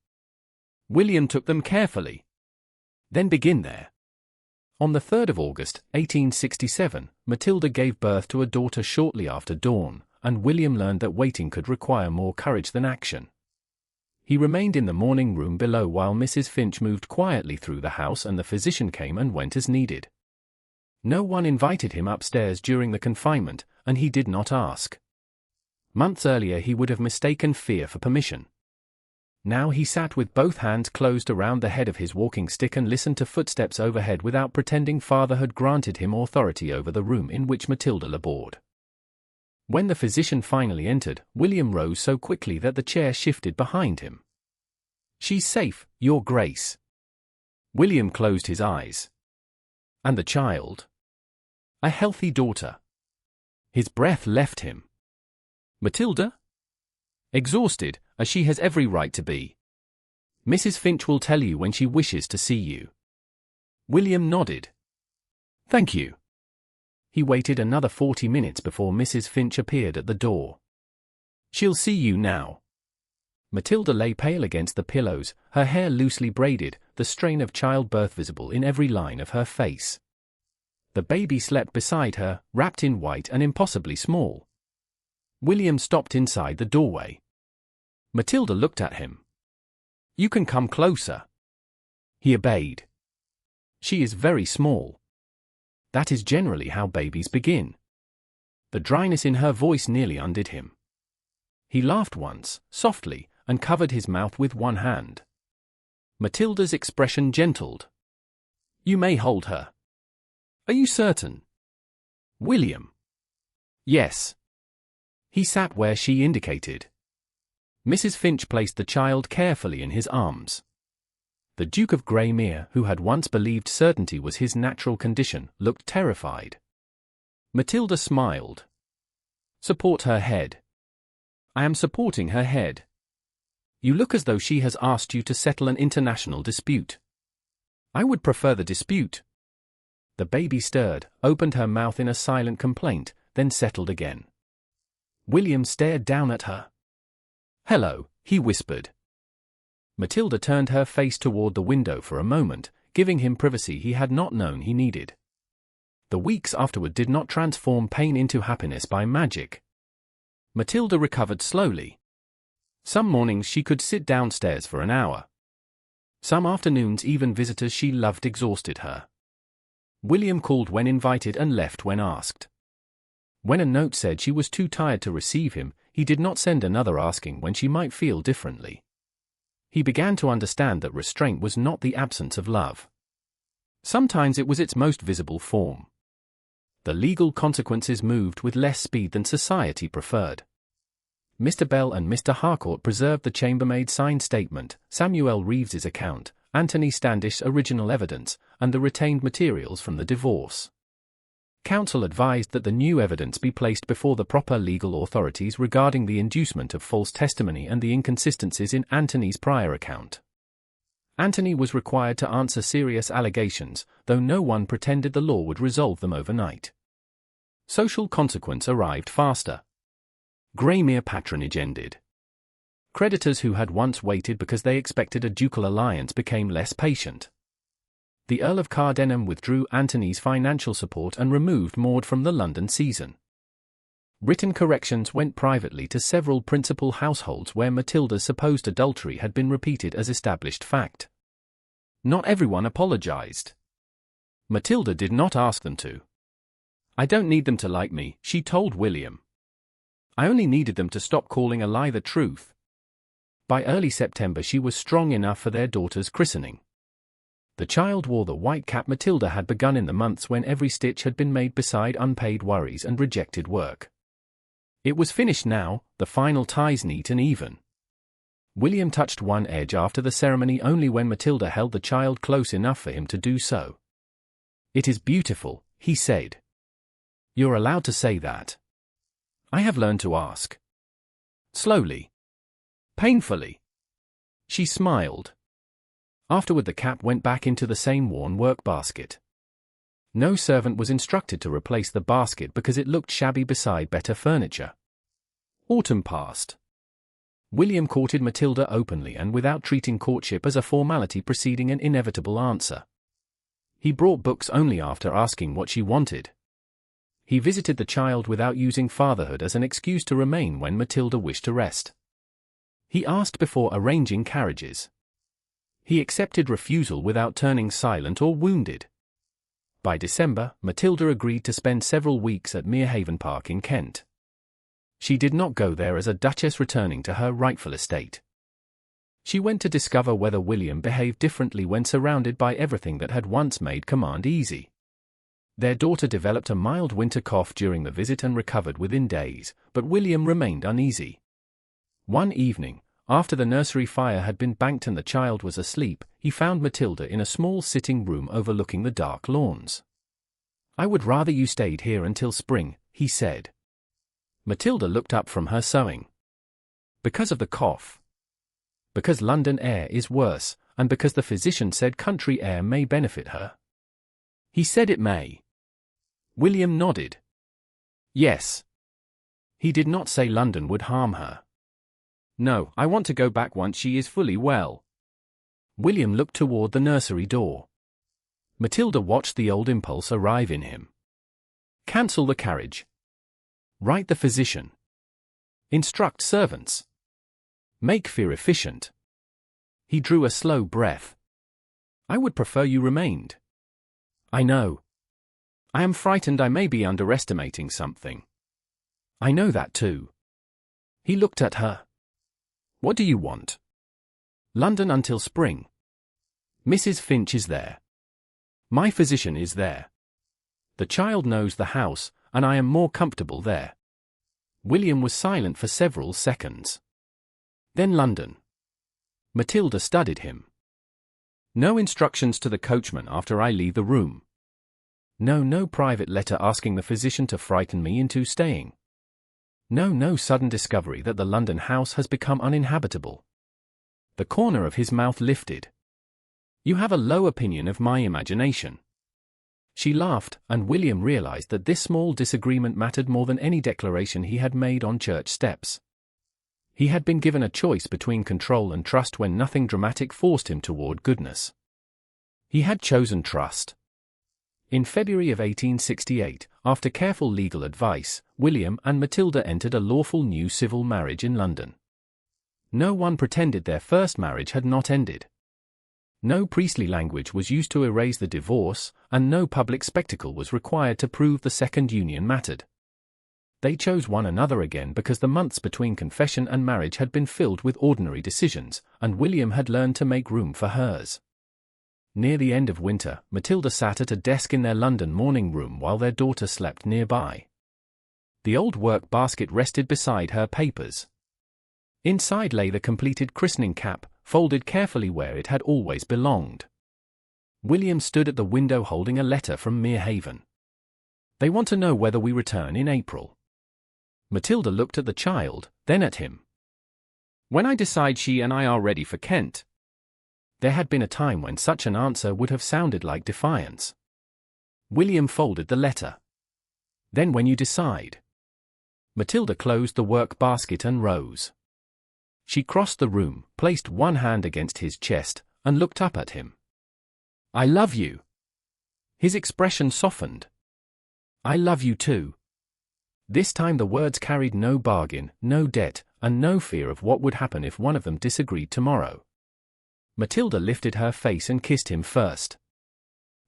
William took them carefully. "Then begin there." On the 3rd of August, 1867, Matilda gave birth to a daughter shortly after dawn, and William learned that waiting could require more courage than action. He remained in the morning room below while Mrs. Finch moved quietly through the house and the physician came and went as needed. No one invited him upstairs during the confinement, and he did not ask. Months earlier he would have mistaken fear for permission. Now he sat with both hands closed around the head of his walking stick and listened to footsteps overhead without pretending father had granted him authority over the room in which Matilda labored. When the physician finally entered, William rose so quickly that the chair shifted behind him. "She's safe, Your Grace." William closed his eyes. "And the child?" "A healthy daughter." His breath left him. "Matilda?" "Exhausted, as she has every right to be. Mrs. Finch will tell you when she wishes to see you." William nodded. "Thank you." He waited another 40 minutes before Mrs. Finch appeared at the door. "She'll see you now." Matilda lay pale against the pillows, her hair loosely braided, the strain of childbirth visible in every line of her face. The baby slept beside her, wrapped in white and impossibly small. William stopped inside the doorway. Matilda looked at him. "You can come closer." He obeyed. "She is very small." That is generally how babies begin. The dryness in her voice nearly undid him. He laughed once, softly, and covered his mouth with one hand. Matilda's expression gentled. "You may hold her." "Are you certain?" "William." "Yes." He sat where she indicated. Mrs. Finch placed the child carefully in his arms. The Duke of Greymere, who had once believed certainty was his natural condition, looked terrified. Matilda smiled. "Support her head." "I am supporting her head." "You look as though she has asked you to settle an international dispute." "I would prefer the dispute." The baby stirred, opened her mouth in a silent complaint, then settled again. William stared down at her. "Hello," he whispered. Matilda turned her face toward the window for a moment, giving him privacy he had not known he needed. The weeks afterward did not transform pain into happiness by magic. Matilda recovered slowly. Some mornings she could sit downstairs for an hour. Some afternoons even visitors she loved exhausted her. William called when invited and left when asked. When a note said she was too tired to receive him, he did not send another asking when she might feel differently. He began to understand that restraint was not the absence of love. Sometimes it was its most visible form. The legal consequences moved with less speed than society preferred. Mr. Bell and Mr. Harcourt preserved the chambermaid's signed statement, Samuel Reeves's account, Anthony Standish's original evidence, and the retained materials from the divorce. Counsel advised that the new evidence be placed before the proper legal authorities regarding the inducement of false testimony and the inconsistencies in Anthony's prior account. Anthony was required to answer serious allegations, though no one pretended the law would resolve them overnight. Social consequence arrived faster. Greymere patronage ended. Creditors who had once waited because they expected a ducal alliance became less patient. The Earl of Cardenham withdrew Anthony's financial support and removed Maud from the London season. Written corrections went privately to several principal households where Matilda's supposed adultery had been repeated as established fact. Not everyone apologized. Matilda did not ask them to. "I don't need them to like me," she told William. "I only needed them to stop calling a lie the truth." By early September she was strong enough for their daughter's christening. The child wore the white cap Matilda had begun in the months when every stitch had been made beside unpaid worries and rejected work. It was finished now, the final ties neat and even. William touched one edge after the ceremony only when Matilda held the child close enough for him to do so. "It is beautiful," he said. "You're allowed to say that." "I have learned to ask." Slowly. Painfully. She smiled. Afterward the cap went back into the same worn work basket. No servant was instructed to replace the basket because it looked shabby beside better furniture. Autumn passed. William courted Matilda openly and without treating courtship as a formality preceding an inevitable answer. He brought books only after asking what she wanted. He visited the child without using fatherhood as an excuse to remain when Matilda wished to rest. He asked before arranging carriages. He accepted refusal without turning silent or wounded. By December, Matilda agreed to spend several weeks at Merehaven Park in Kent. She did not go there as a duchess returning to her rightful estate. She went to discover whether William behaved differently when surrounded by everything that had once made command easy. Their daughter developed a mild winter cough during the visit and recovered within days, but William remained uneasy. One evening, after the nursery fire had been banked and the child was asleep, he found Matilda in a small sitting room overlooking the dark lawns. "I would rather you stayed here until spring," he said. Matilda looked up from her sewing. "Because of the cough?" "Because London air is worse, and because the physician said country air may benefit her." "He said it may." William nodded. "Yes." "He did not say London would harm her." "No, I want to go back once she is fully well." William looked toward the nursery door. Matilda watched the old impulse arrive in him. Cancel the carriage. Write the physician. Instruct servants. Make fear efficient. He drew a slow breath. "I would prefer you remained." "I know. I am frightened I may be underestimating something." "I know that too." He looked at her. "What do you want?" "London until spring." "Mrs. Finch is there. My physician is there. The child knows the house, and I am more comfortable there." William was silent for several seconds. "Then London." Matilda studied him. "No instructions to the coachman after I leave the room. No private letter asking the physician to frighten me into staying. No sudden discovery that the London house has become uninhabitable." The corner of his mouth lifted. "You have a low opinion of my imagination." She laughed, and William realized that this small disagreement mattered more than any declaration he had made on church steps. He had been given a choice between control and trust when nothing dramatic forced him toward goodness. He had chosen trust. In February of 1868, after careful legal advice, William and Matilda entered a lawful new civil marriage in London. No one pretended their first marriage had not ended. No priestly language was used to erase the divorce, and no public spectacle was required to prove the second union mattered. They chose one another again because the months between confession and marriage had been filled with ordinary decisions, and William had learned to make room for hers. Near the end of winter, Matilda sat at a desk in their London morning room while their daughter slept nearby. The old work basket rested beside her papers. Inside lay the completed christening cap, folded carefully where it had always belonged. William stood at the window holding a letter from Merehaven. "They want to know whether we return in April." Matilda looked at the child, then at him. "When I decide she and I are ready for Kent." There had been a time when such an answer would have sounded like defiance. William folded the letter. "Then when you decide." Matilda closed the work basket and rose. She crossed the room, placed one hand against his chest, and looked up at him. "I love you." His expression softened. "I love you too." This time the words carried no bargain, no debt, and no fear of what would happen if one of them disagreed tomorrow. Matilda lifted her face and kissed him first.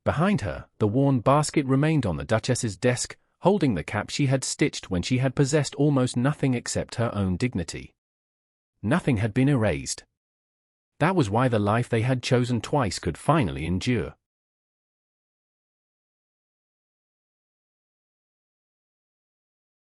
Behind her, the worn basket remained on the Duchess's desk, holding the cap she had stitched when she had possessed almost nothing except her own dignity. Nothing had been erased. That was why the life they had chosen twice could finally endure.